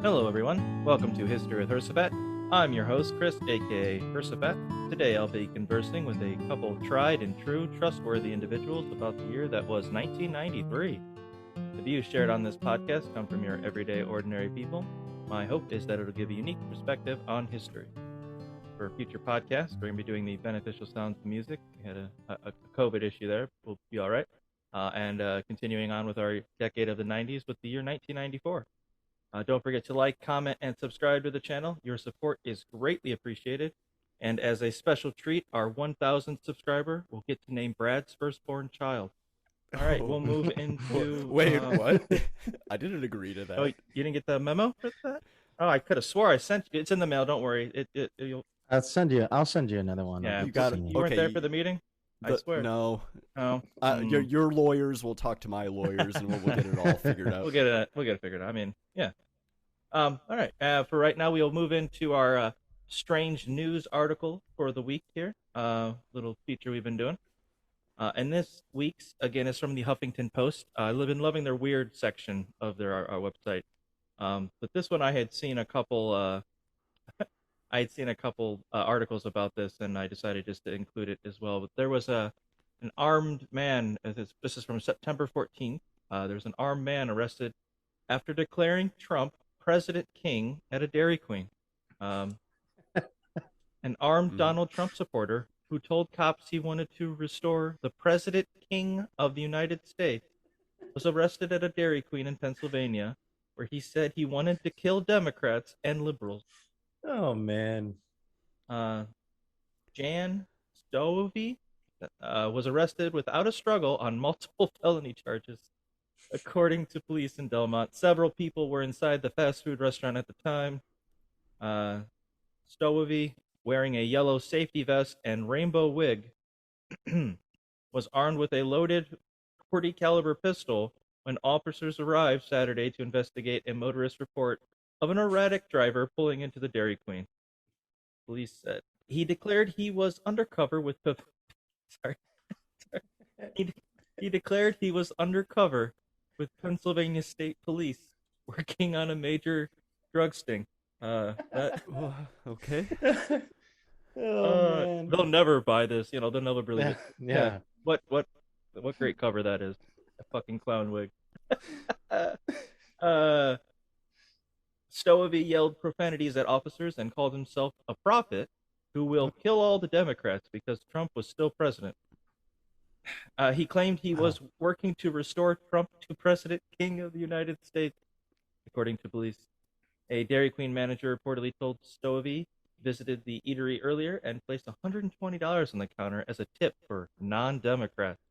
Hello, everyone. Welcome to History with Hersaphat. I'm your host, Chris, aka Hersaphat. Today, I'll be conversing with a couple tried and true, trustworthy individuals about the year that was 1993. The views shared on this podcast come from your everyday, ordinary people. My hope is that it'll give a unique perspective on history. For future podcasts, we're going to be doing the beneficial sounds of music. We had a COVID issue there. We'll be all right. And continuing on with our decade of the 90s with the year 1994. Don't forget to like, comment, and subscribe to the channel. Your support is greatly appreciated. And as a special treat, our 1,000th subscriber will get to name Brad's firstborn child. All right, we'll move into... Wait, what? I didn't agree to that. Oh, you didn't get the memo for that? Oh, I could have swore I sent you. It's in the mail. Don't worry. You'll... I'll send you another one. Yeah, you got it. You weren't there for the meeting? I swear. No. Oh. Your lawyers will talk to my lawyers, and we'll get it all figured out. We'll get it figured out. I mean, yeah. All right. For right now, we'll move into our strange news article for the week here. Little feature we've been doing. And this week's, again, is from the Huffington Post. I've been loving their weird section of their our website. But this one, I had seen a couple articles about this, and I decided just to include it as well. But there was an armed man. This is from September 14th. There's an armed man arrested after declaring Trump President King at a Dairy Queen. An armed Donald Trump supporter who told cops he wanted to restore the President King of the United States was arrested at a Dairy Queen in Pennsylvania, where he said he wanted to kill Democrats and liberals. Oh, man. Jan Stovey was arrested without a struggle on multiple felony charges. According to police in Delmont, several people were inside the fast food restaurant at the time. Stovey, wearing a yellow safety vest and rainbow wig, was armed with a loaded .40 caliber pistol when officers arrived Saturday to investigate a motorist report of an erratic driver pulling into the Dairy Queen. Police said he declared he was undercover with He declared he was undercover with Pennsylvania State Police working on a major drug sting. Okay. Man. They'll never buy this. They'll never believe it. Yeah. What great cover that is. A fucking clown wig. Stovey yelled profanities at officers and called himself a prophet who will kill all the Democrats because Trump was still president. He claimed he was working to restore Trump to President King of the United States, according to police. A Dairy Queen manager reportedly told Stovey visited the eatery earlier and placed $120 on the counter as a tip for non-Democrats.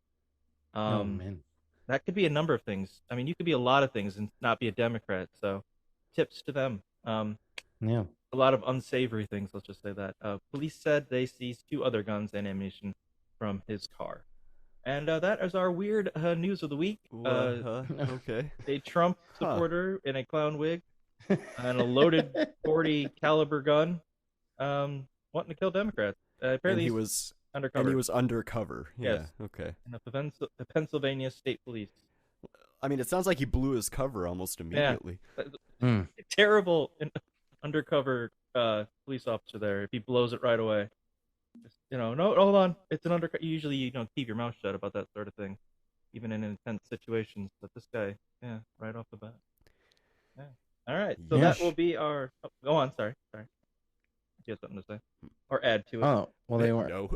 Oh, man. That could be a number of things. I mean, you could be a lot of things and not be a Democrat, so tips to them. Yeah. A lot of unsavory things, let's just say that. Police said they seized 2 other guns and ammunition from his car. And that is our weird news of the week. Okay. A Trump supporter in a clown wig and a loaded .40 caliber gun wanting to kill Democrats. Apparently he was undercover. And he was undercover. Yeah. Yes. Okay. And the Pennsylvania State Police. I mean, it sounds like he blew his cover almost immediately. Yeah. Terrible undercover police officer there. If he blows it right away. No, hold on. It's an undercover. Usually, you keep your mouth shut about that sort of thing, even in intense situations. But this guy, right off the bat. Yeah. All right. So that will be our. Oh, go on. Sorry. You have something to say, or add to it? Oh, well, they weren't. No.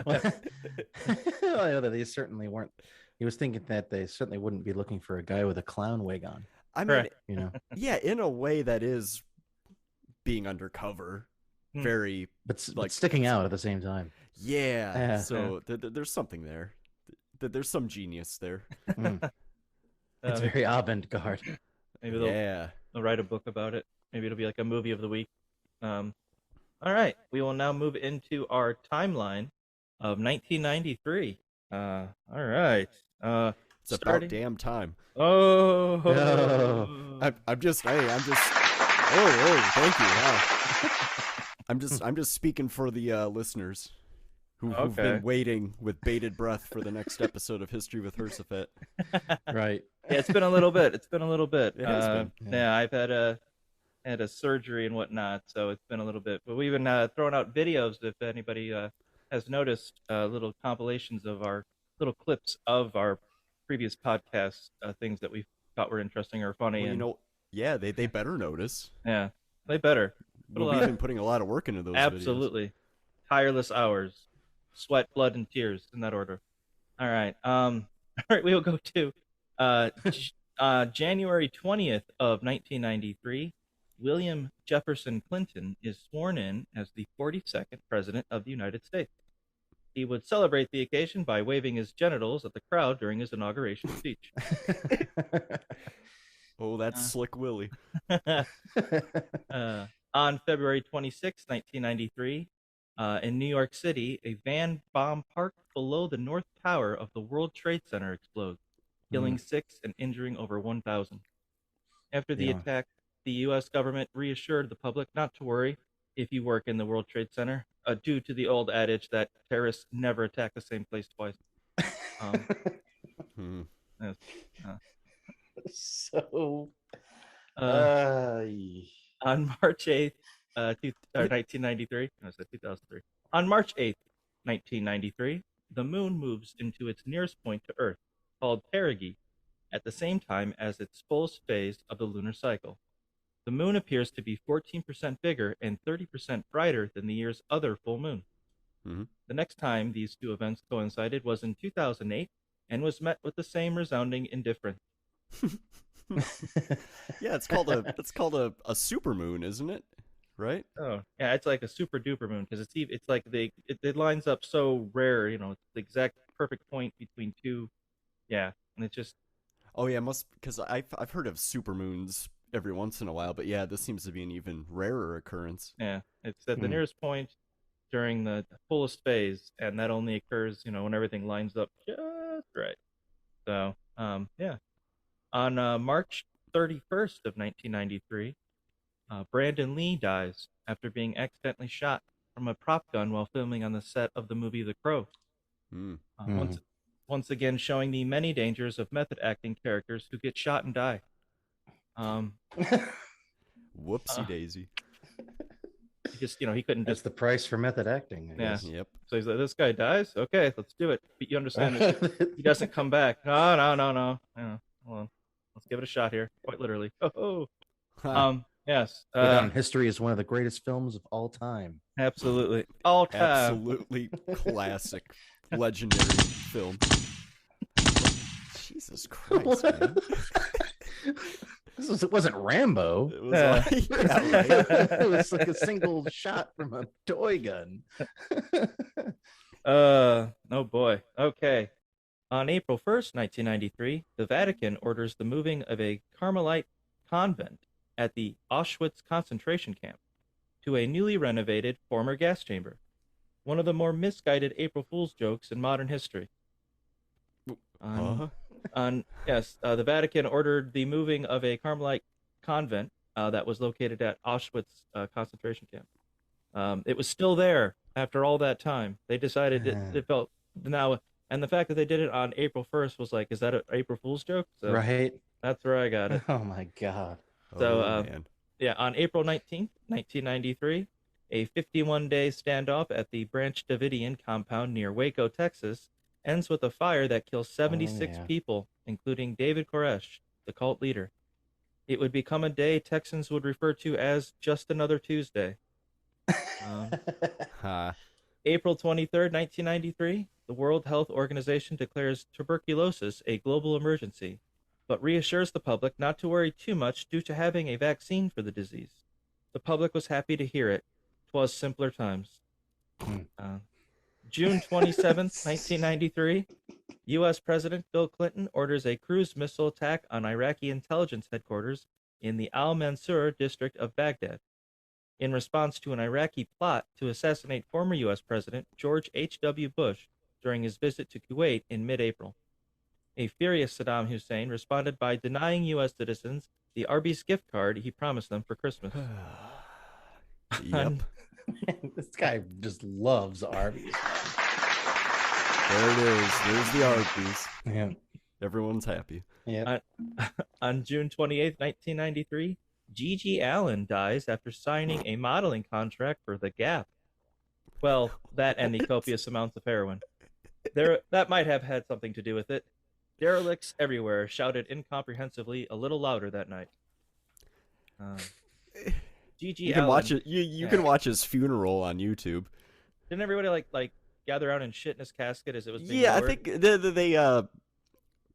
Well, they certainly weren't. He was thinking that they certainly wouldn't be looking for a guy with a clown wig on. I mean, yeah, in a way that is being undercover. Very, but sticking out at the same time. Yeah. So there's something there. There's some genius there. It's very avant-garde. Maybe they'll write a book about it. Maybe it'll be like a movie of the week. All right, we will now move into our timeline of 1993. All right. It's about damn time. Oh. I'm just. Oh, thank you. Wow. I'm just speaking for the listeners who've been waiting with bated breath for the next episode of History with Hersaphat. Right. Yeah, it's been a little bit. It has been. Yeah, I've had had a surgery and whatnot, so it's been a little bit. But we've been throwing out videos if anybody has noticed, little compilations of our little clips of our previous podcast things that we thought were interesting or funny. Well, And yeah, they better notice. yeah, they better. Well, we've been putting a lot of work into those videos. Absolutely. Tireless hours, sweat, blood, and tears in that order. All right. All right. We will go to January 20th of 1993. William Jefferson Clinton is sworn in as the 42nd President of the United States. He would celebrate the occasion by waving his genitals at the crowd during his inauguration speech. Oh, that's Slick Willie. On February 26, 1993, in New York City, a van bomb parked below the North Tower of the World Trade Center explodes, killing 6 and injuring over 1,000. After the attack, the U.S. government reassured the public not to worry if you work in the World Trade Center, due to the old adage that terrorists never attack the same place twice. So, on March 8th, 1993, I said 2003. On March 8th, 1993, the moon moves into its nearest point to Earth, called perigee, at the same time as its fullest phase of the lunar cycle. The moon appears to be 14% bigger and 30% brighter than the year's other full moon. Mm-hmm. The next time these two events coincided was in 2008 and was met with the same resounding indifference. Yeah, it's called a supermoon, isn't it? Right? Oh, yeah, it's like a super duper moon because it's like it lines up so rare, it's the exact perfect point between two. Yeah, and it just. Oh yeah, because I've heard of supermoons every once in a while, but yeah, this seems to be an even rarer occurrence. Yeah, it's at the nearest point during the fullest phase, and that only occurs, when everything lines up just right. So, yeah. On March 31st of 1993, Brandon Lee dies after being accidentally shot from a prop gun while filming on the set of the movie The Crow. Once again showing the many dangers of method acting characters who get shot and die. Whoopsie daisy. He couldn't That's just. the price for method acting, I guess. Yep. So he's like, this guy dies? Okay, let's do it. But you understand that he doesn't come back. No. Hold on. Let's give it a shot here. Quite literally. Yes. Go down in history is one of the greatest films of all time. Absolutely. All time. Absolutely classic, legendary film. Jesus Christ, man. It wasn't Rambo. It was right. It was like a single shot from a toy gun. Oh boy. Okay. On April 1st, 1993, the Vatican orders the moving of a Carmelite convent at the Auschwitz concentration camp to a newly renovated former gas chamber. One of the more misguided April Fool's jokes in modern history. The Vatican ordered the moving of a Carmelite convent that was located at Auschwitz concentration camp. It was still there after all that time. They decided it felt now, and the fact that they did it on April 1st was like, is that an April Fool's joke? So right. That's where I got it. Oh my God. So, yeah, on April 19th, 1993, a 51-day standoff at the Branch Davidian compound near Waco, Texas, ends with a fire that kills 76 people, including David Koresh, the cult leader. It would become a day Texans would refer to as just another Tuesday. April 23rd, 1993, the World Health Organization declares tuberculosis a global emergency, but reassures the public not to worry too much due to having a vaccine for the disease. The public was happy to hear it. 'Twas simpler times. June 27th, 1993, U.S. President Bill Clinton orders a cruise missile attack on Iraqi intelligence headquarters in the Al-Mansur district of Baghdad, in response to an Iraqi plot to assassinate former U.S. President George H.W. Bush during his visit to Kuwait in mid-April. A furious Saddam Hussein responded by denying U.S. citizens the Arby's gift card he promised them for Christmas. Yep. This guy just loves Arby's. There it is. There's the Arby's. Yeah. Everyone's happy. Yeah. On June 28th, 1993, Gigi Allen dies after signing a modeling contract for the Gap. Well, that and the copious amounts of heroin. That might have had something to do with it. Derelicts everywhere shouted incomprehensibly a little louder that night. Gigi You can Allen, watch it. You can watch his funeral on YouTube. Didn't everybody like gather around and shit in his casket as it was being Yeah, lowered? I think they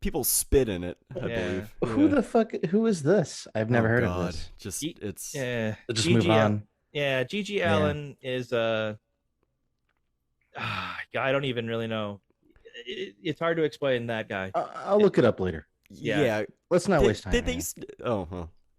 people spit in it. I believe. Who the fuck? Who is this? I've never heard of this. Just it's Just Gigi move on. Gigi Allen is I don't even really know. It's hard to explain that guy. I'll look it up later. yeah. Let's not waste time. Did they?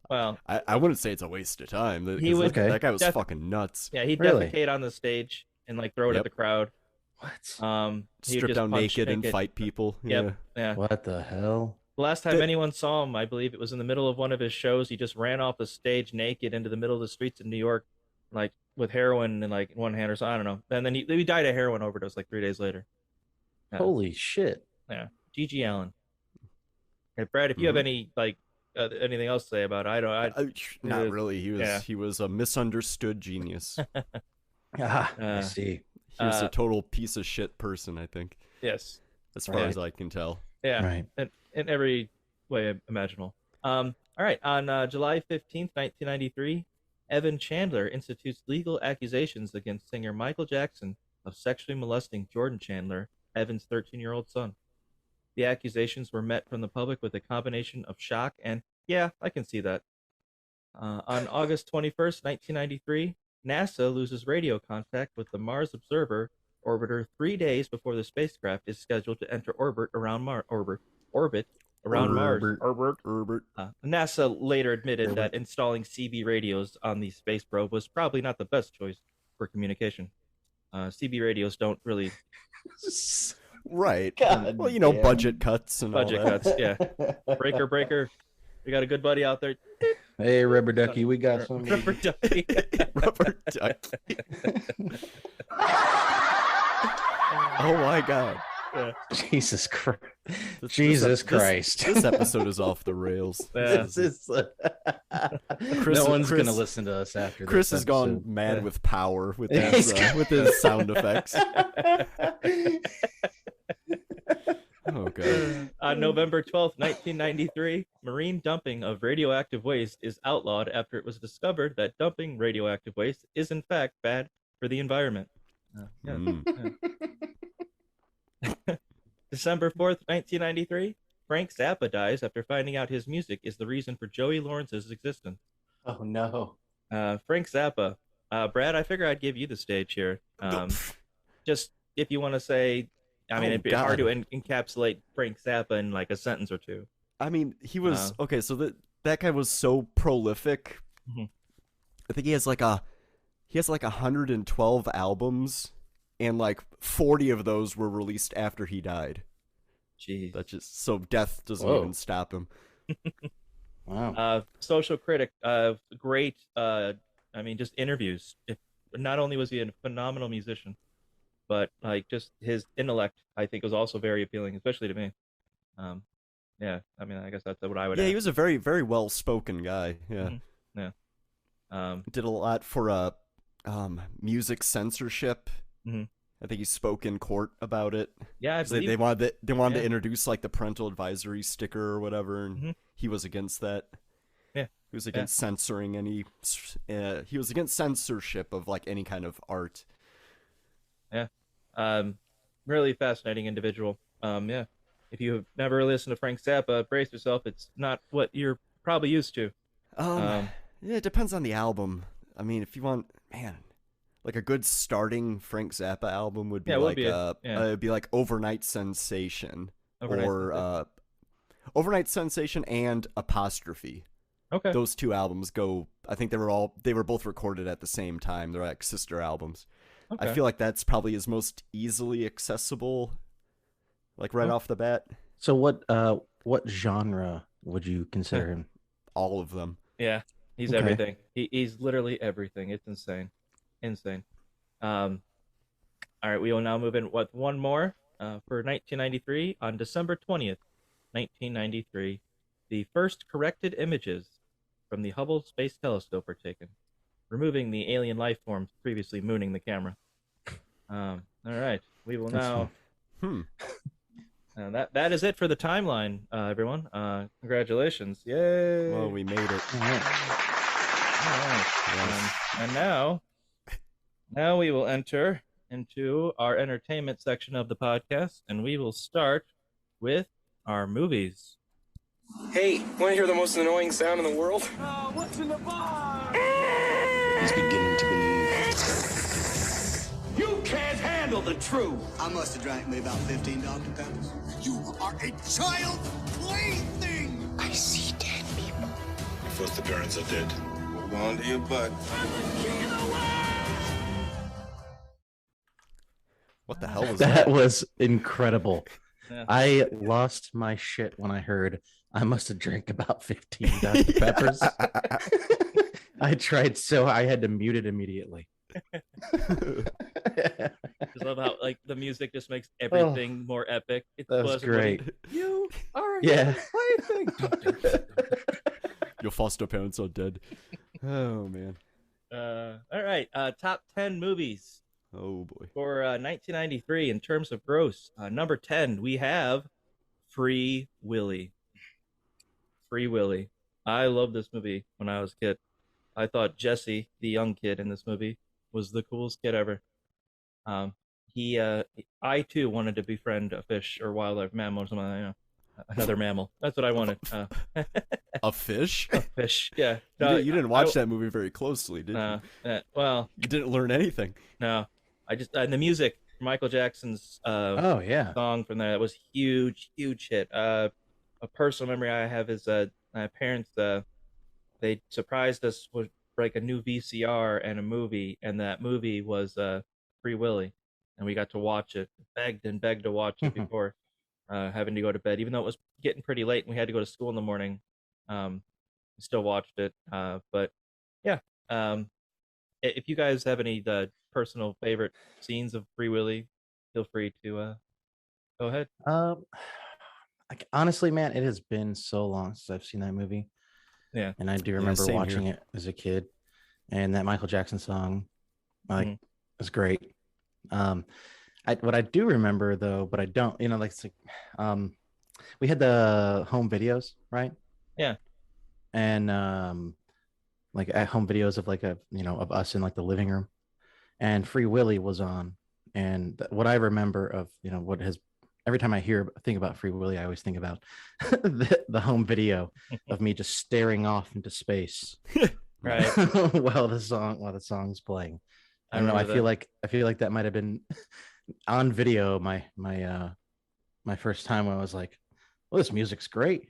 Well, I wouldn't say it's a waste of time. Okay. That guy was fucking nuts. yeah, he'd Really? defecate on the stage and like throw it at the crowd. What? He would Strip just down punch naked and fight people. Yep. Yeah. What the hell? The last time anyone saw him, I believe it was in the middle of one of his shows. He just ran off the stage naked into the middle of the streets of New York, like with heroin in like one hand or so. I don't know. And then he died of heroin overdose like 3 days later. Yeah. Holy shit! Yeah, Gigi Allen. Hey, Brad, if you have any like anything else to say about it, not really. He was a misunderstood genius. I see. He was a total piece of shit person, I think. Yes, as far as I can tell. Yeah, right. In every way imaginable. All right, on July 15th, 1993, Evan Chandler institutes legal accusations against singer Michael Jackson of sexually molesting Jordan Chandler, Evan's 13-year-old son. The accusations were met from the public with a combination of shock and, yeah, I can see that. On August 21st, 1993, NASA loses radio contact with the Mars Observer orbiter 3 days before the spacecraft is scheduled to enter orbit around Mars. NASA later admitted that installing CB radios on the space probe was probably not the best choice for communication. CB radios don't really... Right. God well, you know, budget cuts and budget all that. cuts, yeah. Breaker. We got a good buddy out there. Hey, Rubber Ducky, we got some. Rubber Ducky. Rubber Ducky. Oh my God. Yeah. Jesus Christ. Jesus Christ. This episode is off the rails. Yeah. No one's going to listen to us after this. Chris has gone mad with power with his sound effects. Oh, God. On November 12th, 1993, marine dumping of radioactive waste is outlawed after it was discovered that dumping radioactive waste is, in fact, bad for the environment. December 4th, 1993, Frank Zappa dies after finding out his music is the reason for Joey Lawrence's existence. Oh, no. Frank Zappa. Brad, I figure I'd give you the stage here. Just if you want to say... I mean, it'd be hard to encapsulate Frank Zappa in like a sentence or two. I mean, he was okay. So that guy was so prolific. Mm-hmm. I think he has like 112 albums, and like 40 of those were released after he died. Jeez, that's just so death doesn't even stop him. Wow. Social critic, great. I mean, just interviews. Not only was he a phenomenal musician, but like just his intellect, I think, was also very appealing, especially to me. Yeah, I mean, I guess that's what I would. Yeah, add. he was a very, very well-spoken guy. Yeah, yeah. Did a lot for music censorship. Mm-hmm. I think he spoke in court about it. Yeah, I believe they wanted to introduce like the parental advisory sticker or whatever, and he was against that. Yeah, he was against censoring any. He was against censorship of like any kind of art. Yeah. Really fascinating individual. Yeah. If you have never listened to Frank Zappa, brace yourself. It's not what you're probably used to. Yeah, it depends on the album. I mean, if you want, like a good starting Frank Zappa album would be it'd be like Overnight Sensation Overnight Sensation and Apostrophe. Okay. Those two albums go. I think they were both recorded at the same time. They're like sister albums. Okay. I feel like that's probably his most easily accessible, like right off the bat. So what genre would you consider him? All of them. Yeah, he's everything. He's literally everything. It's insane. All right, we will now move in with one more for 1993. On December 20th, 1993, the first corrected images from the Hubble Space Telescope are taken, removing the alien life forms previously mooning the camera. All right, we will now. That is it for the timeline, everyone. Congratulations! Yay! Well, we made it. All right. Yes. And now we will enter into our entertainment section of the podcast, and we will start with our movies. Hey, want to hear the most annoying sound in the world? What's in the bar? He's beginning to believe. You can't handle the truth. I must have drank me about 15 Dr. Peppers. You are a child plaything! I see dead people. Your first appearance are dead. Hold on to your butt. What the hell was That was incredible. Yeah. I lost my shit when I heard I must have drank about 15 Dr. Peppers. I tried I had to mute it immediately. Just love how like the music just makes everything more epic. It That was great. You are Yeah. plaything. Your foster parents are dead. Oh man. All right. Top 10 movies Oh boy. for 1993 in terms of gross. Number 10, we have Free Willy. Free Willy. I loved this movie when I was a kid. I thought Jesse, the young kid in this movie, was the coolest kid ever. I too wanted to befriend a fish or wildlife mammal or something. Another mammal. That's what I wanted. A fish? A fish. Yeah. You didn't watch that movie very closely, did you? Well, You didn't learn anything. no. I just and the music, Michael Jackson's Oh yeah. song from that was huge hit. A personal memory I have is my parents they surprised us with like a new VCR and a movie, and that movie was Free Willy, and we got to watch it. Begged to watch it before having to go to bed, even though it was getting pretty late and we had to go to school in the morning. We still watched it, but yeah. If you guys have any personal favorite scenes of Free Willy, feel free to go ahead. Like, honestly, man, it has been so long since I've seen that movie. Yeah. And I do remember same watching here. it as a kid, and that Michael Jackson song, like, was great. What I do remember though, but I don't, like, it's like, we had the home videos, right? Yeah. And like at home videos of like of us in like the living room, and Free Willy was on. And what I remember of what has every time I think about Free Willy, I always think about the home video of me just staring off into space, Right. while the song's playing. I don't know. remember I feel like that might have been on video. My first time when I was like, "Well, this music's great,"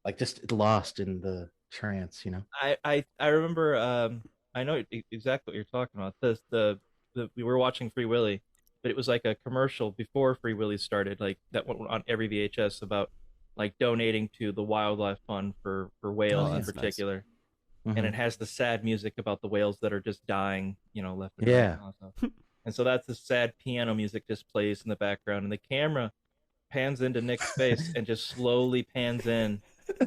like just lost in the trance. I remember I know exactly what you're talking about. We were watching Free Willy, but it was like a commercial before Free Willy started, like that went on every VHS about like donating to the wildlife fund for whales in that's particular. Nice. And it has the sad music about the whales that are just dying, left and Yeah. right and all that stuff. And so that's the sad piano music just plays in the background, and the camera pans into Nick's face and just slowly pans in,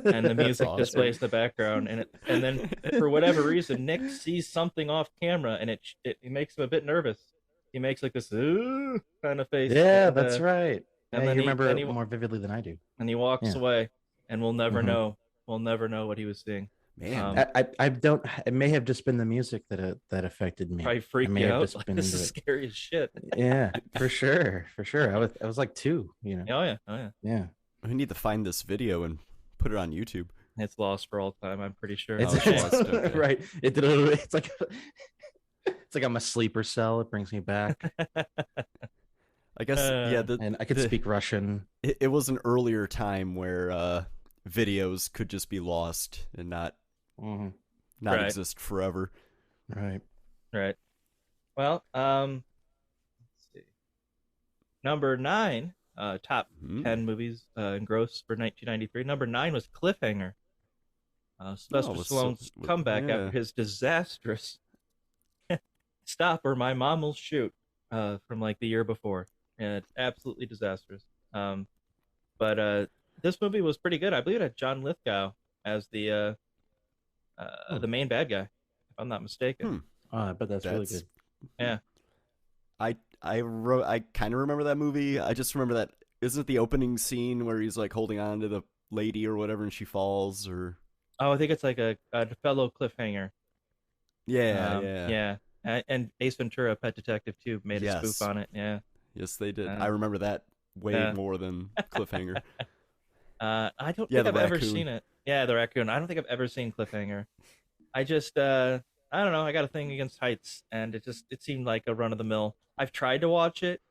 and the music just plays in the background, and then for whatever reason Nick sees something off camera, and it makes him a bit nervous. He makes like this ooh kind of face. Yeah, and, that's right. and Yeah, then you he- remember and it he- more vividly than I do. and he walks Yeah. away, and we'll never Mhm. know. We'll never know what he was seeing. Man, I don't. It may have just been the music that affected me. Probably freaked may you have out. just Like, been this into is it. scary as shit. Yeah, for sure. I was like 2. Oh yeah. Yeah. we need to find this video and put it on YouTube. It's lost for all time, I'm pretty sure. It's, Oh, lost, okay. right. It's like I'm a sleeper cell. It brings me back, I guess and I could speak Russian. it was an earlier time where videos could just be lost and not Right. exist forever. Right. Right. Well, let's see. Number 9, top 10 movies in gross for 1993. Number 9 was Cliffhanger. Sylvester with Stallone's comeback yeah. after his disastrous Stop or My Mom Will Shoot from like the year before. And it's absolutely disastrous. But this movie was pretty good. I believe it had John Lithgow as the the main bad guy, if I'm not mistaken. But that's really good. Yeah. I kind of remember that movie. I just remember that isn't it the opening scene where he's like holding on to the lady or whatever and she falls or Oh, I think it's like a fellow cliffhanger. Yeah. And Ace Ventura, Pet Detective 2 made a spoof on it. Yeah. Yes, they did. I remember that way more than Cliffhanger. I don't think I've ever seen it. Yeah, the raccoon. I don't think I've ever seen Cliffhanger. I just I don't know. I got a thing against heights, and it seemed like a run of the mill. I've tried to watch it,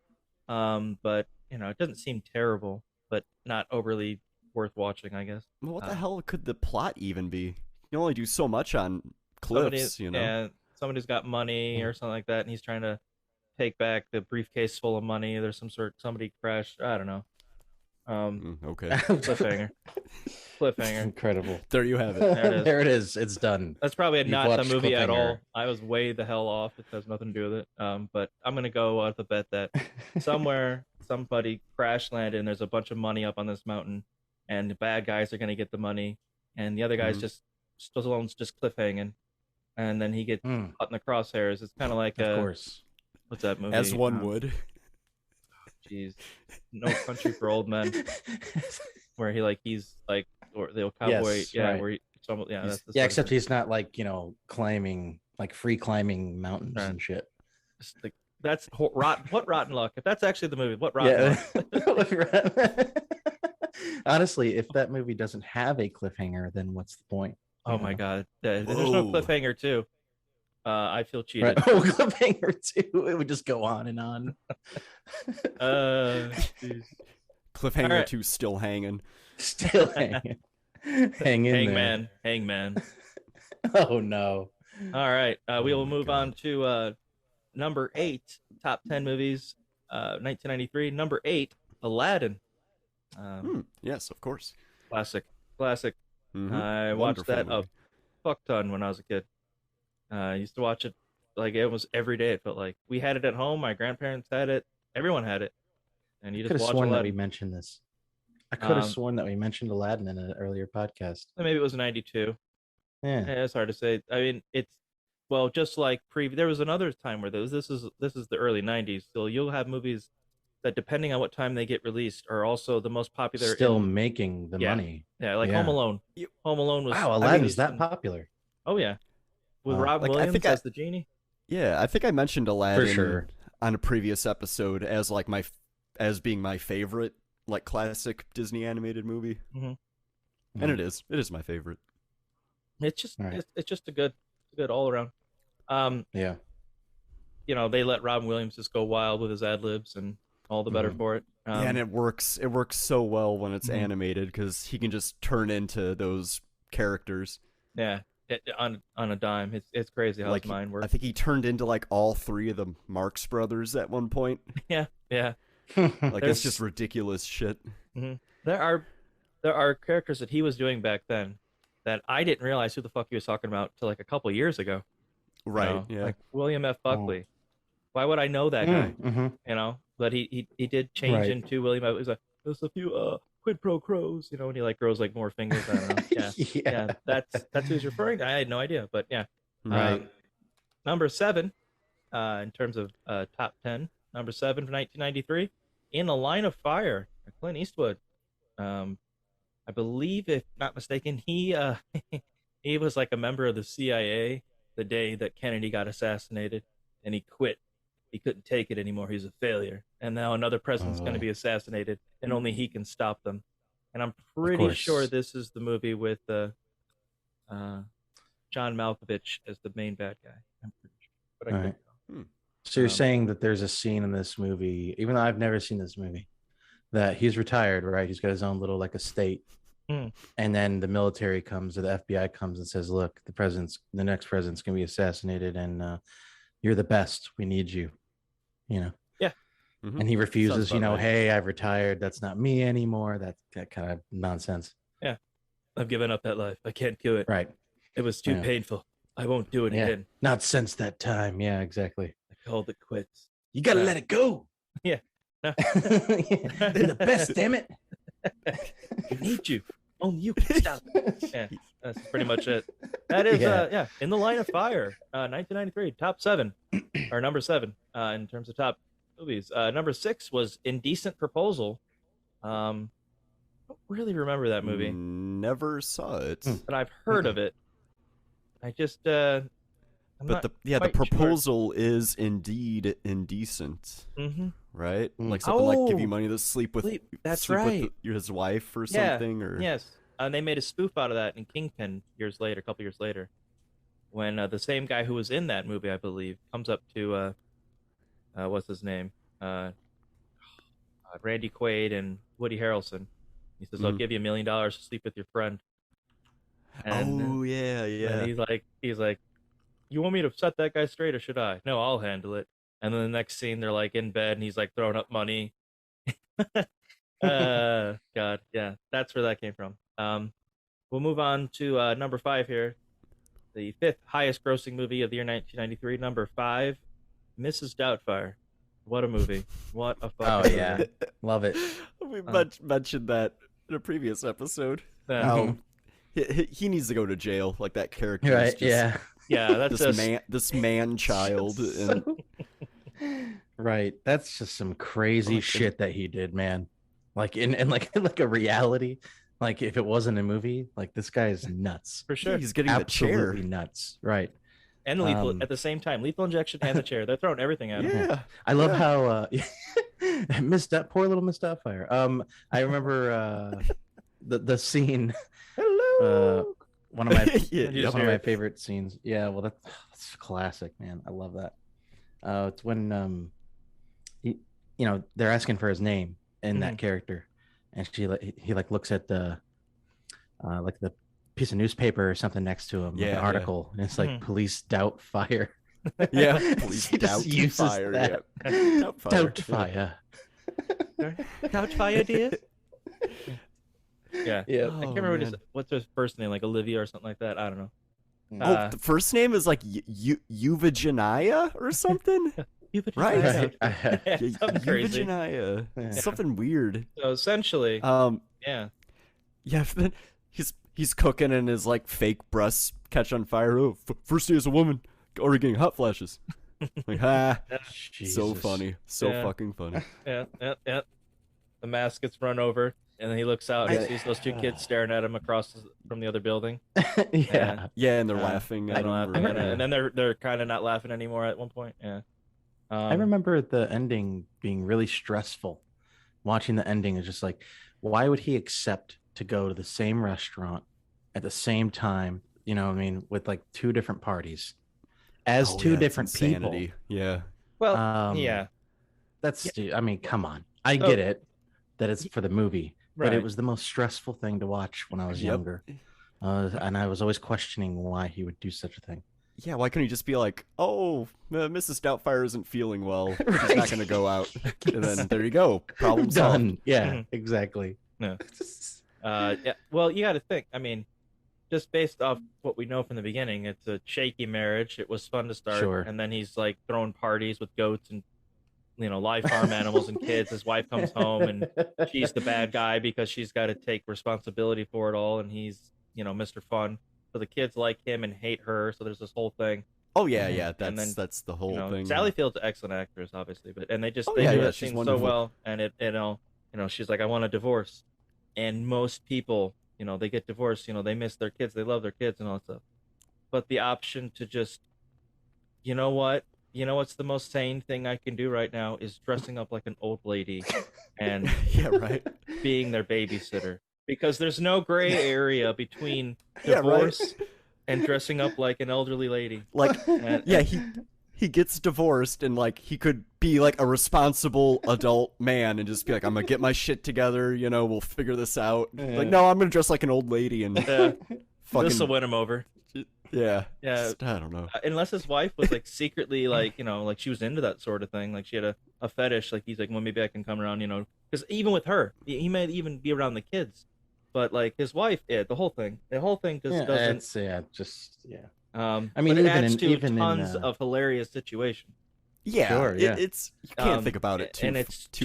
but it doesn't seem terrible, but not overly worth watching, I guess. Well, what the hell could the plot even be? You only do so much on cliffs, Yeah, somebody's got money or something like that, and he's trying to take back the briefcase full of money. There's somebody crashed. I don't know. Okay. Cliffhanger. Incredible. There you have it. There it is. It's done. That's probably not the movie at all. I was way the hell off. It has nothing to do with it. But I'm gonna go with the bet that somewhere somebody crash landed and there's a bunch of money up on this mountain, and the bad guys are gonna get the money, and the other guys just cliffhanging, and then he gets caught in the crosshairs. It's kind of like of course. What's that movie? As one would. Jeez, No Country for Old Men, where he's like or the cowboy, yes, right. Where that's except he's not like climbing free climbing mountains and shit. That's what rotten luck. If that's actually the movie, what rotten luck. Honestly, if that movie doesn't have a cliffhanger, then what's the point? Oh my god, there's no cliffhanger too. I feel cheated. Right. Oh, cliffhanger too. It would just go on and on. Cliffhanger 2 still hanging. Still hanging. Hangman. Oh no. All right. We will move on to number 8, top 10 movies, 1993. Number 8, Aladdin. Yes, of course. Classic. Mm-hmm. I watched that a fuck ton when I was a kid. I used to watch it like it was every day. It felt like we had it at home. My grandparents had it. Everyone had it. And you just watch sworn Aladdin. that we mentioned this. I could have sworn that we mentioned Aladdin in an earlier podcast. Maybe it was 92. Yeah, it's hard to say. I mean, just like there was another time where this is the early 90s. So you'll have movies that, depending on what time they get released, are also the most popular. Still making the money. Yeah, like Home Alone. Home Alone was. Wow, Aladdin is that popular. Oh yeah, with Rob Williams as the genie. Yeah, I think I mentioned Aladdin for sure on a previous episode as like being my favorite like classic Disney animated movie, and it is my favorite. It's just it's just a good all around. Yeah, they let Rob Williams just go wild with his ad libs, and all the better for it. And it works so well when it's animated because he can just turn into those characters. Yeah, on a dime. It's crazy how his mind works. I think he turned into like all 3 of the Marx Brothers at one point. Yeah. Like it's just ridiculous shit. Mm-hmm. There are characters that he was doing back then that I didn't realize who the fuck he was talking about till like a couple years ago. Right. Yeah. Like William F. Buckley. Why would I know that guy? But he did change into William F. It was like, there's a few quid pro quos, and he like grows like more fingers. I don't know. Yeah. That's who he's referring to. I had no idea, but yeah. Right. Number 7, in terms of top 10. Number 7 for 1993, In a Line of Fire, Clint Eastwood. I believe, if not mistaken, he was like a member of the CIA the day that Kennedy got assassinated, and he quit. He couldn't take it anymore. He's a failure, and now another president's going to be assassinated, and only he can stop them. And I'm pretty sure this is the movie with John Malkovich as the main bad guy. I'm pretty sure, but I could be. So you're saying that there's a scene in this movie, even though I've never seen this movie, that he's retired, right? He's got his own little like estate, and then the military comes or the FBI comes and says, "Look, the next president's gonna be assassinated, and you're the best. We need you." Yeah. And he refuses. Hey, I've retired. That's not me anymore. That kind of nonsense. Yeah, I've given up that life. I can't do it. Right. It was too painful. I won't do it again. Not since that time. Yeah, exactly. Called it quits. You gotta let it go. Yeah. No. They're the best, damn it. We need you. Only you can stop it. Yeah, that's pretty much it. That is, In the Line of Fire, 1993, top 7, or number 7 in terms of top movies. Number 6 was Indecent Proposal. I don't really remember that movie. Never saw it. But I've heard of it. I just, but the proposal is indeed indecent, right? Like something like give you money to sleep with. That's right. With his wife or something. Or yes, and they made a spoof out of that in Kingpin a couple years later, when the same guy who was in that movie, I believe, comes up to what's his name, Randy Quaid and Woody Harrelson. He says, "I'll give you $1 million to sleep with your friend." And, yeah. And he's like, "You want me to set that guy straight or should I?" "No, I'll handle it." And then the next scene, they're like in bed and he's like throwing up money. God, yeah, that's where that came from. We'll move on to number 5 here. The 5th highest grossing movie of the year 1993. Number 5, Mrs. Doubtfire. What a movie. What a fucking movie. Love it. We mentioned that in a previous episode. He needs to go to jail, like that character. Right, just, that's this man child. Right. That's just some crazy shit that he did, man. Like in like a reality. Like if it wasn't a movie, like this guy is nuts. For sure. He's getting absolutely the chair. Nuts. Right. And lethal at the same time. Lethal injection and the chair. They're throwing everything at him. Yeah. I love how poor little Miss Doubtfire. I remember the scene. Hello. One of my favorite scenes. Yeah, well that's classic, man. I love that. It's when they're asking for his name in that character, and he looks at the piece of newspaper or something next to him, like an article, and it's like Police Doubtfire. Yeah, Police Doubtfire. Yeah. Doubtfire. Doubtfire, dear. Yeah. Yeah. I can't remember what's his first name, like Olivia or something like that. I don't know. The first name is like Eugenia or something. Right. Something crazy. Eugenia. Something weird. So essentially, yeah. Then he's cooking and his like fake breasts catch on fire. Oh, first day as a woman, already getting hot flashes. Like so funny, fucking funny. Yeah. The mask gets run over. And then he looks out and sees those 2 kids staring at him across from the other building. Yeah, and they're laughing. And then they're kind of not laughing anymore at one point. Yeah. I remember the ending being really stressful. Watching the ending is just like, why would he accept to go to the same restaurant at the same time? You know what I mean? With like 2 different parties as 2 different people. Yeah. Well, That's, I mean, come on. I get it that it's for the movie. But it was the most stressful thing to watch when I was younger. And I was always questioning why he would do such a thing. Yeah, why couldn't he just be like, oh, Mrs. Doubtfire isn't feeling well. She's not going to go out. And then there you go. Problem done. solved. Yeah, exactly. No. Well, you got to think. I mean, just based off what we know from the beginning, it's a shaky marriage. It was fun to start. Sure. And then he's like throwing parties with goats and live farm animals and kids. His wife comes home and she's the bad guy because she's got to take responsibility for it all, and he's Mr. Fun. So the kids like him and hate her. So there's this whole thing. Oh yeah. That's the whole thing. Sally Field's an excellent actress, obviously, but they do that scene so well, and she's like, I want a divorce, and most people they get divorced, they miss their kids, they love their kids and all that stuff, but the option to just what's the most sane thing I can do right now is dressing up like an old lady and being their babysitter, because there's no gray area between divorce and dressing up like an elderly lady. Like, he gets divorced and like he could be like a responsible adult man and just be like, I'm gonna get my shit together, we'll figure this out. Like, no, I'm gonna dress like an old lady and this will win him over. Yeah. Just, I don't know. Unless his wife was like secretly like like she was into that sort of thing, like she had a fetish, like he's like, well, maybe I can come around, because even with her, he may even be around the kids, but like his wife, the whole thing just doesn't. I mean, it adds to tons of hilarious situations. Yeah, sure, it's you can't think about it too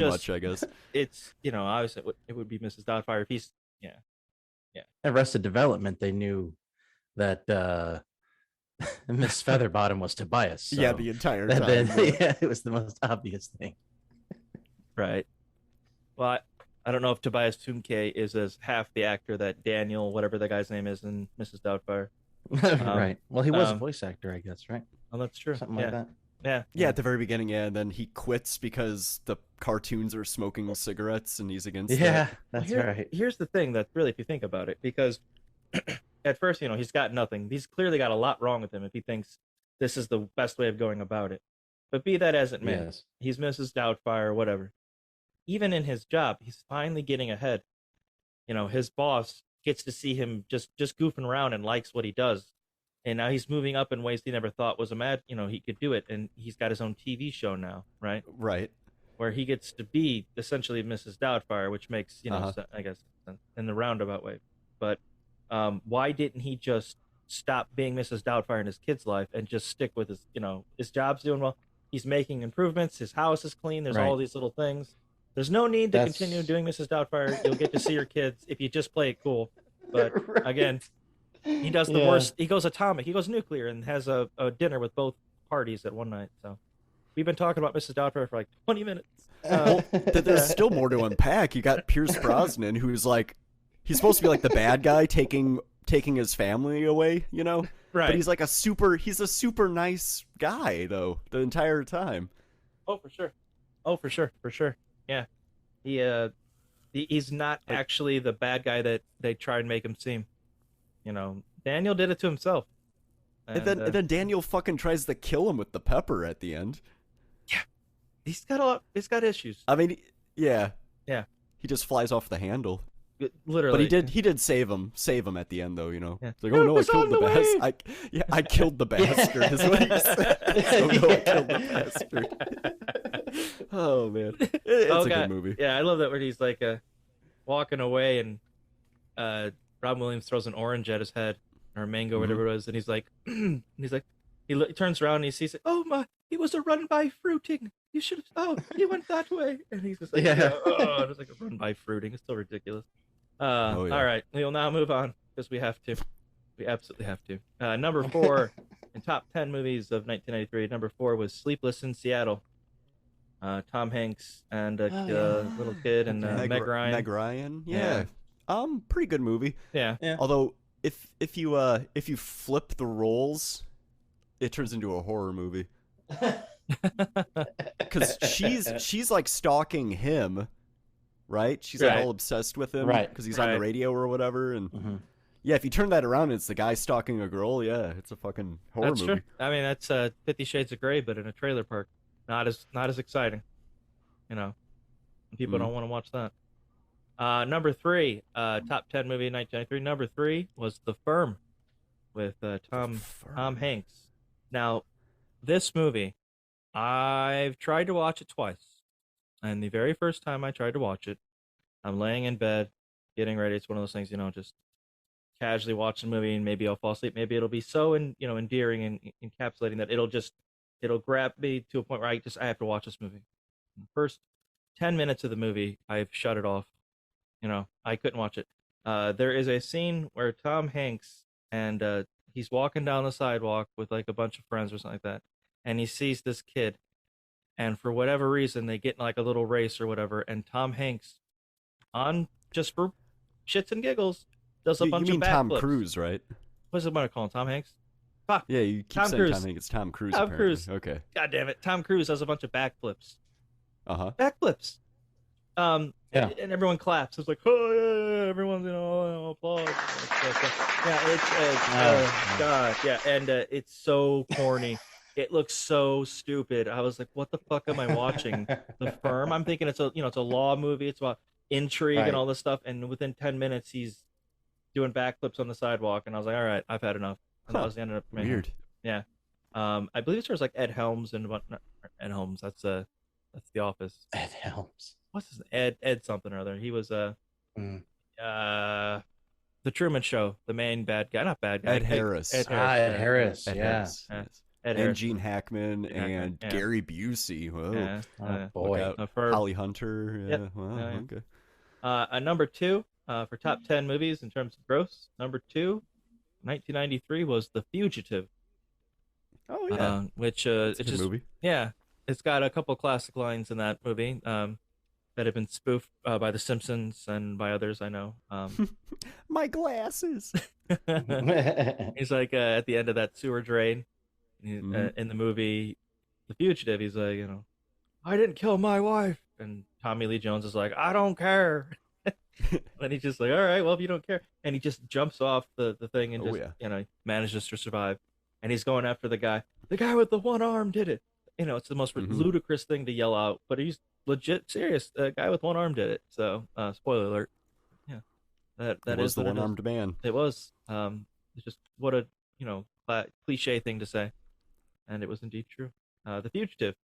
much, I guess. It's obviously it would be Mrs. Doubtfire if he's Arrested Development, they knew that Miss Featherbottom was Tobias. So yeah, the entire time. yeah, it was the most obvious thing. Right. Well, I don't know if Tobias Fünke is as half the actor that Daniel, whatever the guy's name is, in Mrs. Doubtfire. Right. Well, he was a voice actor, I guess, right? Oh, that's true. Something like that. Yeah, at the very beginning, and then he quits because the cartoons are smoking cigarettes, and he's against that. That's right. Here's the thing that really, if you think about it, because at first, he's got nothing. He's clearly got a lot wrong with him if he thinks this is the best way of going about it. But be that as it may, he's Mrs. Doubtfire or whatever. Even in his job, he's finally getting ahead. His boss gets to see him just goofing around and likes what he does. And now he's moving up in ways he never thought was he could do it. And he's got his own TV show now, right? Right. Where he gets to be essentially Mrs. Doubtfire, which makes, I guess, in the roundabout way. But why didn't he just stop being Mrs. Doubtfire in his kid's life and just stick with his job's doing well? He's making improvements. His house is clean. There's all these little things. There's no need to continue doing Mrs. Doubtfire. You'll get to see your kids if you just play it cool. But again, he does the worst. He goes atomic. He goes nuclear and has a dinner with both parties at one night. So we've been talking about Mrs. Doubtfire for like 20 minutes. There's still more to unpack. You got Pierce Brosnan, who's like, he's supposed to be like the bad guy taking his family away, Right. But he's like a super nice guy though the entire time. Oh, for sure. Yeah. He's not actually the bad guy that they try and make him seem. Daniel did it to himself. And then Daniel fucking tries to kill him with the pepper at the end. Yeah. He's got issues. I mean, yeah. Yeah. He just flies off the handle. Literally. But he did save him at the end though, Yeah. It's like, oh no, I killed the bastard. I killed the bastard is what he said. Oh no, I killed the bastard. Oh man. It's a good movie. Yeah, I love that where he's like walking away and Robin Williams throws an orange at his head or a mango, whatever it was, and he's like he turns around and he sees it. Oh my, he was a run by fruiting. You should have. Oh, he went that way, and he's just like, it's like a run by fruiting. It's so ridiculous. All right, we'll now move on because we have to. We absolutely have to. Number 4 in top 10 movies of 1993. Number 4 was Sleepless in Seattle. Tom Hanks and a little kid and Meg Ryan. Meg Ryan, yeah. Pretty good movie. Yeah. Although if you flip the roles, it turns into a horror movie. Because she's like stalking him, right? She's like all obsessed with him, right? Because he's on the radio or whatever, and yeah, if you turn that around, and it's the guy stalking a girl. Yeah, it's a fucking horror movie. True. I mean, that's 50 Shades of Grey, but in a trailer park. Not as exciting, People don't want to watch that. Number 3, top 10 movie in 1993. Number 3 was The Firm, with Tom Hanks. Now, this movie, I've tried to watch it twice, and the very first time I tried to watch it, I'm laying in bed, getting ready. It's one of those things, just casually watch the movie, and maybe I'll fall asleep. Maybe it'll be so endearing and encapsulating that it'll grab me to a point where I have to watch this movie. In the first 10 minutes of the movie, I've shut it off. I couldn't watch it. There is a scene where Tom Hanks and he's walking down the sidewalk with like a bunch of friends or something like that, and he sees this kid, and for whatever reason they get in like a little race or whatever, and Tom Hanks, on just for shits and giggles, does a bunch of backflips. You mean Tom Cruise, right? What's it call him? Tom Hanks? Fuck. Yeah, you keep Tom saying Cruise. Tom Hanks. It's Tom Cruise. Tom apparently. Cruise. Okay. God damn it. Tom Cruise does a bunch of backflips. Backflips. Yeah. And everyone claps. It's like, oh yeah, everyone's applause. Yeah, it's God, yeah, and it's so corny. It looks so stupid. I was like, what the fuck am I watching? The Firm. I'm thinking it's a law movie. It's about intrigue and all this stuff. And within 10 minutes, he's doing backflips on the sidewalk, and I was like, all right, I've had enough. And that was the end of it for me. Weird. Yeah. I believe it stars like Ed Helms and Ed Helms. That's The Office. Ed Helms. What's his name? Ed something or other. He was The Truman Show, the main bad guy, not bad guy. Ed Harris. Ed Harris. Ed Harris. Ed and Harris. Gene Hackman and Gary Busey. Whoa. Oh boy. Holly Hunter. Yeah. Yep. Wow. Okay. Number 2, for top 10 movies in terms of gross, number 2, 1993 was The Fugitive. Oh yeah, which it's a it's good just movie. yeah, it's got a couple classic lines in that movie that have been spoofed by The Simpsons and by others I know. My glasses. He's like at the end of that sewer drain in the movie The Fugitive. He's like, I didn't kill my wife, and Tommy Lee Jones is like, I don't care. And he's just like, all right, well, if you don't care, and he just jumps off the thing and manages to survive. And he's going after the guy with the one arm did it. It's the most ludicrous thing to yell out, but he's legit serious. The guy with one arm did it. So, spoiler alert. Yeah, that was is the what one-armed man. It was. It's just what a cliche thing to say, and it was indeed true. The Fugitive,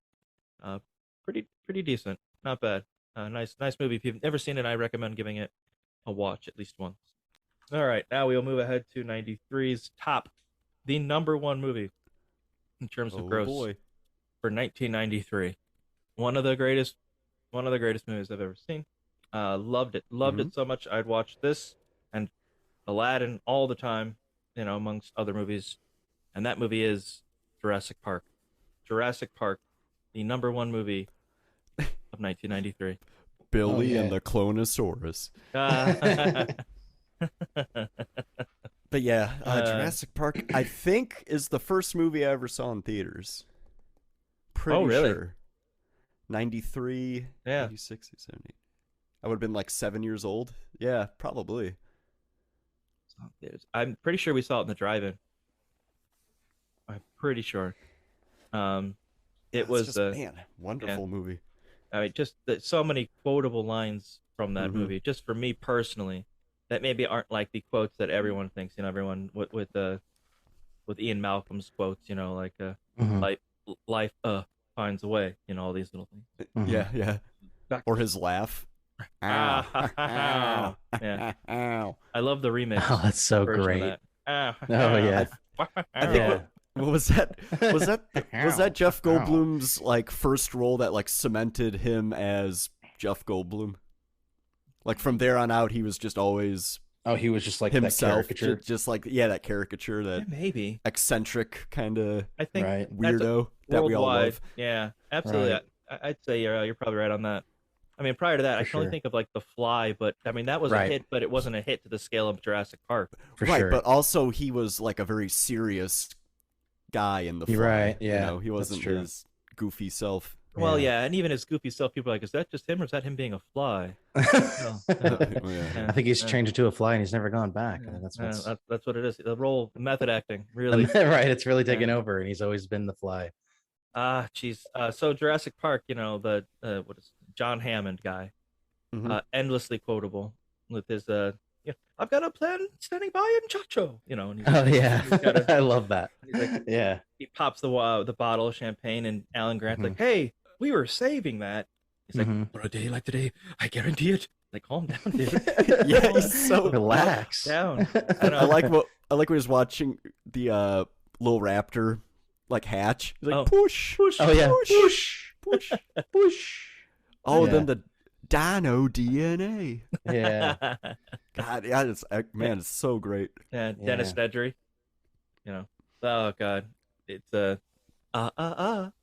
pretty decent, not bad. Nice movie. If you've never seen it, I recommend giving it a watch at least once. All right, now we'll move ahead to 93's top, the number 1 movie in terms of gross for 1993. One of the greatest movies I've ever seen. Loved it so much. I'd watch this and Aladdin all the time, amongst other movies, and that movie is Jurassic Park. Jurassic Park, the number 1 movie of 1993. Billy and the Clonosaurus. But yeah, Jurassic Park, I think, is the first movie I ever saw in theaters. Pretty sure. 93, 96, 70. I would have been like 7 years old. Yeah, probably. I'm pretty sure we saw it in the drive-in. I'm pretty sure. It was just, wonderful movie. I mean, just so many quotable lines from that movie. Just for me personally, that maybe aren't like the quotes that everyone thinks. Everyone with Ian Malcolm's quotes. Like life finds a way. All these little things. Yeah. Or his laugh. Ow. Ow. Yeah. Ow. I love the remix. Oh, that's so great. Ow. Oh yeah. I think what was that? Was that Jeff Goldblum's like first role that like cemented him as Jeff Goldblum? Like from there on out, he was just always he was just like himself, that caricature, just like that caricature, that maybe eccentric kind of I think weirdo that we all love. Yeah, absolutely. Right. I'd say you're probably right on that. I mean, prior to that, I can only think of like The Fly, but I mean that was a hit, but it wasn't a hit to the scale of Jurassic Park. For sure. But also he was like a very serious guy in The Fly. Right, yeah. He wasn't his goofy self. Well, yeah, and even his goofy self, people are like, is that just him or is that him being a fly? I think he's changed into a fly and he's never gone back. That's what it is. The role, the method acting, really. Right, it's really taken over, and he's always been the fly. Jeez. So Jurassic Park, the what is John Hammond guy, endlessly quotable with his I've got a plan standing by in Chacho, and he's I love that. He's like, he pops the bottle of champagne, and Alan Grant's like, hey, we were saving that. He's like, for a day like today, I guarantee it. Like, calm down, dude. Yeah, he's so relax down. I like when he was watching the little raptor like hatch. He's like, push. Oh yeah, push. Oh, then the dino DNA. Yeah. God, yeah, it's so great. Yeah, Dennis Nedry. Oh God, it's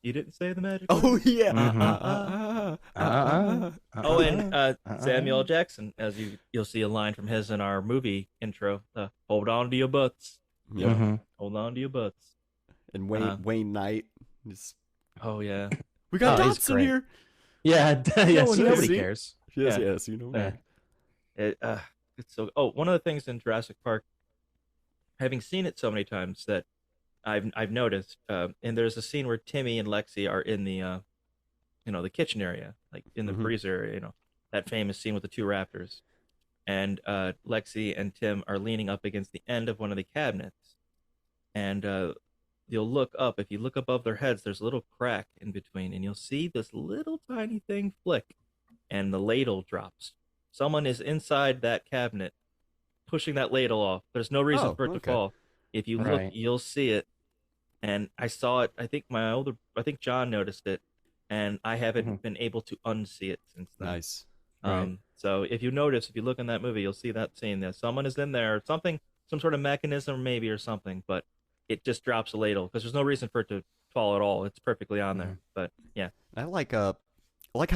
you didn't say the magic. Oh yeah. Oh, and Samuel Jackson, as you'll see a line from his in our movie intro. Hold on to your butts. Hold on to your butts. And Wayne Knight. Oh yeah. We got Dotson here. Yeah, yes, nobody cares. Yes, It's so. Oh, one of the things in Jurassic Park, having seen it so many times that I've noticed, and there's a scene where Timmy and Lexi are in the, the kitchen area, like in the freezer area, that famous scene with the 2 raptors, and Lexi and Tim are leaning up against the end of one of the cabinets, and you'll look up. If you look above their heads, there's a little crack in between, and you'll see this little tiny thing flick, and the ladle drops. Someone is inside that cabinet pushing that ladle off. There's no reason for it to fall. If you look, you'll see it. And I saw it. I think John noticed it, and I haven't been able to unsee it since then. Nice. Right. So if you notice, if you look in that movie, you'll see that scene. There, someone is in there, something, some sort of mechanism maybe or something, but it just drops a ladle because there's no reason for it to fall at all. It's perfectly on there. But yeah, I like how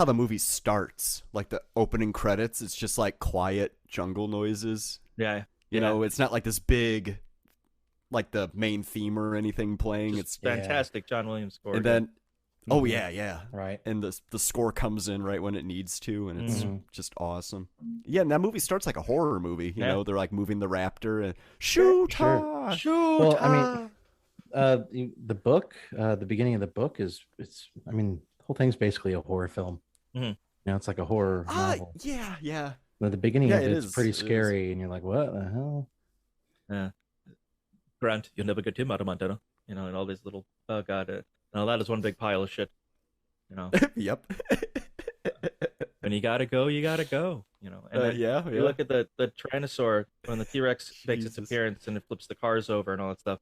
the movie starts. Like the opening credits, it's just like quiet jungle noises. yeah, You know, it's not like this big, like the main theme or anything playing. Just It's fantastic, John Williams score. and then, oh yeah, Right. and the score comes in right when it needs to, and it's Mhm. just awesome. Yeah, and that movie starts like a horror movie. You Yeah. know, they're like moving the raptor and shoot, Sure. shoot. Well, I mean, the book, the beginning of the book I mean, the whole thing's basically a horror film. Mhm. You know, it's like a horror novel. yeah. But the beginning Yeah, of it it's is, pretty it is. scary, and you're like, what the hell? Grant, you'll never get him out of Montana. You know, and all these little, oh god, no, that is one big pile of shit. You know, Yep. when you gotta go, you gotta go. You know, and then yeah. you look at the Tyrannosaur when the T-Rex makes its Jesus. appearance and it flips the cars over and all that stuff.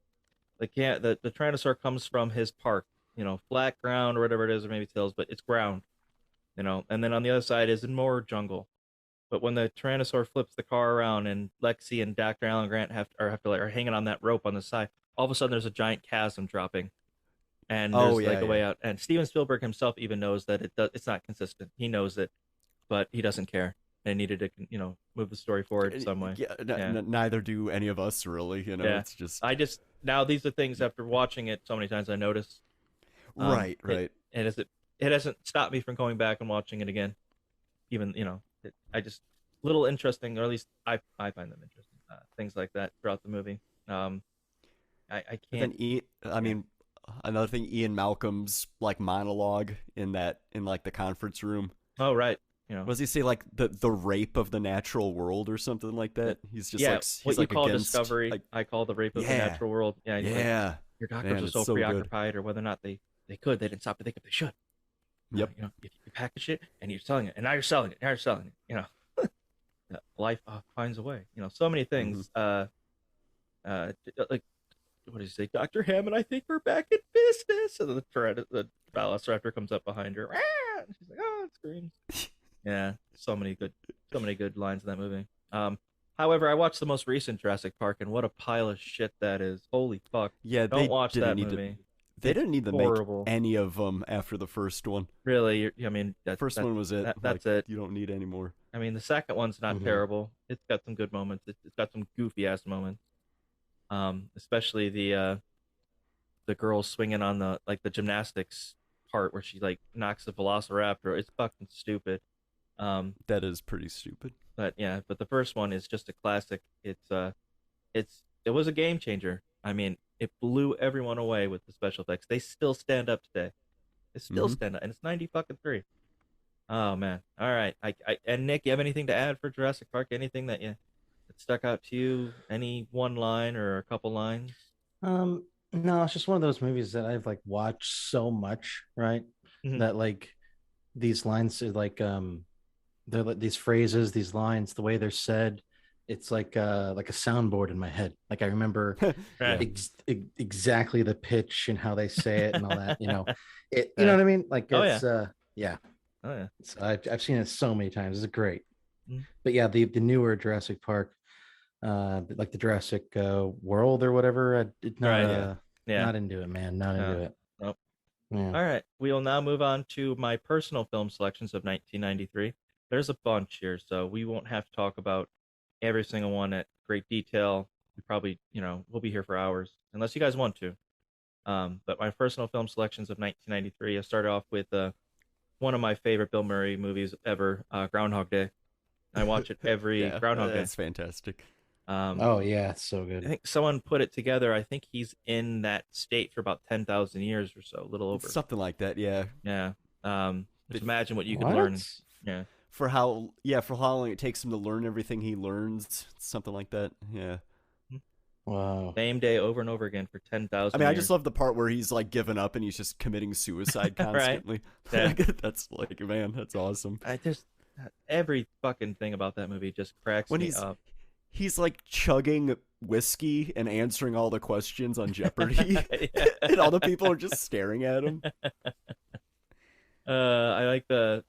The Tyrannosaur comes from his park, you know, flat ground or whatever it is, or maybe hills, but it's ground, you know. And then on the other side is more jungle. But when the Tyrannosaur flips the car around and Lexi and Dr. Alan Grant are hanging on that rope on the side, all of a sudden there's a giant chasm dropping, and there's a way out. And Steven Spielberg himself even knows that it's not consistent. He knows it, but he doesn't care. And needed to, you know, move the story forward some way. Yeah, Yeah. neither do any of us really. You know, Yeah. it's just Now these are things after watching it so many times I notice. right. It hasn't stopped me from going back and watching it again. Even, you know, I just little interesting, or at least I find them interesting. Things like that throughout the movie. I can't. Then I mean, another thing, Ian Malcolm's like monologue in like the conference room. Oh right, you know. What does he say, like the rape of the natural world or something like that? He's just like he's what like you call against, discovery, like, I call the rape of the natural world. Yeah, he's like, yeah. your doctors Man, are it's so so good. preoccupied, or whether or not they didn't stop to think if they should. Yep. You know, if you package it and you're selling it, and now you're selling it, you know. Life finds a way. You know, so many things. Mm-hmm. Like, what did you say, Dr. Hammond? I think we're back in business. And the Velociraptor comes up behind her, and she's like, "Oh!" It screams. Yeah, so many good lines in that movie. However, I watched the most recent Jurassic Park, and what a pile of shit that is. Holy fuck! Yeah, Don't they watch didn't that need movie. They didn't need to horrible. make any of them after the first one. Really, I mean, First one was it. That's Like, it. You don't need any more. I mean, the second one's not terrible. It's got some good moments. It's got some goofy ass moments. Especially the girl swinging on the gymnastics part where she like knocks the Velociraptor. It's fucking stupid. That is pretty stupid. But yeah, the first one is just a classic. It was a game changer. I mean, it blew everyone away with the special effects. They still stand up today. They still stand up, and it's 90-3. Oh man! All right. And Nick, you have anything to add for Jurassic Park? Anything that stuck out to you? Any one line or a couple lines? No, it's just one of those movies that I've like watched so much, right? Mhm. That like these lines are like they're like these phrases, these lines, the way they're said, it's like a soundboard in my head. Like I remember exactly the pitch and how they say it and all that. You know, you know what I mean? Like it's yeah. Oh yeah. So I've seen it so many times. It's great. Mhm. But yeah, the newer Jurassic Park, like the Jurassic World or whatever, not into it, man. Not into it. Nope. Yeah. All right. We will now move on to my personal film selections of 1993. There's a bunch here, so we won't have to talk about every single one at great detail. We probably, we'll be here for hours, unless you guys want to. But my personal film selections of 1993, I started off with one of my favorite Bill Murray movies ever, Groundhog Day. I watch it every Groundhog Day. That's fantastic. Oh yeah, it's so good. I think someone put it together. I think he's in that state for about 10,000 years or so, a little over. Something like that, yeah. Yeah. Just imagine what you could learn. Yeah. For how long it takes him to learn everything he learns, something like that. Yeah. Wow. Same day over and over again for 10,000 I mean, years. I just love the part where he's like given up and he's just committing suicide constantly. Yeah. That's like, man, that's awesome. Every fucking thing about that movie just cracks me up. He's like chugging whiskey and answering all the questions on Jeopardy, and all the people are just staring at him. I like the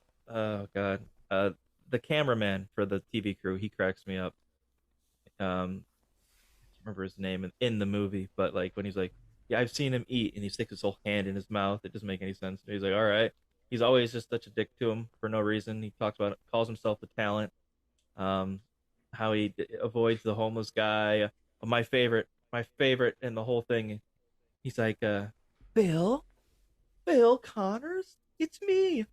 the cameraman for the TV crew, he cracks me up. I can't remember his name in the movie, but like when he's like, yeah, I've seen him eat, and he sticks his whole hand in his mouth. It doesn't make any sense. He's like, all right. He's always just such a dick to him for no reason. He talks about it, calls himself the talent. How he avoids the homeless guy. My favorite in the whole thing. He's like, Bill Connors, it's me,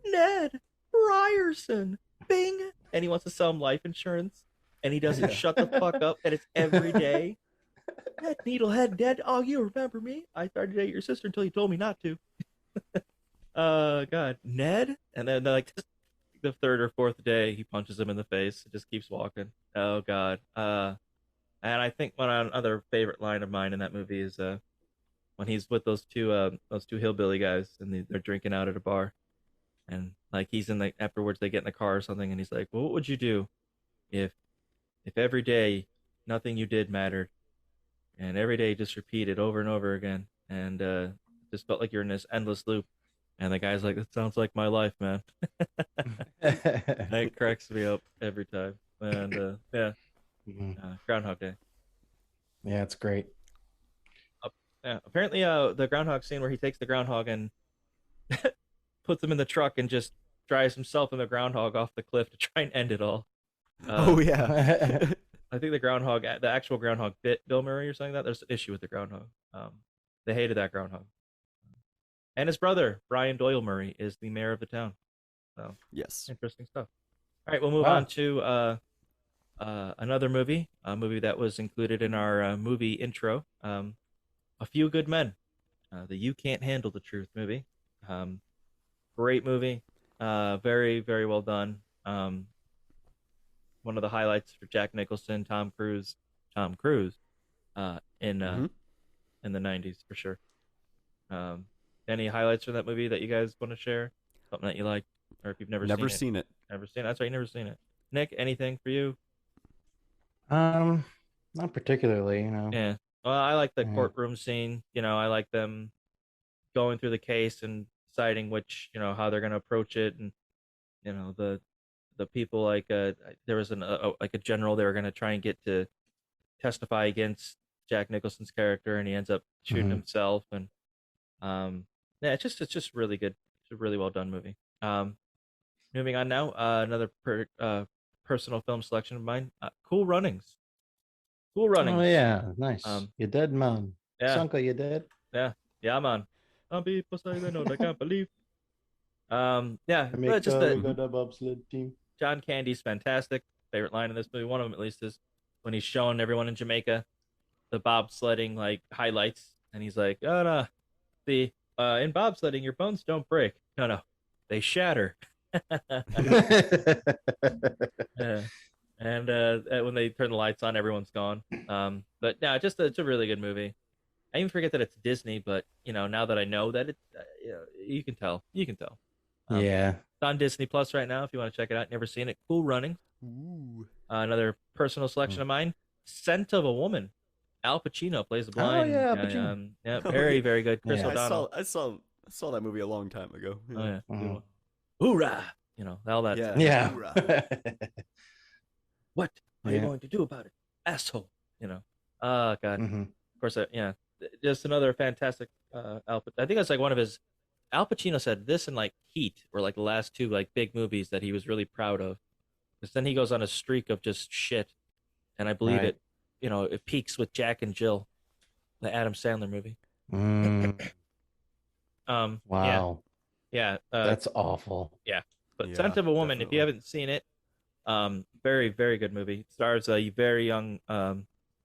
Ned Ryerson. Bing, and he wants to sell him life insurance, and he doesn't shut the fuck up, and it's every day. That needlehead Ned. Oh, you remember me? I tried to date your sister until you told me not to. God, Ned, and then like the third or fourth day, he punches him in the face. It just keeps walking. Oh God. And I think one other favorite line of mine in that movie is when he's with those two hillbilly guys, and they're drinking out at a bar, and like he's in the afterwards they get in the car or something, and he's like, well, what would you do if every day nothing you did mattered, and every day just repeated over and over again, and just felt like you're in this endless loop. And the guy's like, that sounds like my life, man. It cracks me up every time. And Groundhog Day. Yeah, it's great. Yeah, apparently the Groundhog scene where he takes the groundhog and puts him in the truck and just drives himself and the groundhog off the cliff to try and end it all. Oh yeah. I think the actual groundhog bit Bill Murray or something like that. There's an issue with the groundhog. They hated that groundhog. And his brother, Brian Doyle Murray, is the mayor of the town. So yes. Interesting stuff. All right, we'll move on to another movie, a movie that was included in our movie intro, A Few Good Men, the You Can't Handle the Truth movie. Great movie, very, very well done. One of the highlights for Jack Nicholson, Tom Cruise, in the 90s for sure. Any highlights from that movie that you guys want to share? Something that you liked, or if you've never seen it. Never seen it. That's right, you never seen it. Nick, anything for you? Not particularly, Yeah. Well, I like the courtroom scene. I like them going through the case and deciding which, how they're going to approach it, and the people like there was like a general they were going to try and get to testify against Jack Nicholson's character, and he ends up shooting himself, and yeah, it's just really good. It's a really well done movie. Moving on now, another personal film selection of mine, Cool Runnings. Cool Runnings. Oh yeah, nice. You dead, man. Yeah. Sunka, you dead? Yeah, man. Some people say they know they can't believe. Yeah, But just the bobsled team. John Candy's fantastic. Favorite line in this movie, one of them at least, is when he's showing everyone in Jamaica the bobsledding like highlights, and he's like, "Oh no, in bobsledding your bones don't break. No, they shatter." Yeah. And when they turn the lights on, everyone's gone. But no, it's a really good movie. I even forget that it's Disney, but now that I know that it's, you can tell. Yeah. It's on Disney Plus right now if you want to check it out. Never seen it. Cool Running. Ooh. Another personal selection of mine. Scent of a Woman. Al Pacino plays the blind. Oh yeah, Pacino. Yeah, very, very good. Chris O'Donnell. I saw that movie a long time ago. Oh yeah. Hoorah! All that. Yeah. What are you going to do about it, asshole? Oh God. Of course, just another fantastic Al. I think that's like one of his. Al Pacino said this in like Heat, or like the last two like big movies that he was really proud of, because then he goes on a streak of just shit, and I believe it. It peaks with Jack and Jill, the Adam Sandler movie. Wow. Yeah. That's awful. Yeah. But Scent of a Woman, if you haven't seen it, very, very good movie. It stars a very young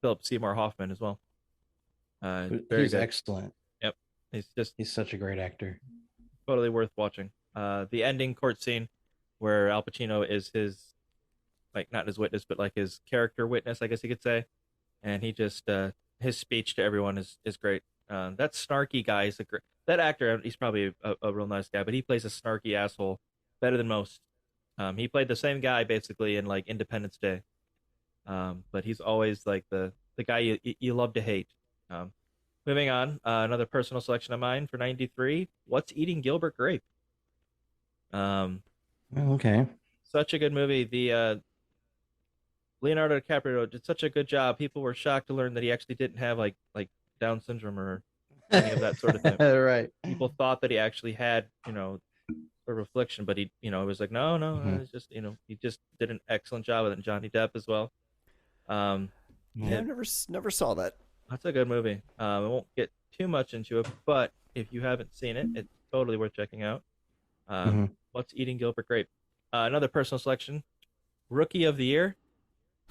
Philip Seymour Hoffman as well. He's excellent. Yep. He's such a great actor. Totally worth watching. The ending court scene where Al Pacino is his, like, not his witness, but like his character witness, I guess you could say. And he just, his speech to everyone is great. That snarky guy is that actor, he's probably a real nice guy, but he plays a snarky asshole better than most. He played the same guy basically in like Independence Day. But he's always like the guy you love to hate. Moving on, another personal selection of mine for 93. What's Eating Gilbert Grape? Okay. such a good movie. The Leonardo DiCaprio did such a good job. People were shocked to learn that he actually didn't have like Down syndrome or any of that sort of thing. Right. People thought that he actually had, sort of affliction, but he, it was like, no, it's just, he just did an excellent job with it. And Johnny Depp as well. Yeah, I never saw that. That's a good movie. I won't get too much into it, but if you haven't seen it, it's totally worth checking out. What's Eating Gilbert Grape? Another personal selection. Rookie of the Year.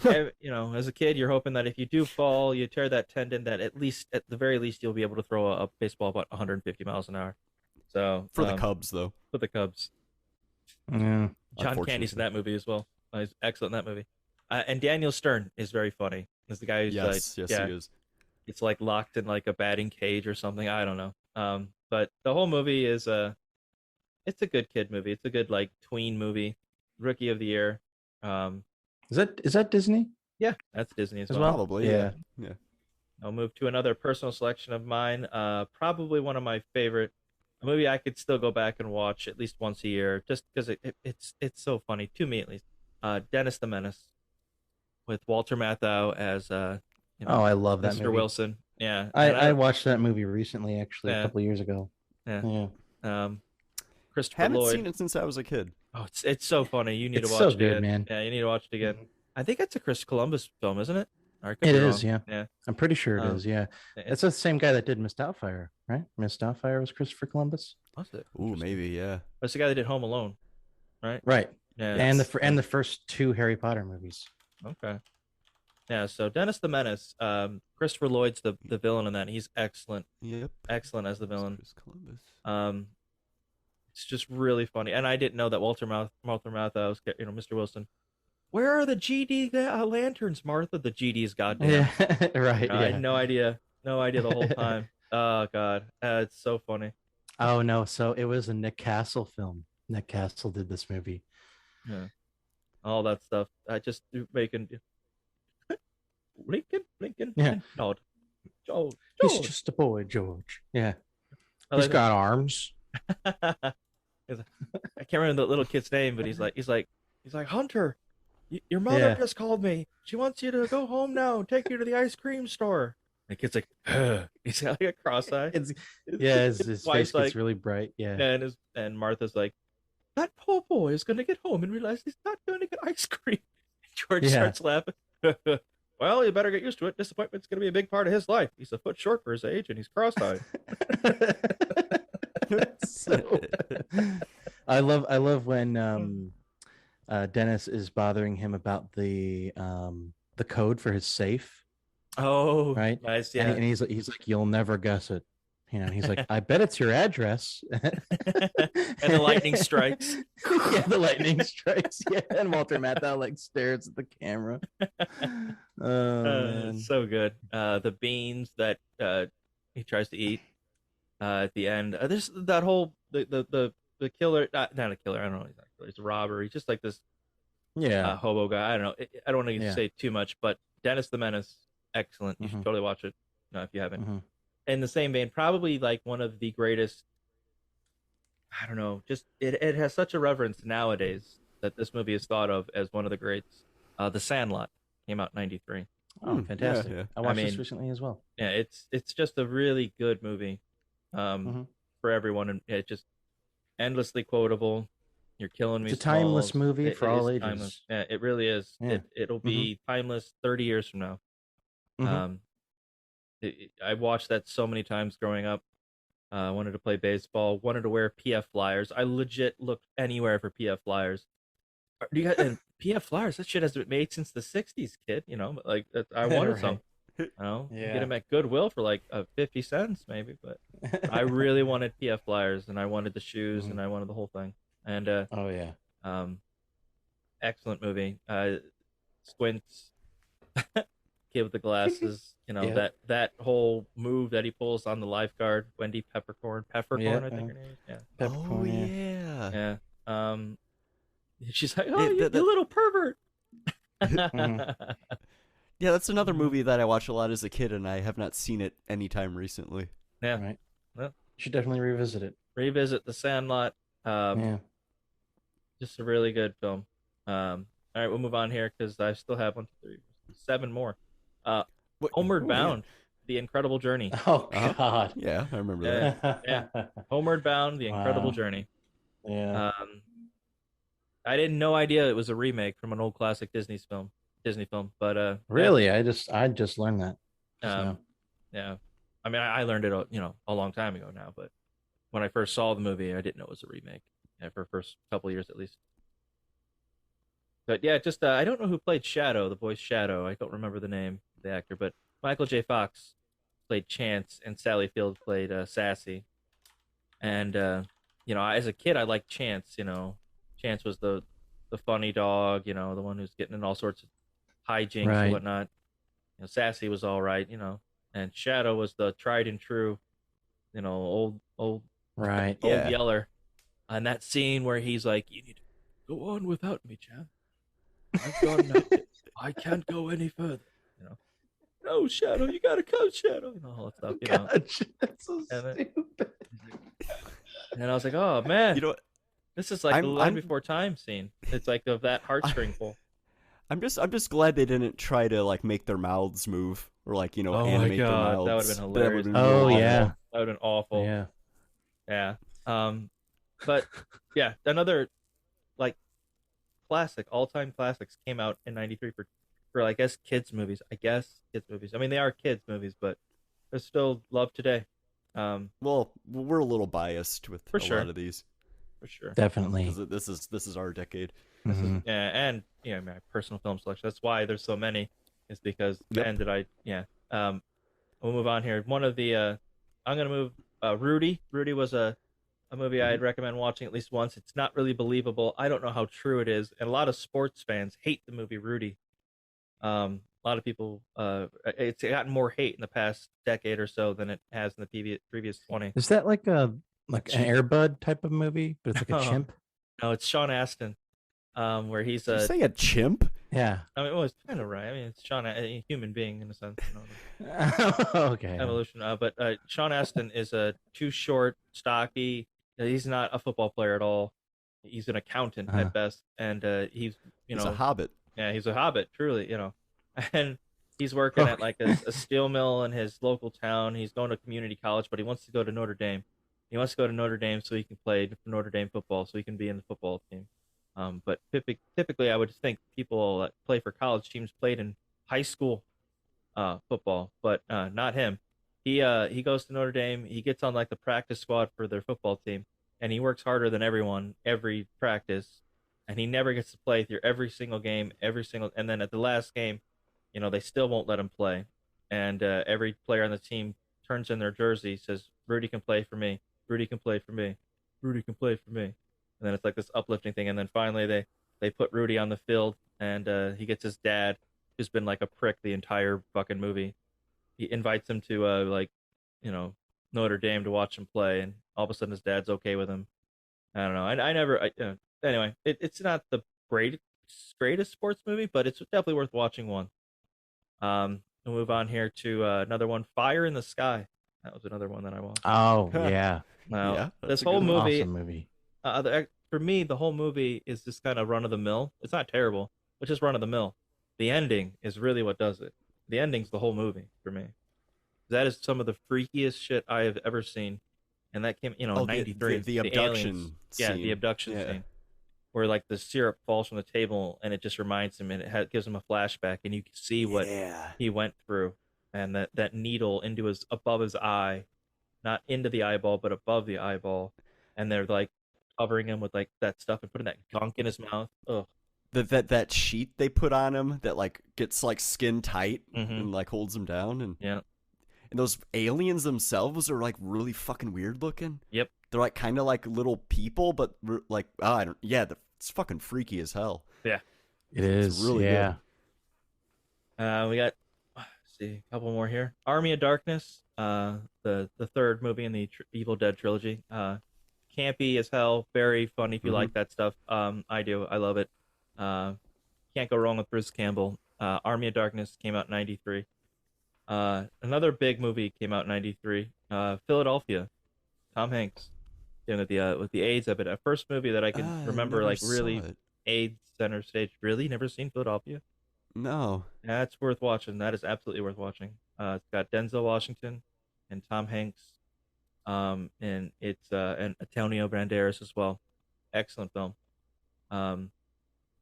As a kid, you're hoping that if you do fall, you tear that tendon, that at the very least, you'll be able to throw a baseball about 150 miles an hour. So for the Cubs, though. For the Cubs. Yeah. John Candy's in that movie as well. He's excellent in that movie. And Daniel Stern is very funny. He's the guy who's yes, he is. It's like locked in like a batting cage or something. I don't know. But the whole movie is it's a good kid movie. It's a good like tween movie. Rookie of the Year. Is that Disney? Yeah, that's Disney as well. Probably, yeah. I'll move to another personal selection of mine. Probably one of my favorite movie I could still go back and watch at least once a year, just because it's so funny to me at least. Dennis the Menace, with Walter Matthau as I love that Mr. movie. Wilson. Yeah, I watched that movie recently, actually, a couple of years ago. Yeah. Christopher Haven't Lloyd. seen it since I was a kid. Oh, it's so funny. You need to watch so it good, again. man. Yeah, you need to watch it again. I think it's a Chris Columbus film, isn't it? Or It is, yeah. Yeah. I'm pretty sure it is, yeah. It's the same guy that did Miss Doubtfire, right? Miss Doubtfire was Christopher Columbus. Was it? Ooh, maybe, yeah. That's the guy that did Home Alone, right? Right. Yeah. And the first two Harry Potter movies. Okay. Yeah, so Dennis the Menace, Christopher Lloyd's the villain in that. He's excellent. Yep. Excellent as the villain. Chris Columbus. It's just really funny. And I didn't know that Walter Matthau was, Mr. Wilson. Where are the GD lanterns, Martha? The GD's goddamn. Yeah, right. I had no idea. No idea the whole time. Oh, God. It's so funny. Oh, no. So it was a Nick Castle film. Nick Castle did this movie. Yeah. All that stuff. I just making... Lincoln. Yeah. George. He's just a boy, George. Yeah. He's Like got arms. I can't remember the little kid's name, but he's like Hunter, your mother just called me. She wants you to go home now and take you to the ice cream store. And the kid's like, ugh. He's got like a cross-eye. His face gets really bright. Yeah. And Martha's like, that poor boy is gonna get home and realize he's not gonna get ice cream. George starts laughing. Well, you better get used to it. Disappointment's going to be a big part of his life. He's a foot short for his age, and he's cross-eyed. I love when Dennis is bothering him about the code for his safe. Oh, right. Nice. Yeah. And he's like, you'll never guess it. He's like, I bet it's your address. And the lightning strikes. Yeah, the lightning strikes. Yeah, and Walter Matthau like stares at the camera. Man. So good. The beans that he tries to eat at the end. There's that whole the killer. Not a killer. I don't know. He's not a killer. He's a robber. He's just like this. Yeah. Hobo guy. I don't know. I don't want to say too much, but Dennis the Menace, excellent. You should totally watch it. If you haven't. In the same vein, probably like one of the greatest. I don't know. Just it has such a reverence nowadays that this movie is thought of as one of the greats. The Sandlot came out in '93. Oh, fantastic! Yeah. I watched this recently as well. Yeah, it's just a really good movie, for everyone, and it's just endlessly quotable. You're killing me. It's a timeless movie for all ages. Timeless. Yeah, it really is. Yeah. It'll be timeless 30 years from now. I watched that so many times growing up. Wanted to play baseball. Wanted to wear PF flyers. I legit looked anywhere for PF flyers. Do you guys, and PF flyers? That shit has been made since the '60s, kid. Like I wanted some. Get them at Goodwill for like 50 cents maybe. But I really wanted PF flyers, and I wanted the shoes, and I wanted the whole thing. And excellent movie. Squints. Kid with the glasses, that whole move that he pulls on the lifeguard, Wendy Peppercorn, I think her name is. Yeah. Peppercorn, yeah. She's like, oh, you little pervert. Yeah, that's another movie that I watched a lot as a kid, and I have not seen it anytime recently. Yeah. Right. Well, you should definitely revisit it. Revisit The Sandlot. Just a really good film. All right, we'll move on here because I still have 7 more. What? Homeward Oh, Bound, The Incredible Journey. Oh God. Yeah, I remember that. Yeah. Homeward Bound, The Incredible Wow. Journey. Yeah. I didn't no idea it was a remake from an old classic Disney film. But Really, I just learned that. Just now. yeah. I mean, I learned it, a long time ago now. But when I first saw the movie, I didn't know it was a remake. Yeah, for the first couple of years at least. But yeah, just I don't know who played Shadow, the voice Shadow. I don't remember the name of the actor, but Michael J. Fox played Chance, and Sally Field played Sassy. And as a kid, I liked Chance. Chance was the funny dog. The one who's getting in all sorts of hijinks Right. and whatnot. Sassy was all right. And Shadow was the tried and true, old Right. Yeah. yeller. And that scene where he's like, "You need to go on without me, champ. I've gone now. I can't go any further." No, Shadow, you gotta come, Shadow. All that stuff. Gosh, that's so And stupid. And I was like, "Oh man, You know, this is like the I'm- Land I'm- Before Time scene. It's like of that heartstring pull." I'm just glad they didn't try to like make their mouths move or like Oh my animate their God, mouths. that would've been hilarious. Oh, really yeah. awful. That would have been awful. Yeah. Yeah. But yeah, another like classic, all-time classics came out in '93 for I guess kids movies. I mean, they are kids movies, but they're still loved today. Well, we're a little biased with For a sure. lot of these For sure. Definitely. because this is our decade. Mhm. Yeah, and my personal film selection. That's why there's so many. Is because the Yep. end that we'll move on here. One of the I'm gonna move Rudy. Rudy was a movie I'd recommend watching at least once. It's not really believable. I don't know how true it is, and a lot of sports fans hate the movie Rudy. A lot of people it's gotten more hate in the past decade or so than it has in the previous 20. Is that like an Airbud type of movie, but it's like a No. chimp? No, it's Sean Astin, where he's Did you say a chimp? Yeah. I mean, well, it's kind of right. I mean, it's Sean, a human being in a sense. Okay. Evolution. But Sean Astin is too short, stocky. He's not a football player at all. He's an accountant at best, and he's He's a hobbit. yeah, he's a hobbit, truly, and he's working at like a steel mill in his local town. He's going to community college, but he wants to go to Notre Dame. He wants to go to Notre Dame so he can play for Notre Dame football, so he can be in the football team. But typically, I would think people that play for college teams played in high school football, but not him. He goes to Notre Dame. He gets on like the practice squad for their football team, and he works harder than everyone every practice, and he never gets to play through every single game, and then at the last game, they still won't let him play, and every player on the team turns in their jersey, says, "Rudy can play for me. Rudy can play for me. Rudy can play for me." And then it's like this uplifting thing, and then finally they put Rudy on the field, and he gets his dad, who's been like a prick the entire fucking movie. He invites him to Notre Dame to watch him play, and all of a sudden his dad's okay with him. I don't know. Anyway, it's not the greatest sports movie, but it's definitely worth watching one. We'll move on here to another one, Fire in the Sky. That was another one that I watched. Oh yeah. Now, Yeah, this that's a whole good movie, Awesome movie. for me, the whole movie is just kind of run of the mill. It's not terrible, it's just run of the mill. The ending is really what does it. The ending's the whole movie for me. That is some of the freakiest shit I have ever seen, and that came, in '93. The abduction yeah, scene. the abduction Yeah. scene, where like the syrup falls from the table, and it just reminds him, and it gives him a flashback, and you can see what Yeah. he went through, and that needle above his eye, not into the eyeball, but above the eyeball, and they're like covering him with like that stuff and putting that gunk in his mouth. Ugh. That sheet they put on him that like gets like skin tight Mhm. and like holds him down, and Yeah. and those aliens themselves are like really fucking weird looking. Yep. They're like kind of like little people, but like it's fucking freaky as hell. Yeah. It is. really yeah. We got, let's see, a couple more here. Army of Darkness, the third movie in the Evil Dead trilogy. Campy as hell, very funny if you like that stuff. I do. I love it. Can't go wrong with Bruce Campbell. Army of Darkness came out in '93. Another big movie came out in '93. Philadelphia. Tom Hanks. With the AIDS of it. A first movie that I can remember never like saw really it. AIDS center stage. Really? Never seen Philadelphia? No. That's worth watching. That is absolutely worth watching. It's got Denzel Washington and Tom Hanks, and it's and Antonio Banderas as well. Excellent film. Um,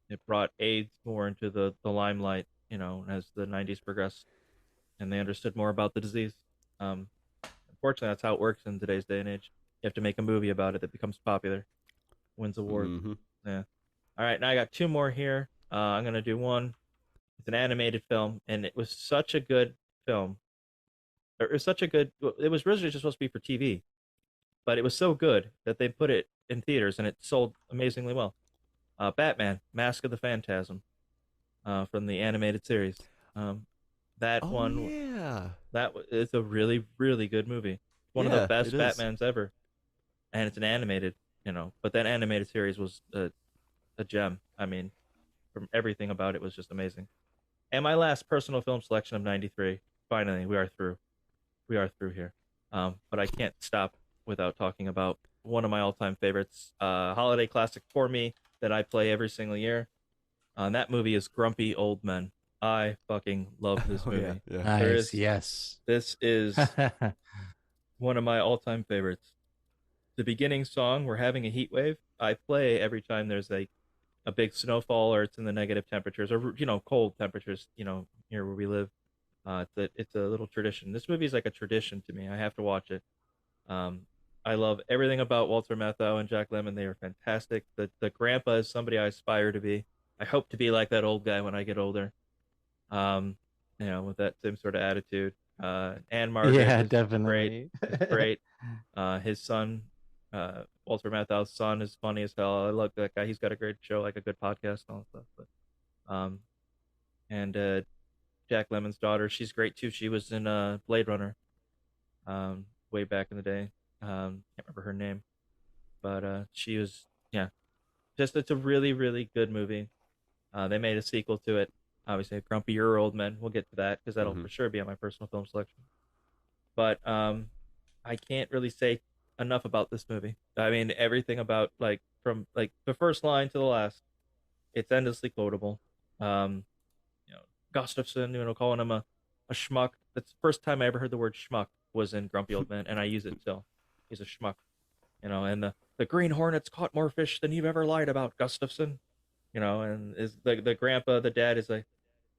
it brought AIDS more into the limelight, as the '90s progressed, and they understood more about the disease. Unfortunately, that's how it works in today's day and age. You have to make a movie about it that becomes popular, wins awards. Mm-hmm. Yeah. All right, now I got two more here. I'm gonna do one. It's an animated film, and it was such a good film. It was such a good. It was originally just supposed to be for TV, but it was so good that they put it in theaters, and it sold amazingly well. Batman: Mask of the Phantasm, from the animated series. That one, yeah. It's a really, really good movie. One of the best it is. Batmans ever, and it's an animated, But that animated series was a gem. I mean, from everything about it was just amazing. And my last personal film selection of '93. Finally, we are through. We are through here. But I can't stop without talking about one of my all-time favorites, holiday classic for me that I play every single year. And that movie is Grumpy Old Men. I fucking love this movie. Yeah. Nice. Yes. This is one of my all-time favorites. The beginning song, "We're Having a Heat Wave," I play every time there's a big snowfall or it's in the negative temperatures or cold temperatures, here where we live. It's a little tradition. This movie is like a tradition to me. I have to watch it. I love everything about Walter Matthau and Jack Lemmon. They are fantastic. The grandpa is somebody I aspire to be. I hope to be like that old guy when I get older. With that same sort of attitude. And Margaret, yeah, definitely great. His son, Walter Matthau's son, is funny as hell. I love that guy. He's got a great show, like a good podcast and all that stuff. But, and Jack Lemmon's daughter, she's great too. She was in Blade Runner, way back in the day. Can't remember her name, but she was, it's a really, really good movie. They made a sequel to it. Obviously, Grumpier Old Men. We'll get to that because that'll for sure be on my personal film selection. But I can't really say enough about this movie. I mean, everything about from the first line to the last, it's endlessly quotable. Gustafson, calling him a schmuck. That's the first time I ever heard the word schmuck was in Grumpy Old Men, and I use it still. He's a schmuck. And the Green Hornets caught more fish than you've ever lied about, Gustafson. And is the grandpa, the dad is like,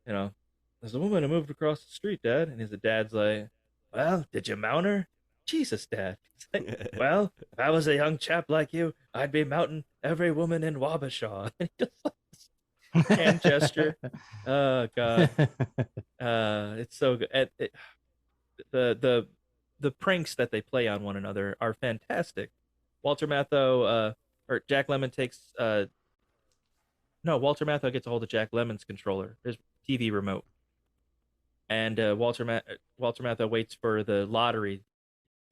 there's a woman who moved across the street, Dad. And his dad's like, well, did you mount her? Jesus, Dad. Like, well, if I was a young chap like you, I'd be mounting every woman in Wabasha. And he just like hand gesture. Oh God. It's so good. The pranks that they play on one another are fantastic. Walter Matthau, or Jack Lemmon takes Walter Matthau gets a hold of Jack Lemmon's controller, his TV remote, and Walter Matthau waits for the lottery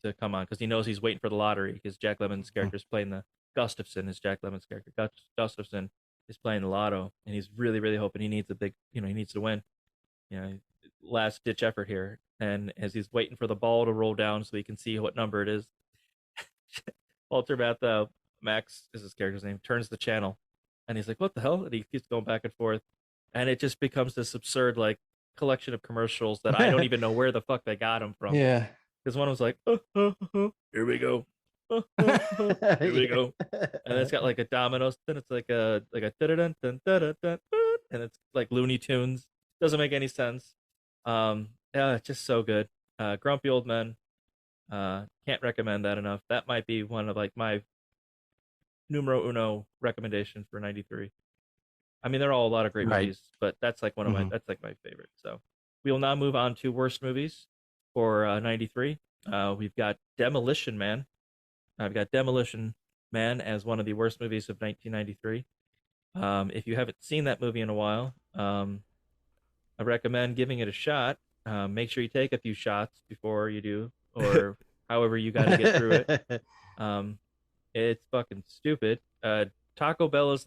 to come on because he knows he's waiting for the lottery because Jack Lemmon's character is playing the Gustafson is Jack Lemmon's character. Gustafson is playing the lotto, and he's really, really hoping he needs a big, he needs to win. Last ditch effort here, and as he's waiting for the ball to roll down so he can see what number it is, Walter Matthau, Max is his character's name, turns the channel. And he's like, what the hell? And he keeps going back and forth. And it just becomes this absurd, collection of commercials that I don't even know where the fuck they got them from. Yeah. Because one was like, here we go. Here we go. And it's got a Domino's. Then it's like a da-da-dun, dun, da-da-dun, and it's like Looney Tunes. Doesn't make any sense. Yeah, it's just so good. Grumpy Old Men. Can't recommend that enough. That might be one of my numero uno recommendation for '93. I mean, they're all a lot of great movies, but that's one of my my favorite. So we will now move on to worst movies for '93. We've got Demolition Man. I've got Demolition Man as one of the worst movies of 1993. If you haven't seen that movie in a while, I recommend giving it a shot. Make sure you take a few shots before you do, or however you got to get through it. It's fucking stupid. Taco Bell is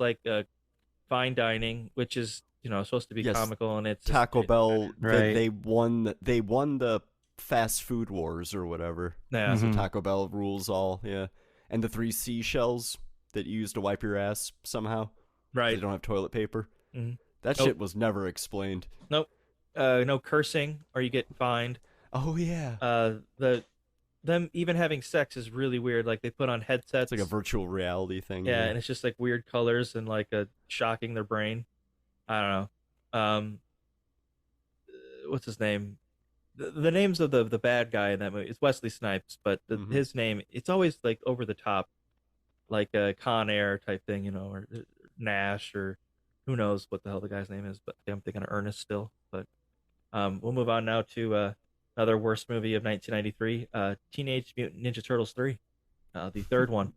fine dining, which is supposed to be comical, and it's Taco Bell. right. They won the fast food wars or whatever. Yeah. So Taco Bell rules all. Yeah, and the 3 seashells that you use to wipe your ass somehow. Right. They don't have toilet paper. Mhm. That Nope. shit was never explained. Nope. No cursing or you get fined. Oh yeah. Them even having sex is really weird. Like they put on headsets. It's like a virtual reality thing. Yeah, and it's just like weird colors and like shocking their brain. I don't know. What's his name? The names of the bad guy in that movie. It's Wesley Snipes, but his name, it's always like over the top, like a Con Air type thing, or Nash, or who knows what the hell the guy's name is. But I'm thinking of Ernest still. But we'll move on now to another worst movie of 1993, Teenage Mutant Ninja Turtles 3, the third one,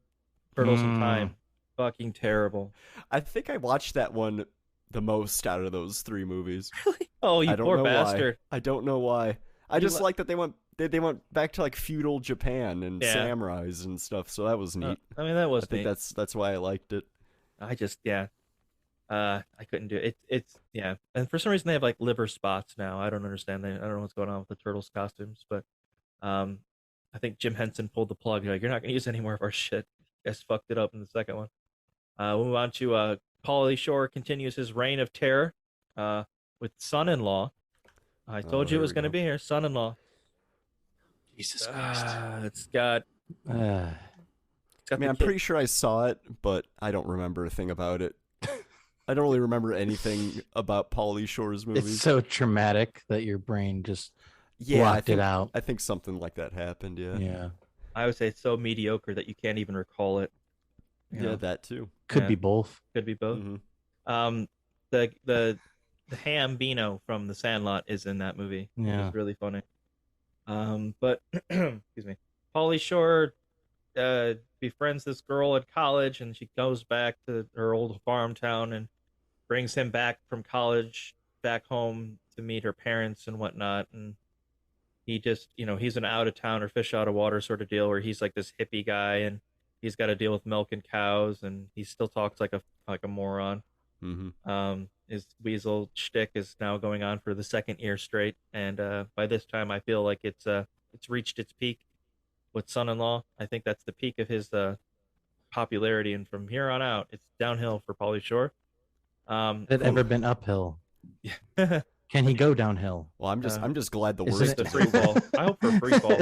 Turtles in Time. Fucking terrible. I think I watched that one the most out of those 3 movies. Really? Oh, you poor bastard. Why. I don't know why. I just like that they went back to like feudal Japan and samurais and stuff, so that was neat. I mean, that was neat. I think that's why I liked it. I just I couldn't do it. It's and for some reason they have like liver spots now. I don't understand. I don't know what's going on with the Turtles costumes, but I think Jim Henson pulled the plug. Like, you're not gonna use any more of our shit. You guys fucked it up in the second one. We'll move on to Pauly Shore continues his reign of terror with Son-in-Law. I told you it was going to be here. Son-in-Law. Jesus Christ. It's got. I mean, I'm pretty sure I saw it, but I don't remember a thing about it. I don't really remember anything about Pauly Shore's movies. It's so traumatic that your brain just blocked it out. I think something like that happened. Yeah. I would say it's so mediocre that you can't even recall it. Yeah, that too. Could be both. Could be both. Mm-hmm. The Ham Bino from the Sandlot is in that movie. Yeah. It's really funny. But excuse me. Pauly Shore befriends this girl at college, and she goes back to her old farm town and brings him back from college back home to meet her parents and whatnot. And he just, he's an out of towner, fish out of water sort of deal where he's like this hippie guy and he's got to deal with milk and cows, and he still talks like a moron. Mm-hmm. His weasel shtick is now going on for the second year straight, and by this time I feel like it's reached its peak with Son-in-Law. I think that's the peak of his popularity, and from here on out, it's downhill for Pauly Shore. Has it ever been uphill? Can he go downhill? Well, I'm just glad the worst is free fall. I hope for free fall.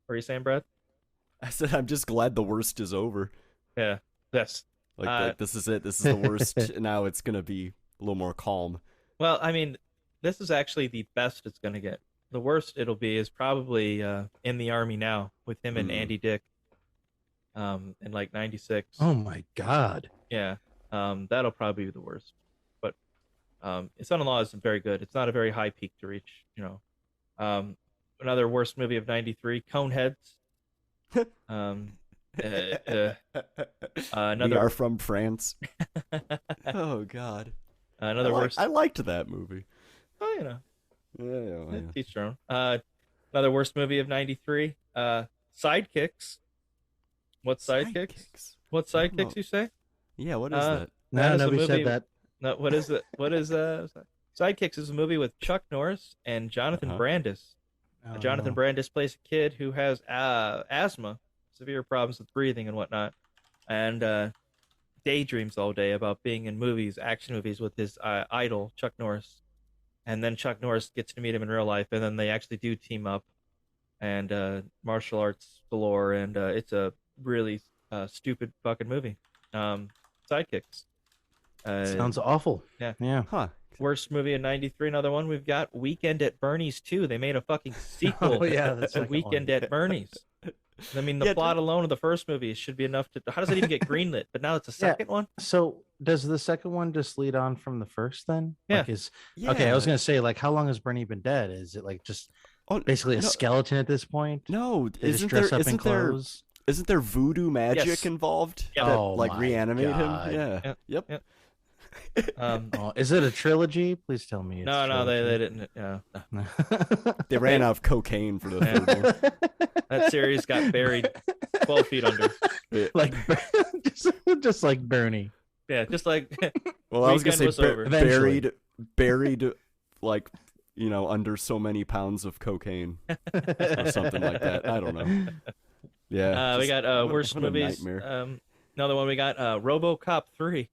What are you saying, Brad? I said I'm just glad the worst is over. Yeah. Yes. Like this is it. This is the worst. Now it's gonna be a little more calm. Well, I mean, this is actually the best it's gonna get. The worst it'll be is probably In the Army Now with him and Andy Dick. In like '96. Oh my God. Yeah. That'll probably be the worst. But Son-in-Law isn't very good. It's not a very high peak to reach. Another worst movie of '93, Coneheads. Another. We are from France. Oh God. Another worst. I liked that movie. Oh, Yeah. Teach their own. Another worst movie of '93, Sidekicks. What Sidekicks? What Sidekicks you say? Yeah. What is that? No, nobody said that. No, what is it? What is Sidekicks is a movie with Chuck Norris and Jonathan Brandis. Jonathan Brandis plays a kid who has asthma, severe problems with breathing and whatnot, and daydreams all day about being in movies, action movies with his idol, Chuck Norris. And then Chuck Norris gets to meet him in real life, and then they actually do team up, and martial arts galore, and it's a really stupid fucking movie. Sidekicks. Sounds awful. Yeah. Huh. Worst movie in '93. Another one. We've got Weekend at Bernie's 2. They made a fucking sequel. Oh yeah, that's to Weekend at Bernie's. I mean, the plot alone of the first movie should be enough to. How does it even get greenlit? But now it's a second one. So does the second one just lead on from the first then? Yeah. Okay, I was gonna say, like, how long has Bernie been dead? Is it like just basically a skeleton at this point? No, isn't there voodoo magic involved that reanimate him? Yeah. Yep. Is it a trilogy? Please tell me. No, they didn't. Yeah. They ran out of cocaine for the third one. That series got buried 12 feet under. Like just like Bernie. Yeah, just like. Well, I was gonna say buried, like, under so many pounds of cocaine or something like that. I don't know. Yeah. We got worst movies. Another one we got, RoboCop 3.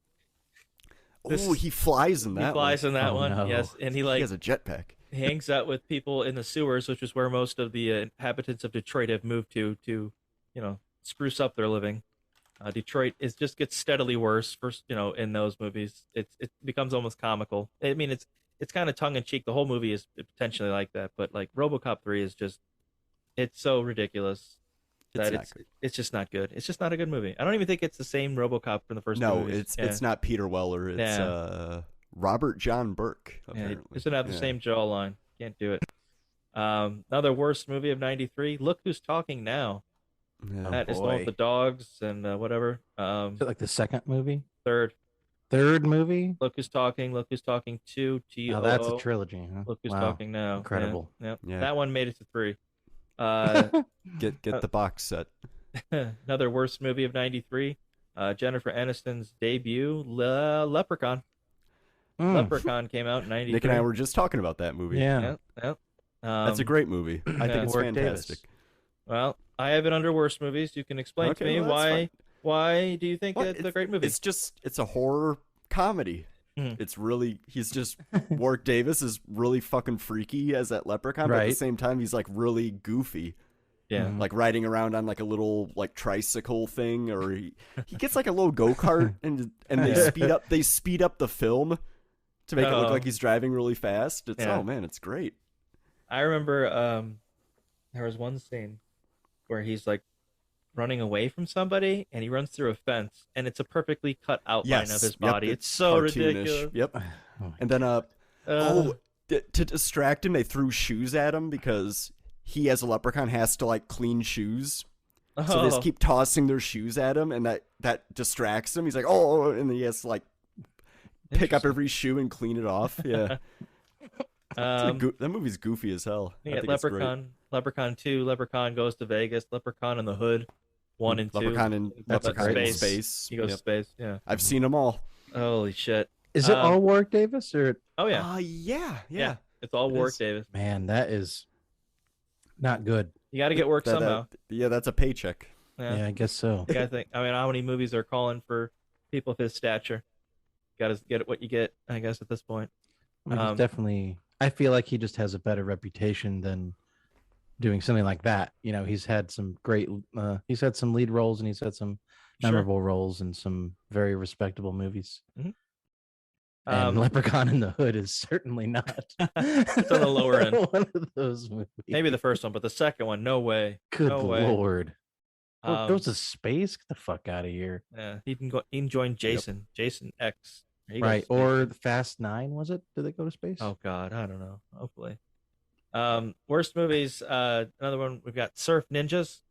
He flies in that He flies one. in that Oh, one, no. yes. And he He has a jetpack. hangs out with people in the sewers, which is where most of the inhabitants of Detroit have moved to, spruce up their living. Detroit just gets steadily worse. First, in those movies, it becomes almost comical. I mean, it's kind of tongue in cheek. The whole movie is potentially like that, but like RoboCop 3 is it's so ridiculous that it's just not good. It's just not a good movie. I don't even think it's the same RoboCop from the first. No, movies. it's not Peter Weller. It's Robert John Burke. Apparently, it doesn't have the same jawline. Can't do it. Another worst movie of '93. Look Who's Talking Now. Yeah. That is the one with the dogs and whatever. Is it like the second movie? Third movie? Look Who's Talking. Look Who's Talking 2. TOO. Oh, that's a trilogy, huh? Look Who's Talking Now. Incredible. Yeah. Yeah. That one made it to 3. Get the box set. Another worst movie of '93. Jennifer Aniston's debut, Leprechaun. Leprechaun came out in '93. Nick and I were just talking about that movie. Yeah. That's a great movie. I think it's fantastic. Davis. Well, I have it under worst movies. You can explain to me why do you think it's a great movie? It's a horror comedy. It's really, he's just, Warwick Davis is really fucking freaky as that leprechaun, but at the same time, he's like really goofy. Yeah. Like riding around on like a little like tricycle thing, or he gets like a little go-kart and they speed up the film to make it look like he's driving really fast. Oh man, it's great. I remember there was one scene where he's like running away from somebody and he runs through a fence and it's a perfectly cut outline of his body. It's so cartoonish. ridiculous. Yep. And then to distract him, they threw shoes at him because he as a leprechaun has to like clean shoes. So they just keep tossing their shoes at him, and that distracts him. He's like, oh, and then he has to like pick up every shoe and clean it off. Yeah. That movie's goofy as hell. Yeah, Leprechaun 2, Leprechaun Goes to Vegas, Leprechaun in the Hood 1 and 2. Leprechaun in space. He goes to space. Yeah. I've seen them all. Holy shit. Is it all Warwick Davis or? Oh yeah. Yeah. It's all Warwick Davis. Man, that is not good. You got to get work somehow. That's a paycheck. Yeah, I guess so. You gotta think. I mean, how many movies are calling for people of his stature? Got to get what you get, I guess, at this point. I mean, he's definitely. I feel like he just has a better reputation than doing something like that. He's had some great. He's had some lead roles and he's had some memorable roles in some very respectable movies. Mm-hmm. And Leprechaun in the Hood is certainly not. It's on the lower end. One of those movies. Maybe the first one, but the second one, no way. Good no way. Lord. Goes to space? Get the fuck out of here. Yeah, he can join Jason. Yep. Jason X. Right, or Fast 9, was it? Did they go to space? Oh God, I don't know. Hopefully. Worst movies. Another one. We've got Surf Ninjas.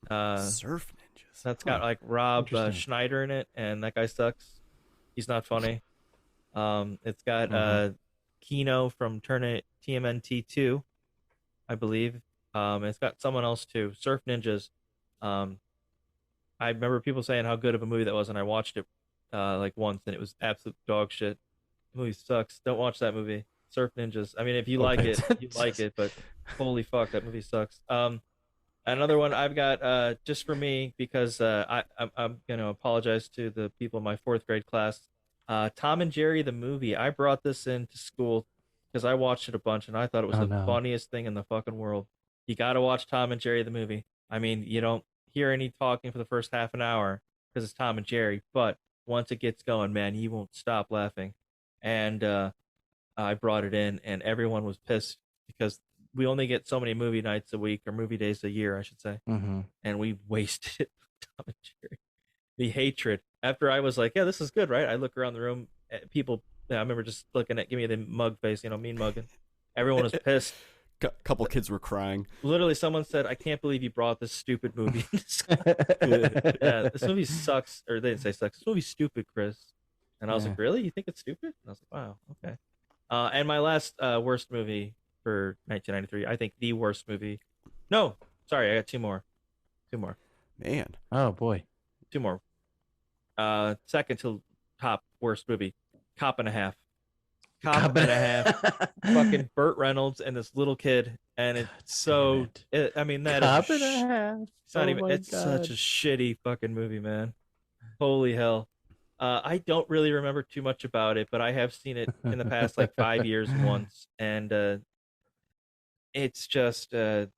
Surf Ninjas. That's got like Rob Schneider in it, and that guy sucks. He's not funny. It's got Kino from TMNT 2, I believe. It's got someone else too. Surf Ninjas. I remember people saying how good of a movie that was, and I watched it like once, and it was absolute dog shit. The movie sucks. Don't watch that movie. Surf Ninjas. I mean, if you like it, you like it, but holy fuck, that movie sucks. Another one I've got just for me because I'm gonna apologize to the people in my 4th grade class. Tom and Jerry the movie. I brought this into school because I watched it a bunch and I thought it was funniest thing in the fucking world. You got to watch Tom and Jerry the movie. I mean, you don't hear any talking for the first half an hour because it's Tom and Jerry, but once it gets going, man, you won't stop laughing. And I brought it in, and everyone was pissed because we only get so many movie nights a week, or movie days a year, I should say, and we wasted it with Tom and Jerry. The hatred. After I was like, yeah, this is good, right? I look around the room, people. I remember just looking at, give me the mug face, mean mugging. Everyone was pissed. A couple kids were crying. Literally, someone said, "I can't believe you brought this stupid movie." Yeah, this movie sucks. Or they didn't say sucks. This movie's stupid, Chris. And I was like, "Really? You think it's stupid?" And I was like, "Wow, okay." And my last worst movie for 1993, I think the worst movie. No, sorry, I got two more. Man. Oh boy. 2 more. Second to top worst movie, Cop and a Half. Cop and a Half. Fucking Burt Reynolds and this little kid, and it's so. I mean, that Cop is and a Half. It's not even. It's such a shitty fucking movie, man. Holy hell. I don't really remember too much about it, but I have seen it in the past like 5 years once, and it's just this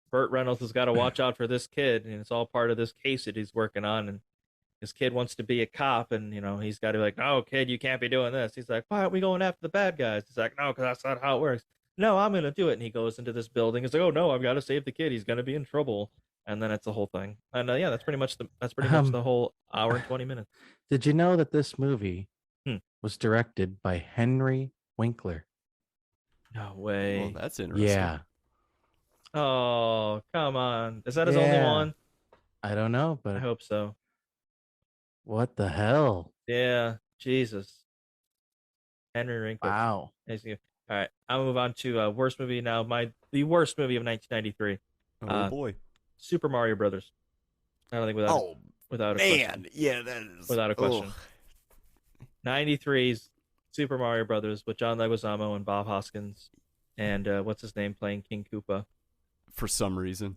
Burt Reynolds has got to watch out for this kid, and it's all part of this case that he's working on, and his kid wants to be a cop, and he's got to be like, no, kid, you can't be doing this. He's like, why aren't we going after the bad guys? He's like, no, because that's not how it works. No, I'm gonna do it. And he goes into this building. He's like, oh no, I've got to save the kid. He's gonna be in trouble. And then it's the whole thing. And yeah, that's pretty much the whole hour and 20 minutes. Did you know that this movie Hmm. was directed by Henry Winkler? No way. Well, that's interesting. Yeah. Oh, come on. Is that his only one? I don't know, but I hope so. What the hell? Yeah, Jesus. Henry Winkler. Wow. All right, I'll move on to worst movie now. The worst movie of 1993. Oh boy. Super Mario Brothers. I don't think without a question. Yeah, that is Without a question. 93's Super Mario Brothers with John Leguizamo and Bob Hoskins, and what's his name playing King Koopa for some reason.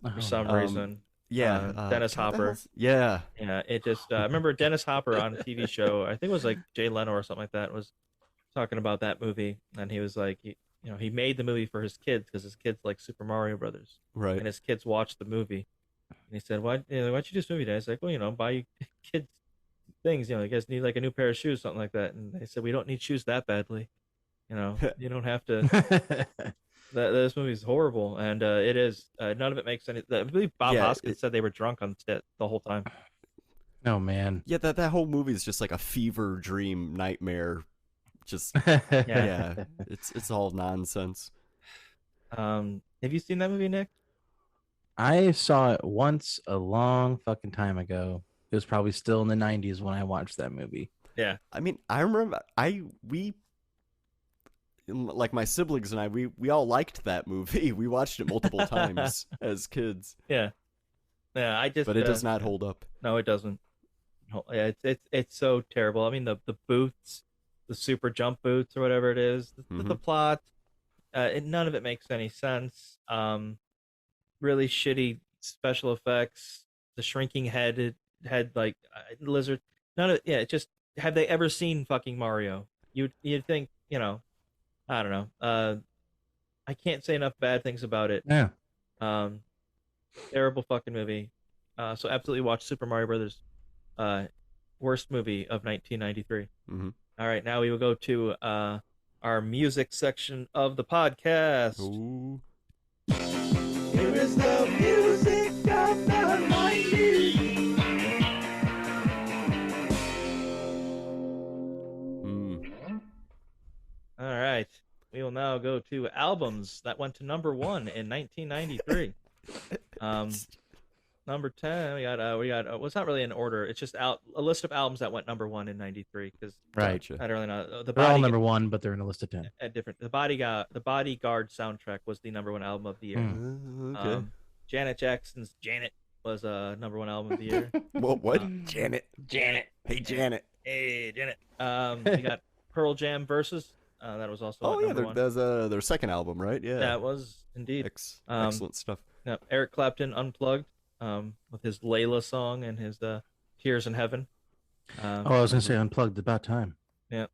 Yeah, Dennis Hopper. Yeah. It just I remember Dennis Hopper on a TV show. I think it was like Jay Leno or something like that was talking about that movie, and he was like, he made the movie for his kids because his kids like Super Mario Brothers, right? And his kids watched the movie, and he said, "Why'd you do this movie, Dad?" He's like, "Well, buy you kids things. You guys need like a new pair of shoes, something like that." And they said, "We don't need shoes that badly. You don't have to." This movie is horrible, and it is. None of it makes any. I believe Bob Hoskins said they were drunk on set the whole time. Oh man. Yeah, that whole movie is just like a fever dream nightmare. Just it's all nonsense. Have you seen that movie, Nick? I saw it once a long fucking time ago. It was probably still in the 90s when I watched that movie. Yeah. I mean, I remember we like my siblings and I we all liked that movie. We watched it multiple times as kids. Yeah. Yeah, but it does not hold up. No, it doesn't. Yeah, it's so terrible. I mean, the boots, the super jump boots or whatever it is, the plot, none of it makes any sense. Really shitty special effects, the shrinking head like lizard. None of it just have they ever seen fucking Mario? You'd think, I don't know. I can't say enough bad things about it. Yeah. Terrible fucking movie. So absolutely watch Super Mario Brothers. Worst movie of 1993. All right, now we will go to our music section of the podcast. Ooh. Here is the music of the 90s. All right, we will now go to albums that went to number 1 in 1993. Number 10, we got well, it's not really in order. It's just a list of albums that went number 1 in 93 because right. I don't really know. They're all number 1, but they're in a list of 10. Different. The Bodyguard soundtrack was the number 1 album of the year. Okay. Janet Jackson's Janet was number 1 album of the year. What? Janet. Hey Janet. We got Pearl Jam Versus. That was also number 1. That's their second album, right? Yeah. That was indeed excellent stuff. Yeah, Eric Clapton Unplugged. With his Layla song and his Tears in Heaven. I was gonna say Unplugged. About time. Yeah.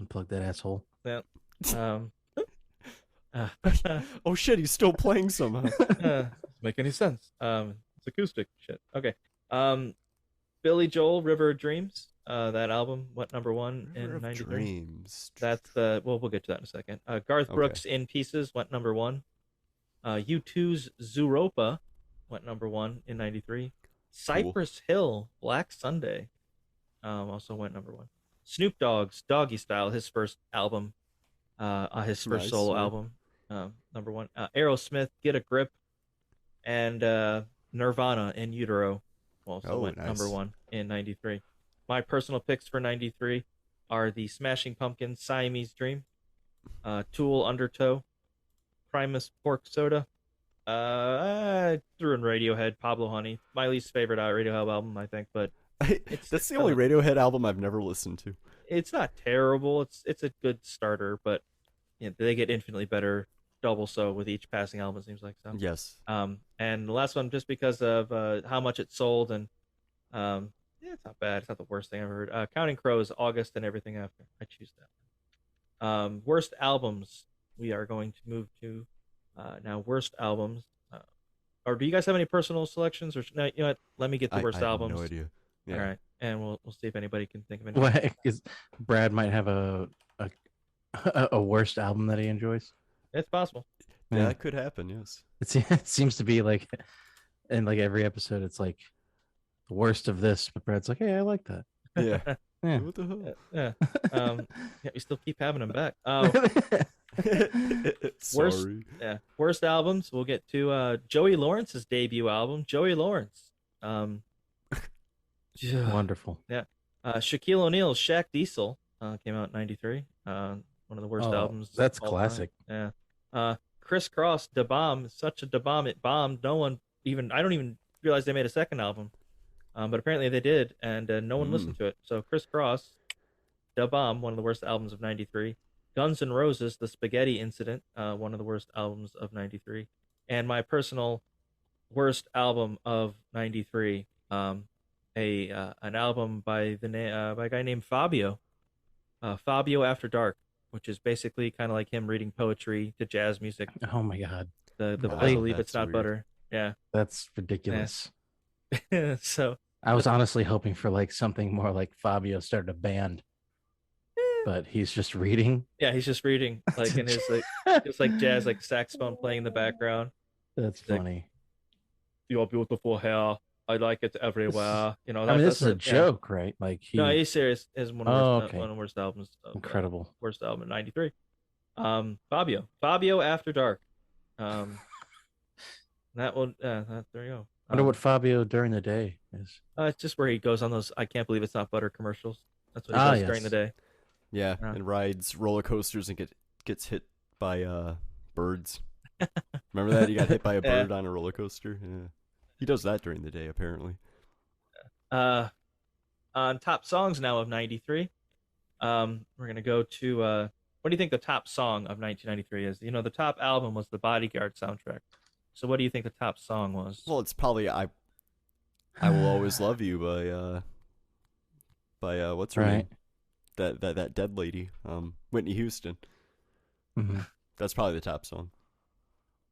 Unplug that asshole. Yeah. Oh shit, he's still playing somehow. Doesn't make any sense. It's acoustic shit. Okay. Billy Joel, River of Dreams. That album went number 1 in 93. Dreams. That's we'll get to that in a second. Garth Brooks In Pieces went number 1. U2's Zooropa went number 1 in 93. Cypress Hill, Black Sunday, also went number 1. Snoop Dogg's Doggy Style, his first album, his first solo album, number 1. Aerosmith, Get a Grip, and Nirvana, In Utero, also went number 1 in 93. My personal picks for 93 are the Smashing Pumpkins, Siamese Dream, Tool, Undertow, Primus, Pork Soda. I threw in Radiohead, Pablo Honey. My least favorite Radiohead album, I think, but that's the only Radiohead album I've never listened to. It's not terrible. It's a good starter, but they get infinitely better double so with each passing album, it seems like. So. Yes. And the last one, just because of how much it sold, and It's not bad. It's not the worst thing I've heard. Counting Crows, August and Everything After. I choose that. Worst albums. We are going to move to now. Worst albums. Or do you guys have any personal selections? Or no, you know what? Let me get the worst albums. No idea. Yeah. All right, and we'll see if anybody can think of any. Well, because Brad might have a worst album that he enjoys. It's possible. Yeah, that could happen. Yes. It seems to be like in like every episode, it's like the worst of this, but Brad's like, hey, I like that. Yeah. Yeah. What the hell? Yeah. Yeah, we still keep having them back. Sorry. Worst albums. We'll get to Joey Lawrence's debut album, Joey Lawrence. Wonderful. Yeah. Shaquille O'Neal's Shaq Diesel came out in '93. One of the worst albums. That's all classic. time. Yeah. Criss Cross, Da Bomb, such a Da Bomb, it bombed. I don't even realize they made a second album. But apparently they did, and no one listened to it. So Criss Cross, Da Bomb, one of the worst albums of '93. Guns N' Roses, The Spaghetti Incident, one of the worst albums of '93. And my personal worst album of '93, an album by a guy named Fabio, Fabio After Dark, which is basically kind of like him reading poetry to jazz music. Oh my god. I Wow, believe it's that's not weird. butter. Yeah. That's ridiculous. So I was honestly hoping for like something more like Fabio started a band, but he's just reading. yeah, he's just reading like in his like just like jazz, like saxophone playing in the background. That's like, funny. Your beautiful hair, I like it everywhere. You know, I mean, this is a yeah. joke, right? Like No, he's serious. Is one of the worst albums. Incredible. Worst album in '93. Fabio After Dark. That one. There you go. I wonder what Fabio during the day is. It's just where he goes on those "I can't believe it's not butter" commercials. That's what he does during the day. Yeah, and rides roller coasters and gets hit by birds. Remember that? He got hit by a bird on a roller coaster. Yeah. He does that during the day, apparently. On top songs now of '93, we're gonna go to what do you think the top song of 1993 is? You know, the top album was the Bodyguard soundtrack. So what do you think the top song was? Well, it's probably I Will Always Love You by what's her name? That dead lady, Whitney Houston. Mm-hmm. That's probably the top song.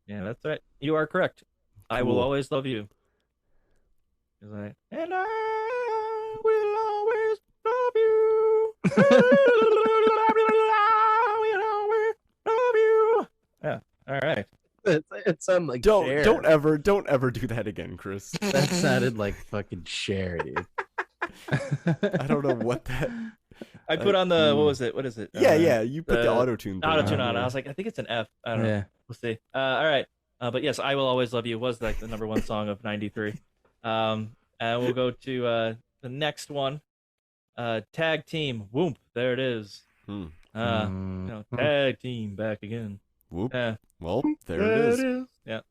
Yeah, that's right. You are correct. Cool. I Will Always Love You. And I will always love you. Yeah. All right. It sounded like don't Cher. don't ever do that again, Chris. That sounded like fucking Cher, dude. I don't know what that. I put on the what was it? What is it? Yeah. You put the auto-tune thing auto-tune on. on. I was like, I think it's an F. I don't know. We'll see. All right. But yes, I Will Always Love You was like the #1 song of '93. And we'll go to the next one. Tag Team. Whoop. There it is. Tag Team back again. Whoop. Well, there it is. Yeah.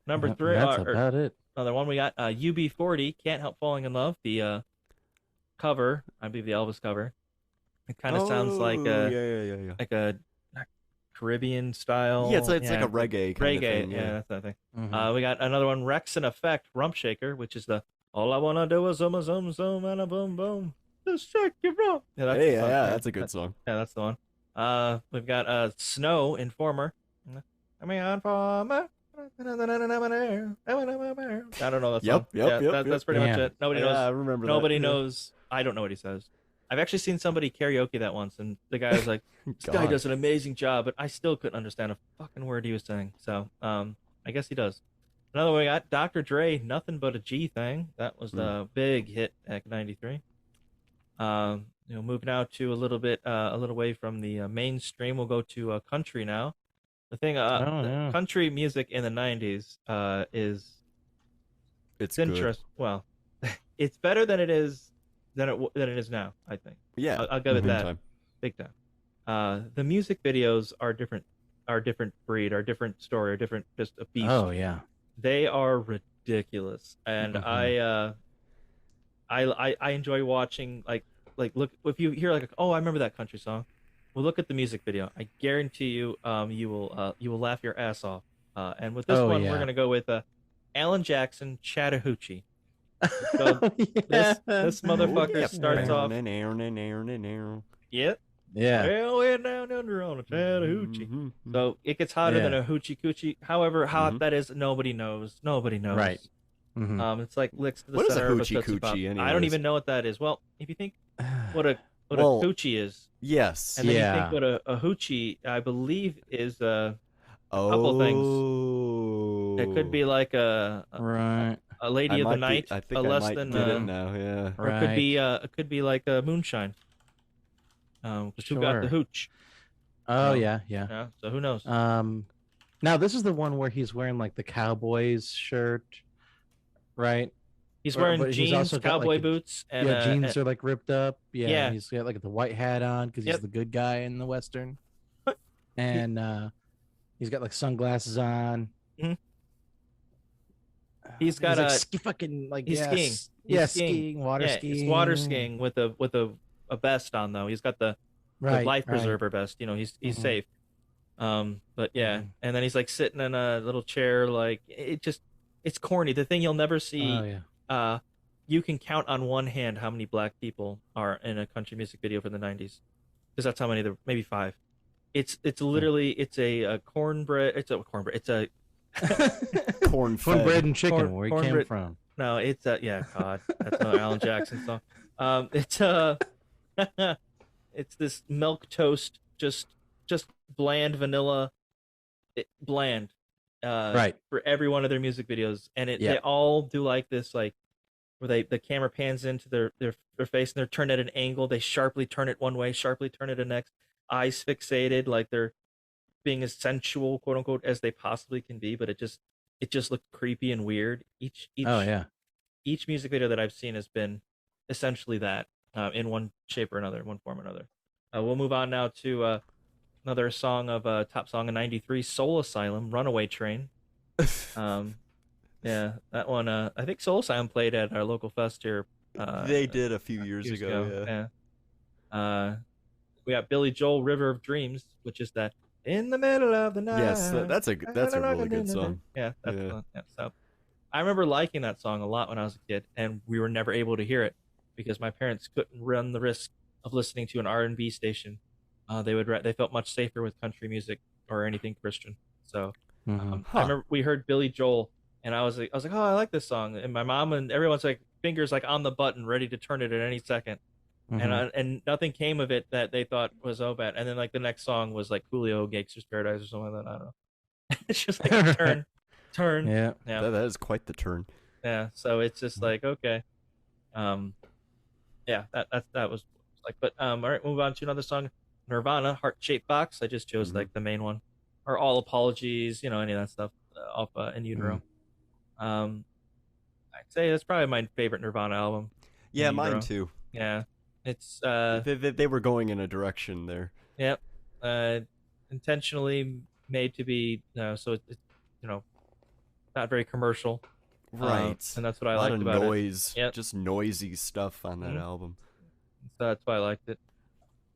Number 3. That's about it. Another one we got. UB40. Can't Help Falling in Love. The cover. I believe the Elvis cover. It kind of sounds like like a Caribbean style. Yeah, it's like a reggae kind of thing. Yeah, that's that thing. We got another one, Rex and Effect, Rump Shaker, which is the all I wanna do is zoom zoom zoom and a boom boom. Just shake your rump. Yeah, that's a good song. Yeah, that's the one. We've got Snow, Informer. I mean, Informer. I don't know that song. Yep. That's pretty much it. Nobody knows. I remember Nobody knows. I don't know what he says. I've actually seen somebody karaoke that once, and the guy was like, "This guy does an amazing job," but I still couldn't understand a fucking word he was saying. So, I guess he does. Another one we got Dr. Dre, Nothing But a G Thing. That was the big hit at '93. Move now to a little away from the mainstream. We'll go to country now. The thing, country music in the '90s it's interesting. Well, it's better than it is than it is now. I think. Yeah, I'll give it that. Big time. The music videos are different breed, are different story, are different, just a beast. Oh yeah, they are ridiculous, and I enjoy watching like look if you hear like, oh, I remember that country song. Well, look at the music video. I guarantee you, you will laugh your ass off. And with this we're gonna go with Alan Jackson, Chattahoochee. So Yeah. this motherfucker starts off. Yep. Yeah. Well, we're down under on a Chattahoochee. So it gets hotter than a hoochie coochie. However, how hot that is, nobody knows. Nobody knows. Right. Mm-hmm. It's like licks to the What is a center of a hoochie Tootsie Pop. coochie, I don't anyways? even know what that is. Well, if you think what a Well, coochie is, yes. and then you think what a hoochie, I believe, is a couple things. It could be like a lady of the night, I think a I less might than get it now. Yeah. or it could be like a moonshine. Who got the hooch? Oh yeah. So who knows? Now this is the one where he's wearing like the Cowboys shirt, right? He's wearing But jeans, also got, cowboy like, boots, and jeans are like ripped up. Yeah. He's got like the white hat on because he's the good guy in the Western, and he's got like sunglasses on. He's got like fucking like he's skiing. Skiing, water skiing. It's water skiing with a vest on though. He's got the life preserver vest. You know, he's safe. But yeah, and then he's like sitting in a little chair. Like it's corny. The thing you'll never see. You can count on one hand how many black people are in a country music video for the 90s, because that's how many there. Maybe 5. It's literally it's a cornbread. It's a cornbread. It's a cornbread and chicken. Where he came from? No, it's God, that's another Alan Jackson song. It's this milk toast, just bland vanilla, bland. Right. For every one of their music videos, and they all do like this, like where the camera pans into their face and they're turned at an angle. They sharply turn it one way, sharply turn it the next. Eyes fixated, like they're being as sensual, quote unquote, as they possibly can be, but it just looked creepy and weird. Each music video that I've seen has been essentially that, in one shape or another, one form or another. We'll move on now to another song of top song of '93, Soul Asylum, Runaway Train. Yeah, that one. I think Soul Asylum played at our local fest here. They did a few years ago. Yeah. We got Billy Joel, River of Dreams, which is that in the middle of the night. Yes, that's a really good song. Yeah, that's the one. Yeah, so I remember liking that song a lot when I was a kid, and we were never able to hear it because my parents couldn't run the risk of listening to an R&B station. They felt much safer with country music or anything Christian. So I remember we heard Billy Joel, and I was like, oh, I like this song, and my mom and everyone's like fingers like on the button, ready to turn it at any second. And nothing came of it that they thought was bad. And then like the next song was like Coolio, Gangster's Paradise or something like that. I don't know. It's just like a turn. Yeah. That is quite the turn. Yeah. So it's just like, okay. Yeah, that was like, but all right, move on to another song. Nirvana, Heart Shaped Box. I just chose like the main one, or All Apologies, any of that stuff off In Utero. I'd say that's probably my favorite Nirvana album. Yeah, mine too. Yeah. It's they were going in a direction there. Yep. Intentionally made to be so it's not very commercial. Right. And that's what I liked about noise, it. Yep. Just noisy stuff on that album. So that's why I liked it.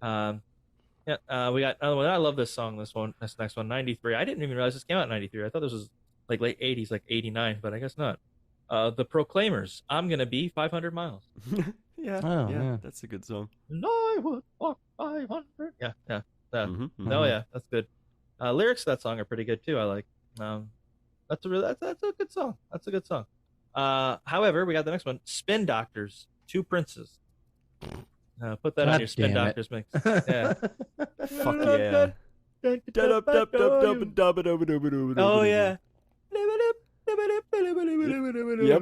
We got another one. I love this song. This next one, 93. I didn't even realize this came out in 93. I thought this was like late 80s, like 89, but I guess not. The Proclaimers, I'm Gonna Be 500 Miles. Yeah, that's a good song. And I would walk 500. Yeah. Oh yeah, that's good. Lyrics to that song are pretty good too. I like. That's a good song. That's a good song. However, we got the next one, Spin Doctors, Two Princes. Put that on your Spin Doctors mix. Yeah. Fuck yeah. Oh yeah. Yep.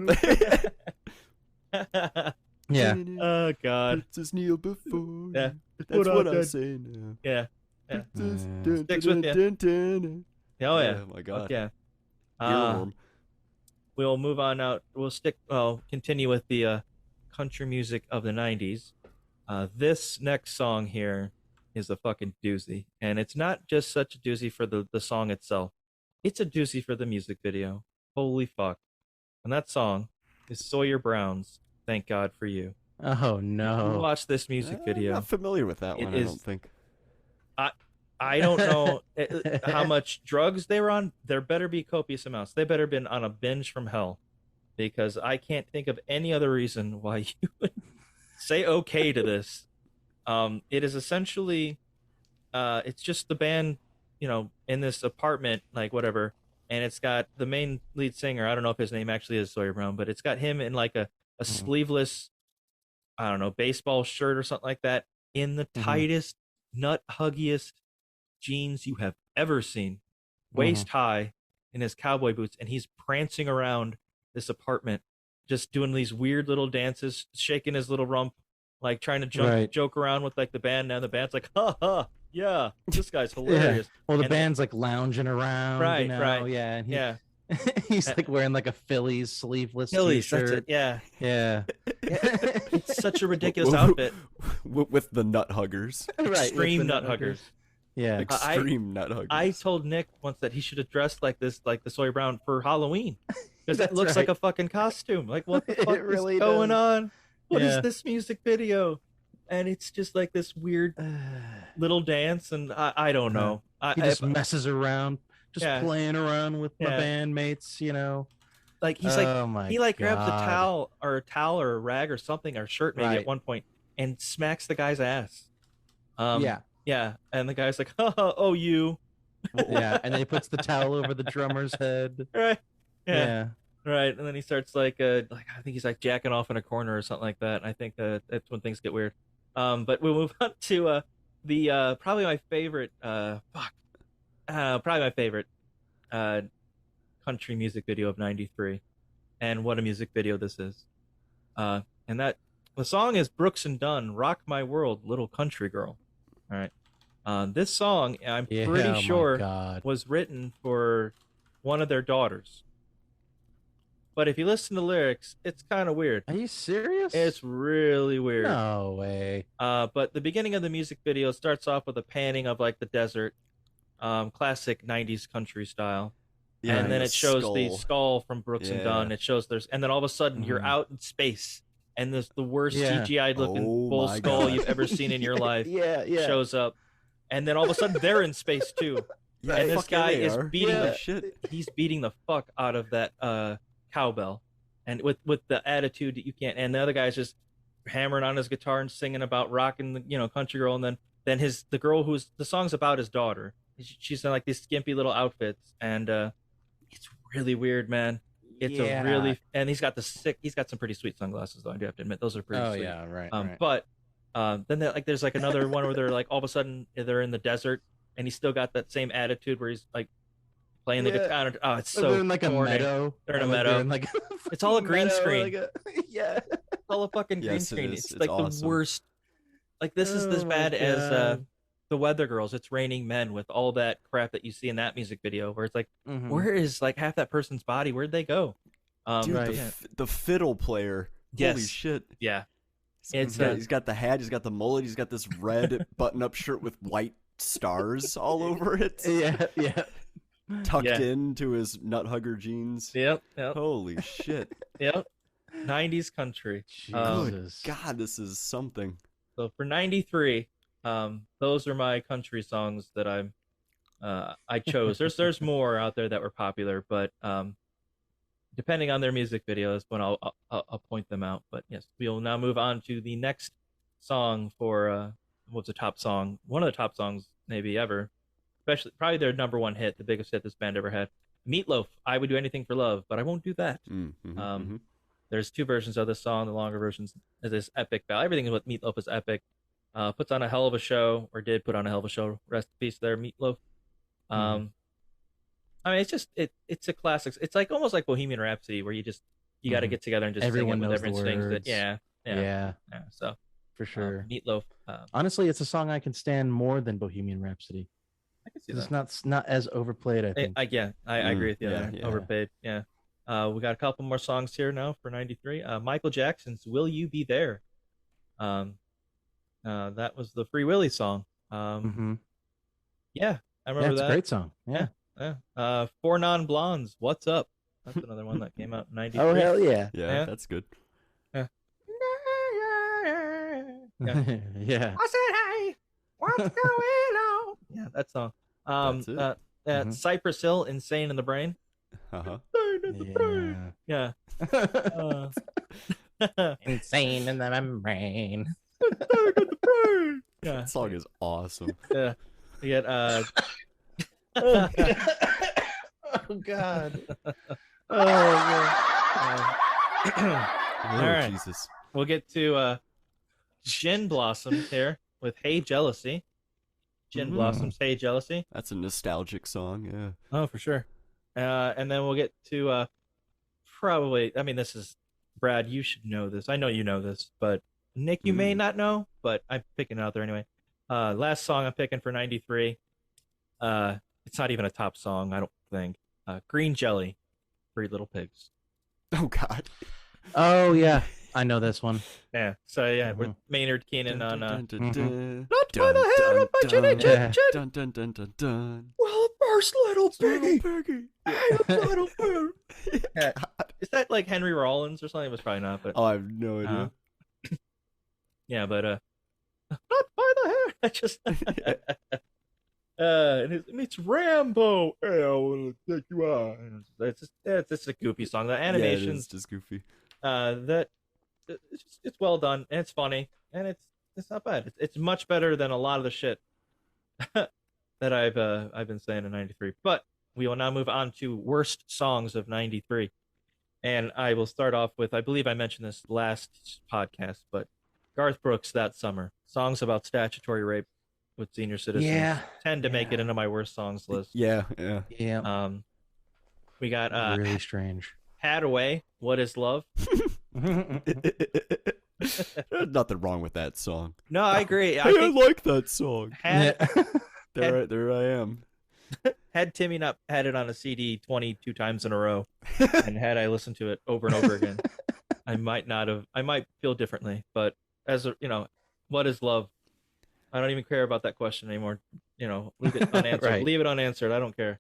Yeah. Oh God. Princess kneel before. Yeah. That's what I say now. Yeah. Sticks with you. Oh yeah. Oh my God. Yeah. Earworm. We'll move on now. We'll continue with the country music of the 90s. This next song here is a fucking doozy. And it's not just such a doozy for the song itself. It's a doozy for the music video. Holy fuck. And that song is Sawyer Brown's Thank God for You. Oh no. If you watch this music video. I'm not familiar with that one, I don't think. I don't know how much drugs they were on. There better be copious amounts. They better been on a binge from hell. because I can't think of any other reason why you would say okay to this. It is essentially, it's just the band, in this apartment, like whatever, and it's got the main lead singer. I don't know if his name actually is Sawyer Brown, but it's got him in like a sleeveless, I don't know, baseball shirt or something like that, in the tightest, nut huggiest jeans you have ever seen, waist high, in his cowboy boots, and he's prancing around this apartment, just doing these weird little dances, shaking his little rump, like trying to joke around with like the band. Now the band's like, ha ha, yeah, this guy's hilarious. Yeah. Well, the band's like lounging around, right, yeah, and yeah. He's like wearing like a Phillies sleeveless Phillies, t-shirt. that's it, yeah. It's such a ridiculous outfit with the nut huggers, right? Extreme nut huggers. Yeah, extreme nut huggers. I told Nick once that he should have dressed like this, like the Sawyer Brown for Halloween, because it looks like a fucking costume. Like, what the fuck really is going on? What is this music video? And it's just like this weird little dance, and I don't know. He just messes around, just playing around with my bandmates, Like he's like grabs a towel or a rag or something, or a shirt maybe at one point, and smacks the guy's ass. Yeah, and the guy's like, oh, you. Yeah, and then he puts the towel over the drummer's head. Right. Yeah. Right, and then he starts like I think he's like jacking off in a corner or something like that. I think that's when things get weird. But we'll move on to the probably my favorite country music video of '93, and what a music video this is. And that the song is Brooks and Dunn, "Rock My World, Little Country Girl." All right. This song, I'm pretty sure, was written for one of their daughters. But if you listen to lyrics, it's kind of weird. Are you serious? It's really weird. No way. But the beginning of the music video starts off with a panning of like the desert, classic 90s country style. Yeah, and then it shows the skull from Brooks and Dunn. It shows and then all of a sudden you're out in space, and there's the worst CGI looking bull skull you've ever seen in your life. Shows up, and then all of a sudden they're in space too. And this guy is beating he's beating the fuck out of that cowbell, and with the attitude that you can't. And the other guy's just hammering on his guitar and singing about rocking the country girl. And then the girl who's the song's about his daughter. She's in like these skimpy little outfits, and it's really weird, man. It's a really, and he's got some pretty sweet sunglasses though. I do have to admit, those are pretty sweet. Yeah, right. But then there's like another one where they're like all of a sudden they're in the desert, and he's still got that same attitude where he's like playing the guitar. Oh, it's so they're in like corny. a meadow. They're in a meadow. Like it's all a green screen. Yeah, it's all a fucking green screen. It's like awesome. The worst. Like this is as bad as the Weather Girls. It's Raining Men with all that crap that you see in that music video, where it's like, where is like half that person's body? Where'd they go? Dude, the fiddle player. Holy shit. Yeah. He's got the hat, he's got the mullet, he's got this red button-up shirt with white stars all over it. Yeah. Tucked into his nut hugger jeans. Yep. Holy shit. Yep. 90s country. Good God, this is something. So for 93, those are my country songs that I chose. There's more out there that were popular, but depending on their music videos, when I'll point them out. But yes, we'll now move on to the next song for what's the top song? One of the top songs maybe ever, especially probably their number one hit, the biggest hit this band ever had. Meatloaf, "I Would Do Anything for Love," but I won't do that. There's two versions of this song. The longer version is this epic ballad. Everything with Meatloaf is epic. Puts on a hell of a show, or did put on a hell of a show. Rest in peace there, Meatloaf. I mean, it's just it's a classic. It's like almost like Bohemian Rhapsody, where you got to get together and just everyone sing it knows with everyone sings it. Yeah. So for sure, Meatloaf. Honestly, it's a song I can stand more than Bohemian Rhapsody. I can see that. It's not as overplayed. I think. I agree with you. Overpaid. Yeah. We got a couple more songs here now for 93. Michael Jackson's "Will You Be There." That was the Free Willy song. Yeah, I remember it's that. A great song. Yeah. Four Non-Blondes, "What's Up?" That's another one that came out in 93. Oh, hell yeah. Yeah, that's good. Yeah. Yeah. I said, "Hey, what's going on?" Yeah, that song. That's it. Cypress Hill, "Insane in the Brain." Uh-huh. Yeah. Insane in the membrane. Yeah. That song is awesome. Yeah. You get Oh God. Oh God. Oh, All right. Jesus. We'll get to Gin Blossoms here with Hey Jealousy. Gin Blossoms, Hey Jealousy. That's a nostalgic song, yeah. Oh, for sure. And then we'll get to probably, I mean, this is, Brad, you should know this. I know you know this, but Nick, you may not know, but I'm picking it out there anyway. Last song I'm picking for 93. It's not even a top song, I don't think. Green Jelly, Three Little Pigs. Oh, God. Oh yeah, I know this one. Yeah, so yeah, with Maynard Keenan on Not by the hair of my chinny chin chin. Dun dun dun dun dun. Well, first little piggy. Piggy. Little pig. Yeah. Is that like Henry Rollins or something? It was probably not, but Oh, I have no idea. yeah, but not by the hair. I just and it meets Rambo. Hey, I want to take you out. It's just a goofy song. The animation's yeah, it is just goofy. It's well done and it's funny and it's not bad. It's much better than a lot of the shit that I've been saying in 93. But we will now move on to worst songs of 93. And I will start off with, I believe I mentioned this last podcast, but Garth Brooks, That Summer. Songs about statutory rape with senior citizens tend to make it into my worst songs list. Yeah. We got really strange. Had Away, What Is Love? There's nothing wrong with that song. No, I agree. I like that song. There I am. Had Timmy not had it on a CD 22 times in a row, and had I listened to it over and over again, I might feel differently. But as what is love? I don't even care about that question anymore. Leave it unanswered. Right. Leave it unanswered. I don't care.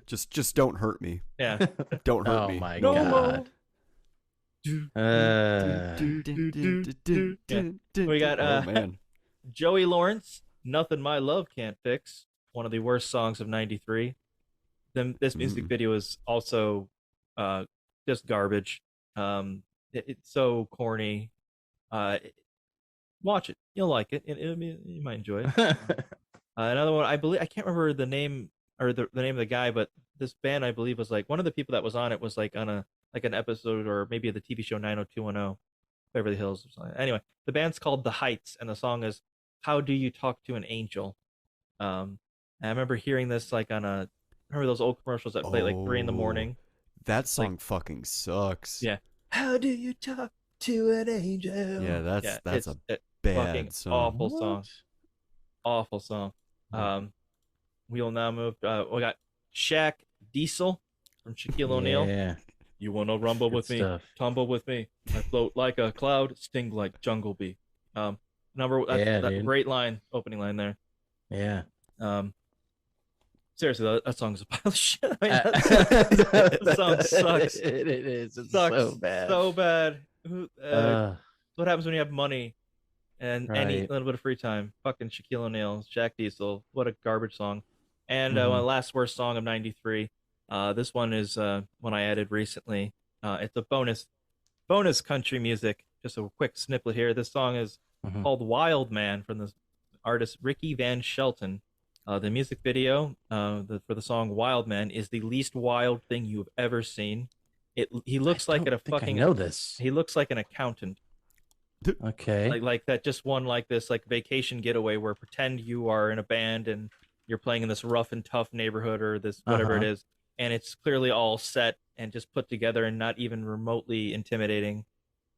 Just don't hurt me. Yeah. Don't hurt me. Oh my No God. We got oh man. Joey Lawrence, Nothing My Love Can't Fix, one of the worst songs of 93. This music video is also just garbage. It's so corny. Watch it. You'll like it. You might enjoy it. Another one, I can't remember the name or the name of the guy, but this band, I believe, was like one of the people that was on it was like on an episode or maybe the TV show 90210 Beverly Hills or something. Anyway, the band's called The Heights, and the song is How Do You Talk to an Angel? And I remember hearing this like remember those old commercials that play like 3 a.m. That song fucking sucks. Yeah. How do you talk to an angel? Yeah, that's a bad song. Awful song. Awful song. We will now move. We got Shaq Diesel from Shaquille O'Neal. Yeah. You wanna rumble with me, tumble with me. I float like a cloud, sting like jungle bee. That great line, opening line there. Yeah. Seriously, that song's a pile of shit. I mean, that song sucks. It is. It's sucks so bad. So bad. What happens when you have money and any little bit of free time? Fucking Shaquille O'Neal, Shaq Diesel. What a garbage song. And my last worst song of 93. This one is one I added recently. It's a bonus country music. Just a quick snippet here. This song is called Wild Man from the artist Ricky Van Shelton. The music video for the song Wild Man is the least wild thing you've ever seen. He looks like I know this. He looks like an accountant. Okay. Like that just one like this like vacation getaway where pretend you are in a band and you're playing in this rough and tough neighborhood or this whatever it is, and it's clearly all set and just put together and not even remotely intimidating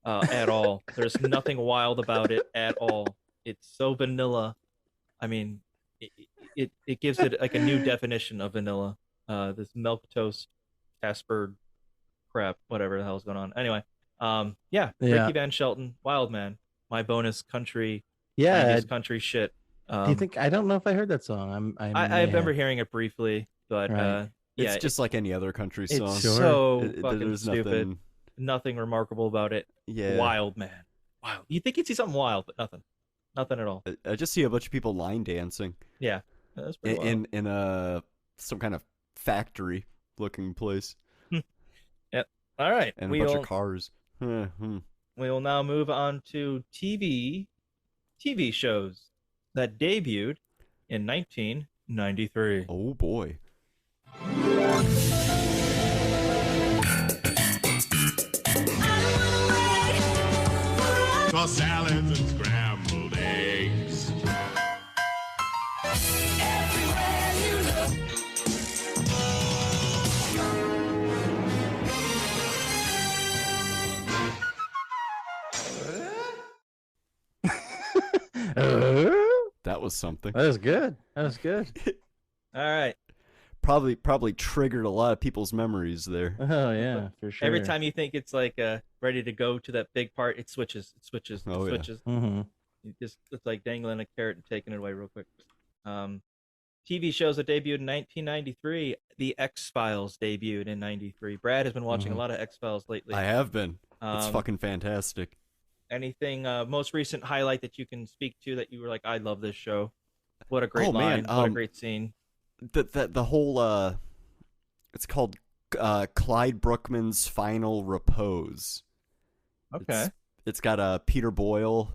at all. There's nothing wild about it at all. It's so vanilla. I mean, it gives it like a new definition of vanilla. This milk toast, Casper crap, whatever the hell's going on. Anyway, Ricky Van Shelton, Wild Man, my bonus country, country shit. Do you think? I don't know if I heard that song. I remember hearing it briefly, but it's just like any other country song. It's so fucking stupid. Nothing remarkable about it. Yeah, Wild Man. Wow, you think you'd see something wild, but nothing at all. I just see a bunch of people line dancing. Yeah, that's pretty wild. in some kind of factory. looking place. Yep. All right. And a bunch of cars. We will now move on to TV shows that debuted in 1993. Oh boy. For salads and scrambled eggs. Everywhere you look. That was something. That was good. That was good. All right. Probably triggered a lot of people's memories there. Oh yeah, for sure. Every time you think it's like ready to go to that big part, it switches. It switches. It Oh, yeah. switches. Mm-hmm. It's like dangling a carrot and taking it away real quick. TV shows that debuted in 1993. The X-Files debuted in 93. Brad has been watching a lot of X-Files lately. I have been. It's fucking fantastic. Anything most recent highlight that you can speak to that you were like, I love this show. What a great line. Man, what a great scene. The whole it's called Clyde Brookman's Final Repose. Okay. It's got Peter Boyle.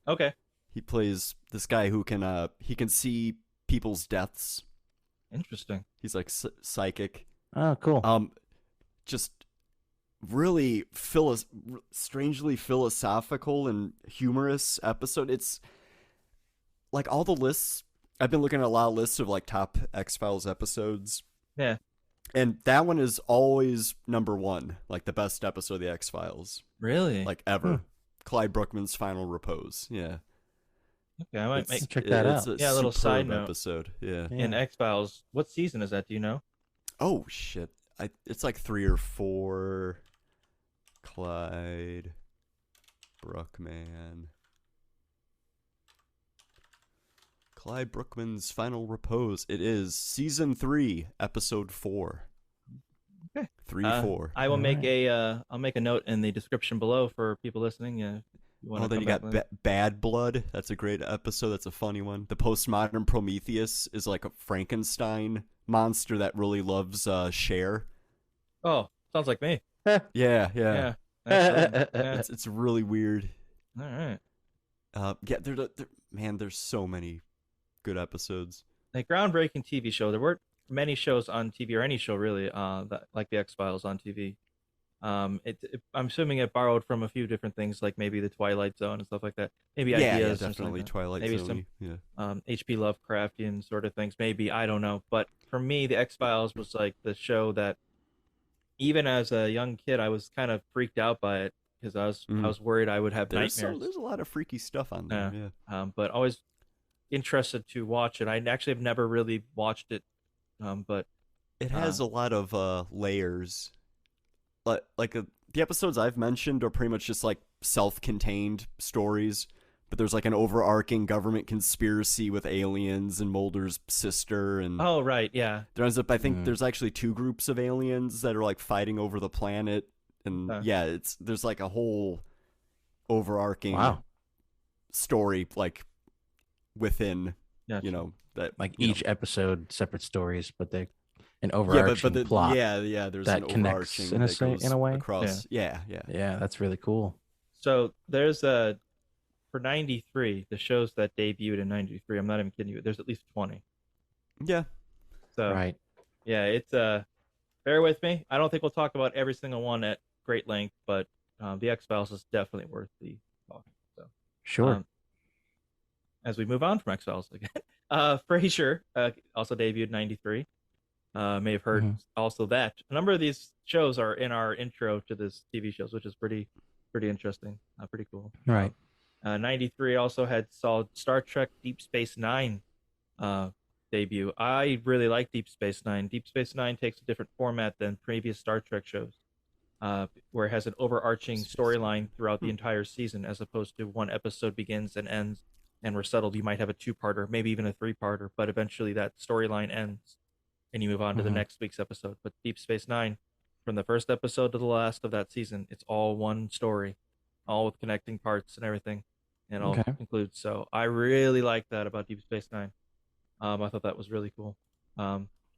Okay. He plays this guy who can see people's deaths. Interesting. He's like psychic. Oh, cool. Just really strangely philosophical and humorous episode. It's like all the lists. I've been looking at a lot of lists of like top X-Files episodes. Yeah. And that one is always number one, like the best episode of the X-Files. Really? Like ever. Clyde Brookman's Final Repose. Yeah. Okay, I might check that out. It's a little side superb note. episode. Yeah. In X-Files, what season is that? Do you know? Oh shit! It's like 3 or 4. Clyde Brookman. Clyde Brookman's Final Repose. It is season 3, episode 4. Okay. 3-4. I will make I'll make a note in the description below for people listening. Then you got Bad Blood. That's a great episode. That's a funny one. The Postmodern Prometheus is like a Frankenstein monster that really loves Cher. Oh, sounds like me. Yeah. It's really weird. All right. There's so many good episodes. A groundbreaking TV show. There weren't many shows on TV, or any show really, that like the X-Files on TV. I'm assuming it borrowed from a few different things, like maybe the Twilight Zone and stuff like that. Maybe ideas. Yeah, definitely like Twilight maybe Zone. Some H.P. Lovecraftian sort of things. Maybe, I don't know. But for me, the X-Files was like the show that, even as a young kid, I was kind of freaked out by it because I was worried I would have nightmares. There's a lot of freaky stuff on there. Yeah. But always interested to watch it. I actually have never really watched it, but it has a lot of layers. The episodes I've mentioned are pretty much just like self-contained stories, but there's like an overarching government conspiracy with aliens and Mulder's sister, and oh right, yeah. There ends up, I think there's actually 2 groups of aliens that are like fighting over the planet, and there's like a whole overarching story like within that, like each episode separate stories, but they an overarching plot. There's that an connects overarching in a way across. Yeah, that's really cool. So there's for 93, the shows that debuted in 93, I'm not even kidding you, there's at least 20. Yeah. So right. Yeah, it's bear with me. I don't think we'll talk about every single one at great length, but the X-Files is definitely worth the talking. So sure. As we move on from X-Files again, Frasier also debuted in 93. May have heard also that a number of these shows are in our intro to this TV shows, which is pretty interesting, pretty cool. Right. 93 also saw Star Trek Deep Space Nine debut. I really like Deep Space Nine. Deep Space Nine takes a different format than previous Star Trek shows, where it has an overarching storyline throughout the entire season, as opposed to one episode begins and ends, and we're settled. You might have a 2-parter, maybe even a 3-parter, but eventually that storyline ends, and you move on to the next week's episode. But Deep Space Nine, from the first episode to the last of that season, it's all one story, all with connecting parts and everything, and all concludes. So I really like that about Deep Space Nine. I thought that was really cool.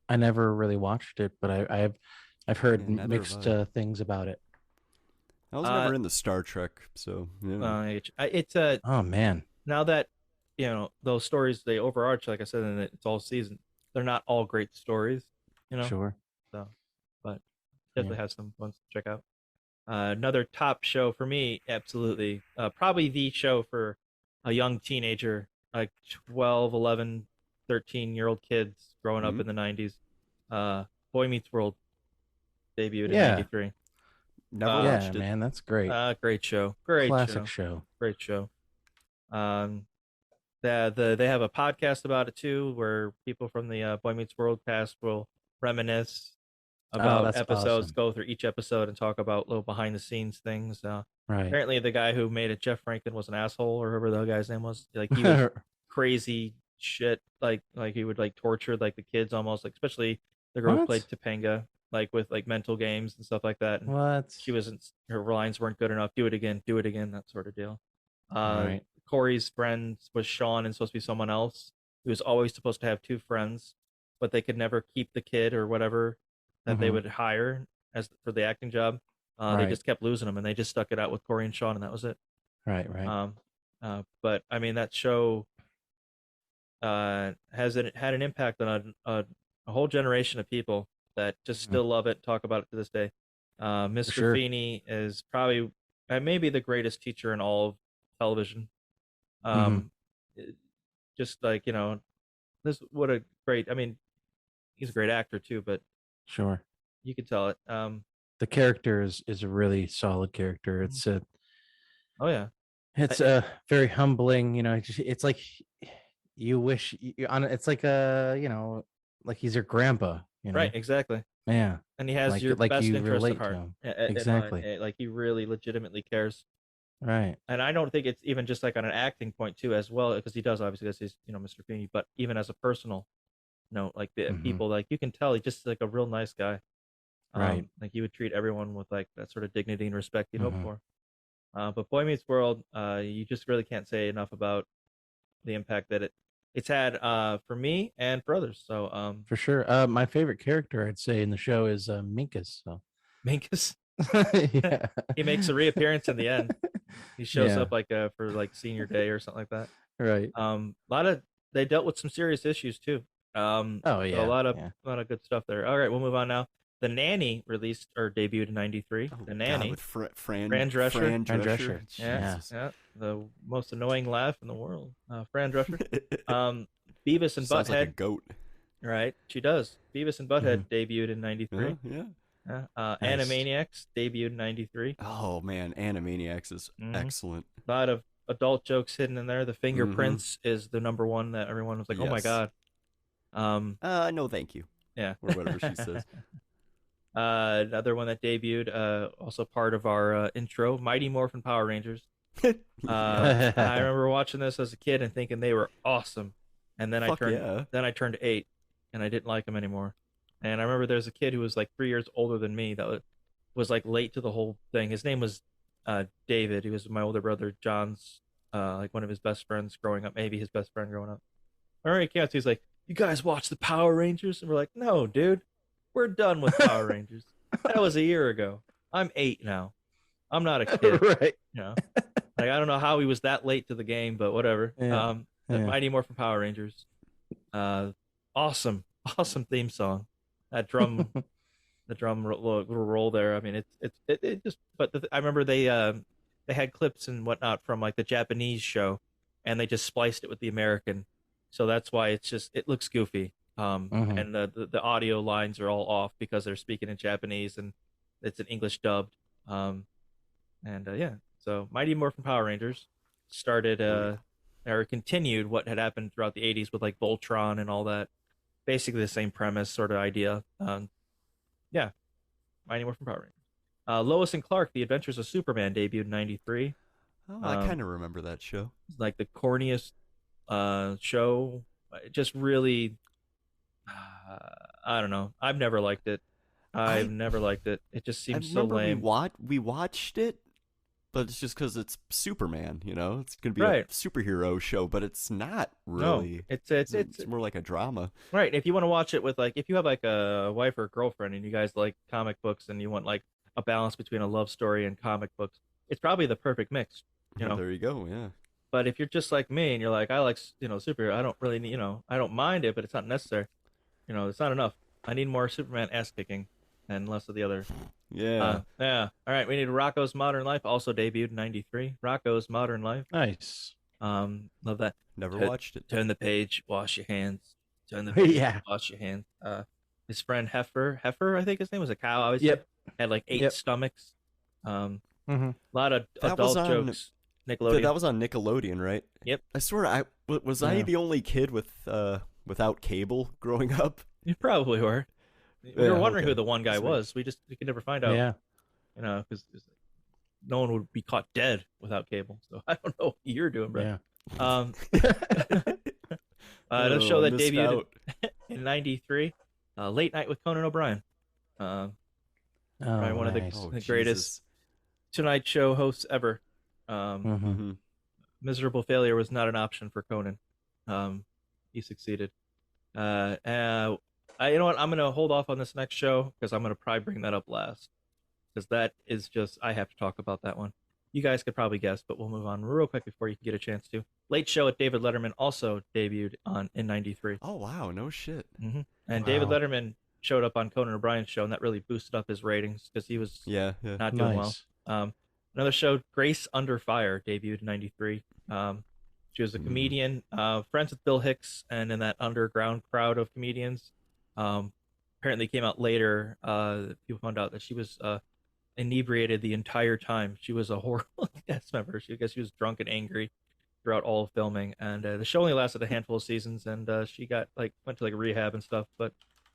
I never really watched it, but I've heard Yeah, neither mixed have I. things about it. I was never in the Star Trek, so yeah. It's a Oh man, now that those stories they overarch, like I said, and it's all season. They're not all great stories, you know. sure. So, but Yeah. definitely has some ones to check out. Another top show for me, absolutely. Probably the show for a young teenager, like 12, 11, 13-year-old kids growing up Mhm. in the 90s. Boy Meets World debuted in Yeah. 93. Never Yeah, watched it. man, that's great. Great show. Great Classic show. show. Great show. They have a podcast about it too, where people from the Boy Meets World cast will reminisce Oh, about that's episodes, awesome. go through each episode and talk about little behind the scenes things. Right. Apparently, the guy who made it, Jeff Franken, was an asshole, or whoever the guy's name was. Like he was crazy shit. Like he would like torture like the kids almost, like especially the girl who What? played Topanga, like with like mental games and stuff like that. And What? she wasn't, her lines weren't good enough. Do it again, that sort of deal. Right. Corey's friend was Sean and supposed to be someone else. He was always supposed to have two friends, but they could never keep the kid or whatever that they Mhm. would hire as for the acting job. They Right. just kept losing them, and they just stuck it out with Corey and Sean, and that was it. Right. Right. But I mean, that show had an impact on a whole generation of people that just Mhm. still love it, talk about it to this day. Mr. sure. Feeney is probably maybe the greatest teacher in all of television. Mhm. Just like this, what a great. I mean, he's a great actor too, but Sure. you could tell it. The character is a really solid character. Oh yeah, It's very humbling. It's like you wish on. It's like like he's your grandpa. right, exactly. Yeah. And he has Like your best you interest relate at heart. to him. In mind. Exactly. Like he really legitimately cares. Right. And I don't think it's even just like on an acting point too, as well, because he does obviously, because he's Mr. Feeney, but even as a personal, like the Mhm. people, like you can tell he's just like a real nice guy. Right. Like he would treat everyone with like that sort of dignity and respect you'd hope Mhm. for. But Boy Meets World, you just really can't say enough about the impact that it's had for me and for others. So For sure. My favorite character I'd say in the show is Minkus. So Minkus, yeah. he makes a reappearance in the end. He shows Yeah. up like for like senior day or something like that. Right. A lot of they dealt with some serious issues too. Oh So yeah. a lot of good stuff there. All right, we'll move on now. The Nanny released or debuted in '93. Oh, The Nanny, God, with Fran Drescher. Fran Fran Drescher. Drescher. yeah, Jesus. yeah, the most annoying laugh in the world. Fran Drescher. Beavis and Sounds like a Butthead. goat. Right, she does. Beavis and Butthead Mhm. debuted in '93. Yeah. Nice. Animaniacs debuted in '93. Oh man, Animaniacs is excellent. A lot of adult jokes hidden in there. The fingerprints is the number one that everyone was like, "Oh my Yes. god." No, thank you. Yeah. Or whatever she says. Another one that debuted, also part of our intro, Mighty Morphin Power Rangers. I remember watching this as a kid and thinking they were awesome, and then Fuck yeah. I turned 8, and I didn't like them anymore. And I remember there's a kid who was like 3 years older than me that was like late to the whole thing. His name was David. He was my older brother John's like one of his best friends growing up, maybe his best friend growing up. I remember he came out to, he's like, "You guys watch the Power Rangers?" And we're like, "No, dude, we're done with Power Rangers. That was a year ago. I'm 8 now. I'm not a kid." Right. Like I don't know how he was that late to the game, but whatever. Yeah. The Yeah. Mighty Morphin Power Rangers. Awesome theme song. That drum, the drum roll there. I mean, it just. But I remember they had clips and whatnot from like the Japanese show, and they just spliced it with the American, so that's why it looks goofy. Mhm. And the audio lines are all off because they're speaking in Japanese and it's an English dubbed. So Mighty Morphin Power Rangers started or continued what had happened throughout the 80s with like Voltron and all that. Basically the same premise sort of idea. Mighty Morphin Power Rangers. Lois and Clark: The Adventures of Superman debuted in '93. Oh, I kind of remember that show. Like the corniest show. It just really, I don't know. I've never liked it. I've never liked it. It just seems so lame. We watched it, But it's just because it's Superman, you know? It's going to be Right. a superhero show, but it's not No, really. it's more like a drama. right. If you want to watch it with like, if you have like a wife or a girlfriend and you guys like comic books and you want like a balance between a love story and comic books, it's probably the perfect mix, you know? There you go, yeah. But if you're just like me and you're like, I like, superhero, I don't really need, I don't mind it, but it's not necessary. It's not enough. I need more Superman ass kicking and less of the other. Yeah. Yeah. All right. We need Rocco's Modern Life, also debuted in '93. Rocco's Modern Life. Nice. Love that. Never watched it. Turn the page, wash your hands. Turn the page, Yeah. wash your hands. His friend Heifer, I think his name was a cow. Obviously, Yep. had like 8 stomachs. A Mm-hmm. lot of That was adult on- jokes. Nickelodeon. That was on Nickelodeon, right? Yep. I swear, I Yeah. the only kid without cable growing up? You probably were. We Yeah, were wondering okay. who the one guy Sweet. was. We could never find out. Yeah. Because no one would be caught dead without cable. So I don't know what you're doing, bro. Yeah. The show that missed debuted out. in '93, Late Night with Conan O'Brien. Probably Oh, one of the, nice. Oh, the greatest Jesus. Tonight Show hosts ever. Mhm. Mhm. Miserable failure was not an option for Conan. He succeeded. You know what? I'm gonna hold off on this next show because I'm gonna probably bring that up last, because that is just, I have to talk about that one. You guys could probably guess, but we'll move on real quick before you can get a chance to. Late Show with David Letterman also debuted in '93. Oh wow, no shit. And David Letterman showed up on Conan O'Brien's show, and that really boosted up his ratings because he was Yeah. not doing Nice. well. Another show, Grace Under Fire, debuted in '93. She was a comedian, friends with Bill Hicks, and in that underground crowd of comedians. Apparently came out later. People found out that she was inebriated the entire time. She was a horrible cast member. I guess she was drunk and angry throughout all of filming. And the show only lasted a handful of seasons, and she got went to rehab and stuff. But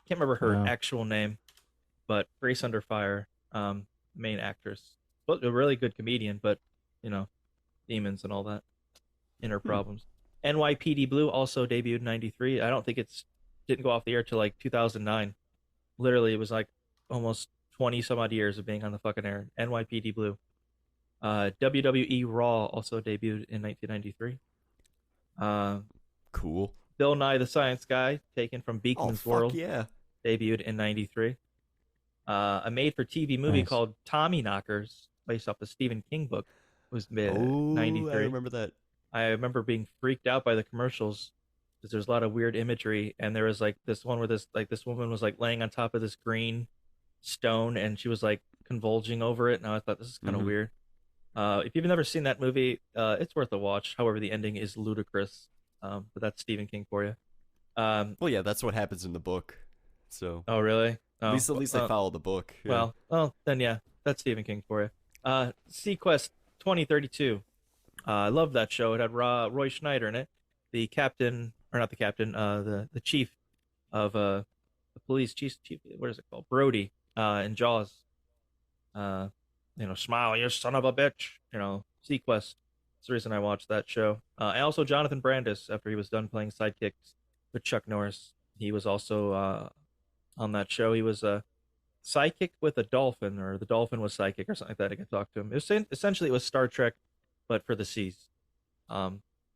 can't remember her Wow. actual name. But Grace Under Fire, main actress, but a really good comedian. But demons and all that, inner problems. NYPD Blue also debuted in '93. I don't think didn't go off the air till 2009. Literally, it was almost 20 some odd years of being on the fucking air. NYPD Blue. WWE Raw also debuted in 1993. Cool. Bill Nye the Science Guy, taken from Oh Beekman's fuck World, yeah. debuted in '93. A made-for-TV movie Nice. called Tommy Knockers, based off the Stephen King book, was made in Oh, I '93. remember that. I remember being freaked out by the commercials because there's a lot of weird imagery, and there was this one where this woman was laying on top of this green stone, and she was convulsing over it, and I thought this is kind of Mhm. weird. If you've never seen that movie, it's worth a watch. However, the ending is ludicrous. But that's Stephen King for you. Well, yeah, that's what happens in the book. So Oh, really? at least I follow the book. Yeah. Well, then yeah, that's Stephen King for you. Sequest 2032. I love that show. It had Roy Schneider in it, the captain, or not the captain, the chief of the police chief. What is it called? Brody in Jaws. Smile, you son of a bitch. Sequest. That's the reason I watched that show. And also Jonathan Brandis, after he was done playing sidekicks with Chuck Norris, he was also on that show. He was a psychic with a dolphin, or the dolphin was psychic, or something like that. I could talk to him. Essentially, it was Star Trek, but for the seas.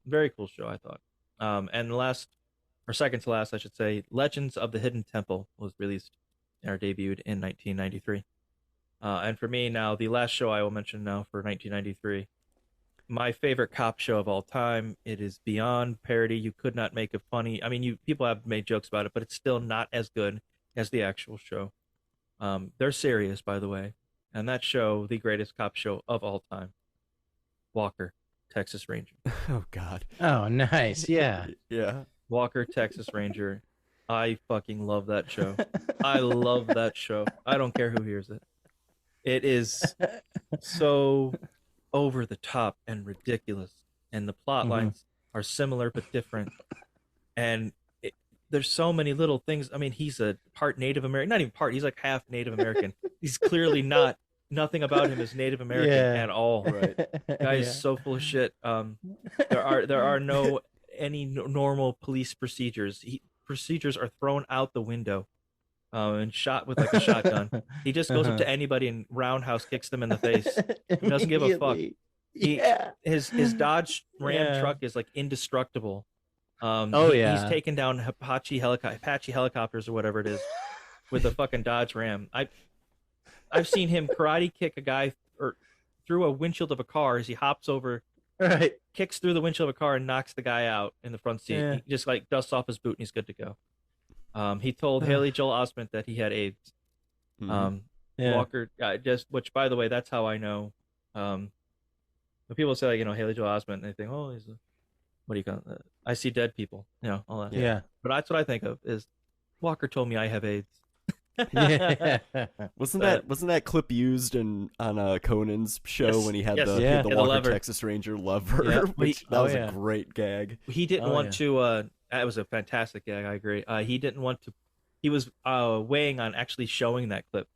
Very cool show, I thought. And second to last, I should say, Legends of the Hidden Temple was released or debuted in 1993. And for me now, the last show I will mention now for 1993, my favorite cop show of all time. It is beyond parody. You could not make it funny. I mean, people have made jokes about it, but it's still not as good as the actual show. They're serious, by the way. And that show, the greatest cop show of all time, Walker, Texas Ranger. Oh God. Oh, nice. Yeah. Yeah. Walker, Texas Ranger. I fucking love that show. I love that show. I don't care who hears it. It is so over the top and ridiculous, and the plot lines are similar but different. And there's so many little things. I mean, he's a part Native American, not even part. He's like half Native American. He's clearly not. Nothing about him is Native American at all. Right. Guy is so full of shit. There are no normal police procedures. Procedures are thrown out the window and shot with like a shotgun. He just goes up to anybody and roundhouse kicks them in the face. He doesn't give a fuck. His Dodge Ram truck is like indestructible. He's taken down Apache helicopters or whatever it is with a fucking Dodge Ram. I've seen him karate kick a guy or through a windshield of a car as he hops over, kicks through the windshield of a car and knocks the guy out in the front seat. He just like dusts off his boot and he's good to go. He told Haley Joel Osment that he had AIDS. Walker, which by the way, that's how I know. When people say like, Haley Joel Osment, and they think, oh, he's what do you call it? I see dead people, all that. Yeah. But that's what I think of is Walker told me I have AIDS. Wasn't that clip used on Conan's show when he had the Walker Texas Ranger lever? Yeah. That was a great gag. He didn't want to. That was a fantastic gag. I agree. He didn't want to. He was weighing on actually showing that clip.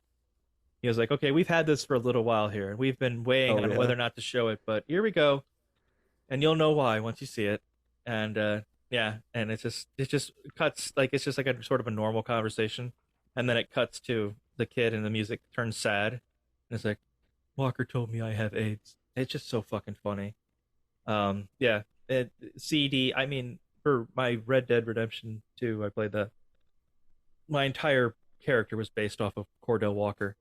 He was like, "Okay, we've had this for a little while here, and we've been weighing on whether or not to show it, but here we go, and you'll know why once you see it." And and it just cuts like it's just like a sort of a normal conversation. And then it cuts to the kid and the music turns sad. And it's like, Walker told me I have AIDS. It's just so fucking funny. CD, I mean, for my Red Dead Redemption 2, I played that. My entire character was based off of Cordell Walker,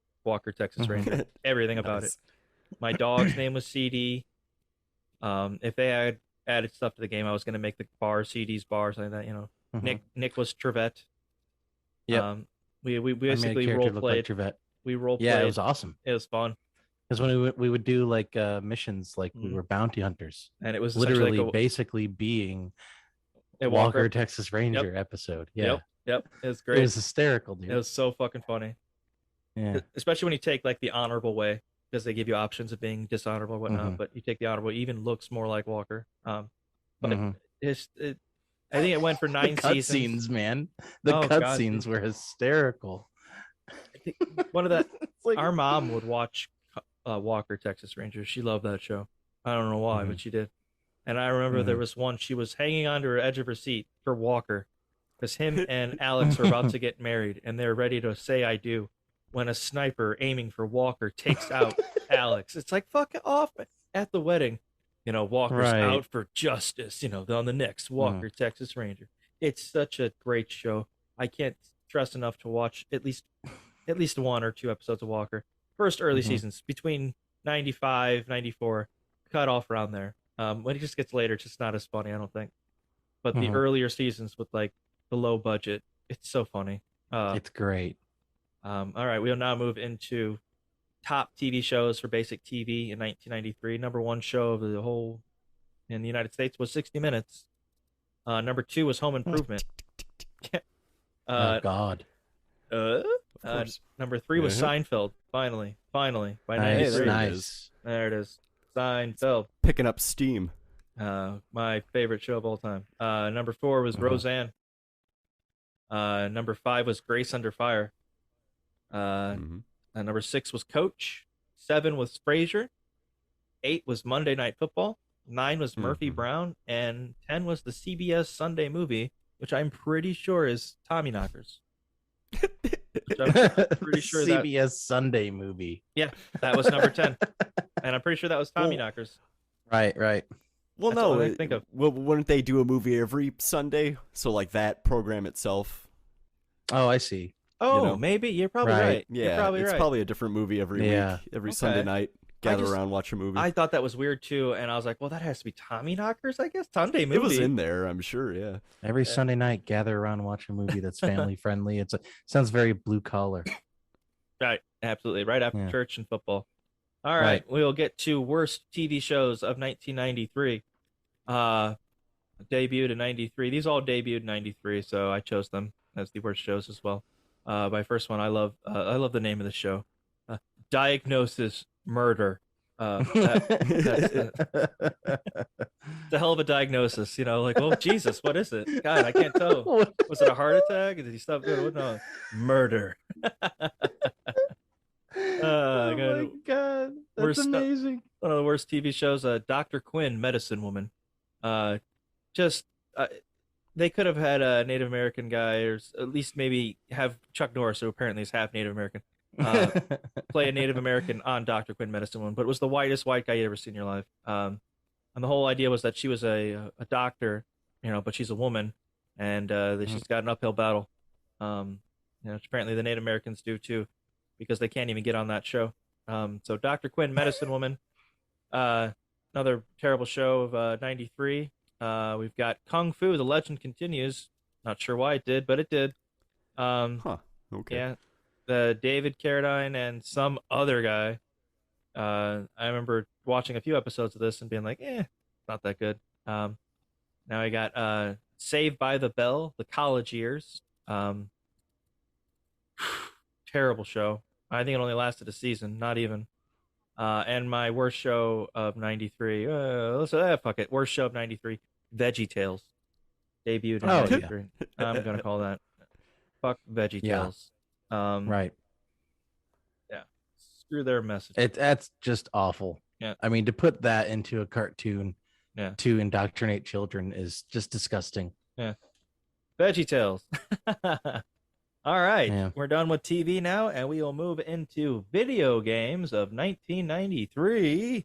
Texas Ranger. Everything about it. My dog's name was CD. If they had added stuff to the game, I was going to make the bar CD's bar, something like that, Nick was Trevette. Yeah. We basically role played. Like we role played. Yeah, it was awesome. It was fun. Because when we would do like missions, like we were bounty hunters, and it was literally basically being a Walker Texas Ranger episode. Yeah. Yep. It was great. It was hysterical, dude. It was so fucking funny. Yeah. Especially when you take like the honorable way, because they give you options of being dishonorable and whatnot. But you take the honorable, it even looks more like Walker. But I think it went for 9 seasons. Cutscenes, man. The cutscenes were hysterical. One of our mom would watch Walker Texas Ranger. She loved that show. I don't know why, but she did. And I remember there was one, she was hanging onto her edge of her seat for Walker because him and Alex were about to get married and they're ready to say I do when a sniper aiming for Walker takes out Alex. It's like, fuck off at the wedding. Walker's out for justice, on the next Walker Texas Ranger. It's such a great show. I can't stress enough to watch at least 1 or 2 episodes of Walker. First early seasons, between 95, 94, cut off around there. When it just gets later, it's just not as funny, I don't think. But the earlier seasons with like the low budget, it's so funny. It's great. All right, we'll now move into top TV shows for basic TV in 1993. Number 1 show of the whole in the United States was 60 Minutes. Number 2 was Home Improvement. Oh God. Number 3 was Seinfeld. Finally, by 93. Nice. There it is. Seinfeld. Picking up steam. My favorite show of all time. Number 4 was Roseanne. Number 5 was Grace Under Fire. Number 6 was Coach. 7 was Frasier. 8 was Monday Night Football. 9 was Murphy Brown. And 10 was the CBS Sunday Movie, which I'm pretty sure is Tommyknockers. I'm pretty sure CBS Sunday Movie. Yeah, that was number 10. And I'm pretty sure that was Tommyknockers. Right. Well, That's no, what I think of. Well, wouldn't they do a movie every Sunday? So like that program itself. Oh, I see. Oh, maybe. You're probably right. Yeah, You're probably it's right. probably a different movie every week, every Sunday night. Gather around, watch a movie. I thought that was weird too, and I was like, well, that has to be Tommyknockers, I guess. Sunday movie. It was in there, I'm sure, yeah. Every Sunday night, gather around, watch a movie that's family friendly. Sounds very blue collar. Right, absolutely. Right after church and football. All right, we'll get to worst TV shows of 1993. Debuted in 93. These all debuted in 93, so I chose them as the worst shows as well. My first one, I love the name of the show. Diagnosis Murder. That's it's a hell of a diagnosis, like, oh Jesus, what is it? God, I can't tell. Was it a heart attack? Did he stop doing? No, murder. Oh my God, that's amazing. One of the worst TV shows. Dr. Quinn, Medicine Woman. they could have had a Native American guy, or at least maybe have Chuck Norris, who apparently is half Native American, play a Native American on Dr. Quinn Medicine Woman, but it was the whitest white guy you ever seen in your life. And the whole idea was that she was a doctor, but she's a woman, and that she's got an uphill battle. Apparently the Native Americans do too, because they can't even get on that show. So Dr. Quinn Medicine Woman, another terrible show of '93. We've got Kung Fu: The Legend Continues. Not sure why it did, but it did. Okay. Yeah, the David Carradine and some other guy. I remember watching a few episodes of this and being like, not that good. Now I got Saved by the Bell, The College Years. Terrible show. I think it only lasted a season, not even. And my worst show of '93. Fuck it. Worst show of '93. VeggieTales debuted in '93. I'm gonna call that. Fuck VeggieTales. Right. Yeah. Screw their message. That's just awful. Yeah. I mean, to put that into a cartoon, yeah, to indoctrinate children is just disgusting. Yeah. VeggieTales. All right. Yeah. We're done with TV now, and we will move into video games of 1993.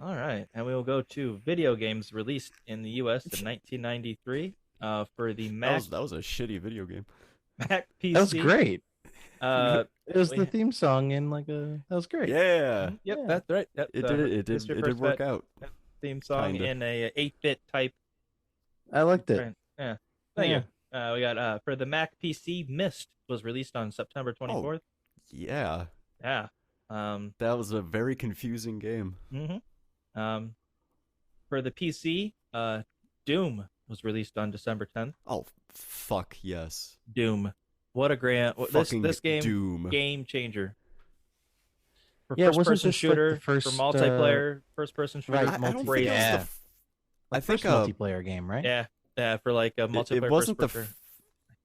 All right, and we will go to video games released in the U.S. in 1993 for the Mac. That was a shitty video game. Mac PC. That was great. It was the theme song in that was great. Yeah. Yep, that's right. Yep, it did work out. Theme song Kinda. in a 8-bit type. I liked it. Yeah. Thank you. We got for the Mac PC, Myst was released on September 24th. Yeah. Yeah. That was a very confusing game. Mm-hmm. For the PC, Doom was released on December 10th. Oh, fuck yes. Doom. What a this game Doom. Game changer. For Yeah, first person this shooter, like the first, for multiplayer, first person shooter, right. I don't multiplayer. think it was I think multiplayer game, right? Yeah, for like a multiplayer. It wasn't first person.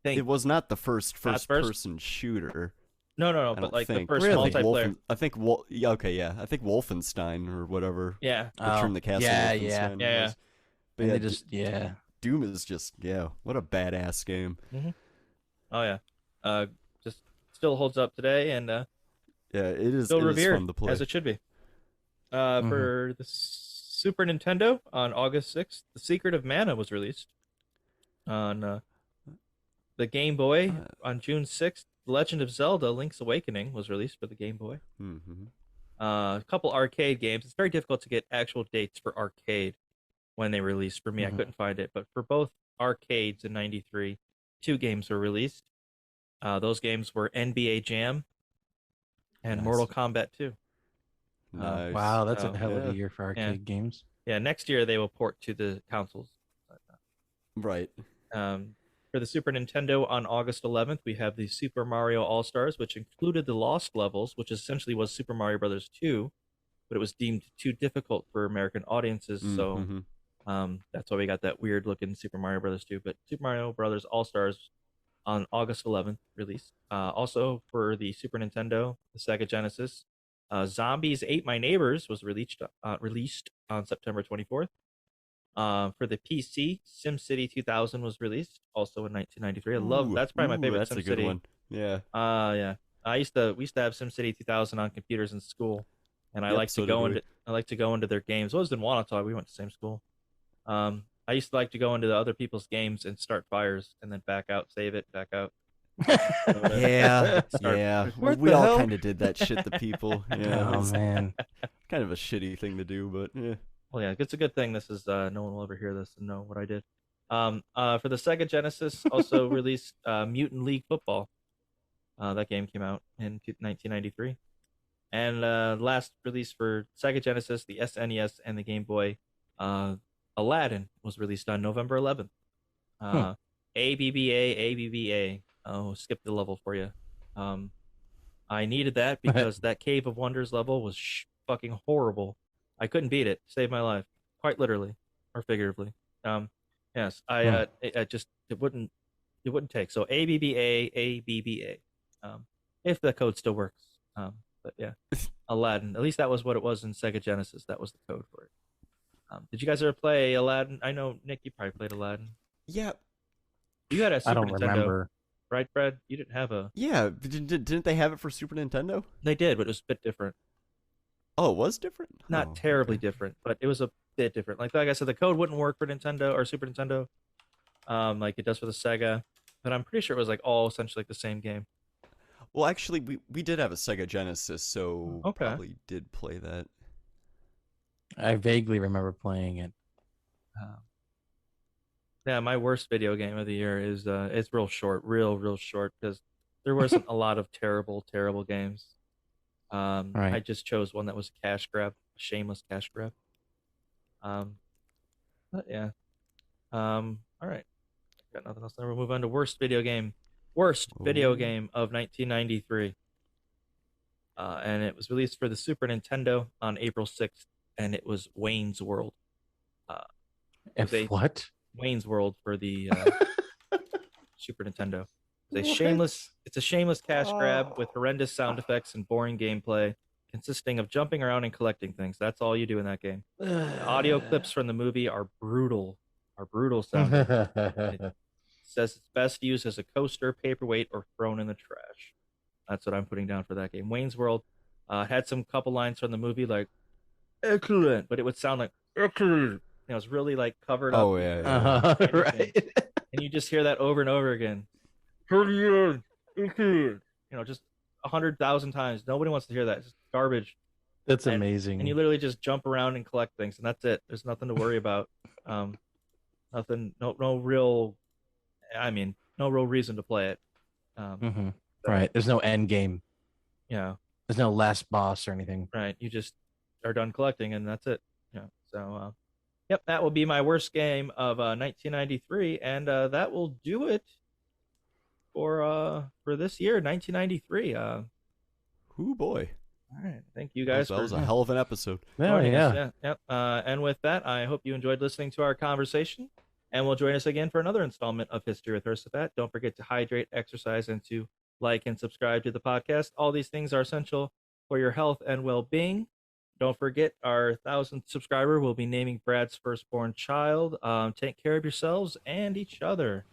It was not the first person shooter. No, but like think. the first Really? multiplayer. I think I think Wolfenstein or whatever. Yeah. Return the Castle. Yeah. Was. But And they just Doom is just what a badass game. Mm-hmm. Oh yeah. Just still holds up today, and yeah, it is still it revered is fun to play. as it should be. For the Super Nintendo on August 6th, The Secret of Mana was released. On the Game Boy on June 6th, The Legend of Zelda: Link's Awakening was released for the Game Boy. Mm-hmm. A couple arcade games. It's very difficult to get actual dates for arcade when they released. For me, I couldn't find it, but for both arcades in '93, 2 games were released. Those games were NBA Jam and Mortal Kombat 2. Nice. Wow, that's a hell of a year for arcade games. Yeah, next year they will port to the consoles. Right. For the Super Nintendo on August 11th, we have the Super Mario All-Stars, which included the Lost Levels, which essentially was Super Mario Brothers 2, but it was deemed too difficult for American audiences, so that's why we got that weird-looking Super Mario Brothers 2. But Super Mario Brothers All-Stars on August 11th released. Also for the Super Nintendo, the Sega Genesis, Zombies Ate My Neighbors was released on September 24th. For the PC, SimCity 2000 was released also in 1993. I love that's probably my favorite that's SimCity. a good one. Yeah. Yeah. We used to have SimCity 2000 on computers in school, and I like to go into their games. It was in Wanata. We went to the same school. I used to like to go into the other people's games and start fires and then back out, save it, back out. Yeah. We all kind of did that shit to people. Yeah. Oh man. Kind of a shitty thing to do, but yeah. Well, yeah, it's a good thing. This is no one will ever hear this and know what I did. For the Sega Genesis, also released Mutant League Football. That game came out in 1993. And last release for Sega Genesis, the SNES, and the Game Boy, Aladdin was released on November 11th. ABBA. Oh, skip the level for you. I needed that because that Cave of Wonders level was fucking horrible. I couldn't beat it. Saved my life, quite literally or figuratively. Yes, it it wouldn't take. So ABBA, ABBA, if the code still works. But yeah, Aladdin. At least that was what it was in Sega Genesis. That was the code for it. Did you guys ever play Aladdin? I know, Nick, you probably played Aladdin. Yeah. You had a Super I don't Nintendo, remember. right, Fred? You didn't have a... Yeah, didn't they have it for Super Nintendo? They did, but it was a bit different. Oh, it was different? Not terribly different, but it was a bit different. Like I said, the code wouldn't work for Nintendo or Super Nintendo, like it does for the Sega. But I'm pretty sure it was like all essentially like the same game. Well, actually, we did have a Sega Genesis, so probably did play that. I vaguely remember playing it. Yeah, my worst video game of the year is it's real short, real short, because there wasn't a lot of terrible games. Right. I just chose one that was a cash grab, a shameless cash grab. But yeah. All right. Got nothing else. Then we'll move on to worst video game. Worst video game of 1993. And it was released for the Super Nintendo on April 6th, and it was Wayne's World. What? Wayne's World for the Super Nintendo. It's a shameless cash grab with horrendous sound effects and boring gameplay, consisting of jumping around and collecting things. That's all you do in that game. The audio clips from the movie are brutal sounding. It says it's best used as a coaster, paperweight, or thrown in the trash. That's what I'm putting down for that game. Wayne's World had some couple lines from the movie like excellent, but it would sound like excellent. It was really like covered up. Oh yeah. Right. And you just hear that over and over again. You know, just 100,000 times. Nobody wants to hear that. It's just garbage. That's amazing. And you literally just jump around and collect things, and that's it. There's nothing to worry about. Nothing. No real. I mean, no real reason to play it. Right. There's no end game. Yeah. There's no last boss or anything. Right. You just are done collecting, and that's it. Yeah. So, yep, that will be my worst game of 1993, and that will do it for this year, 1993. Oh boy. All right. Thank you guys. That was a hell of an episode. Yeah. Yep. And with that, I hope you enjoyed listening to our conversation, and will join us again for another installment of History with Ursifat. Don't forget to hydrate, exercise, and to like and subscribe to the podcast. All these things are essential for your health and well-being. Don't forget, our 1,000th subscriber will be naming Brad's firstborn child. Take care of yourselves and each other.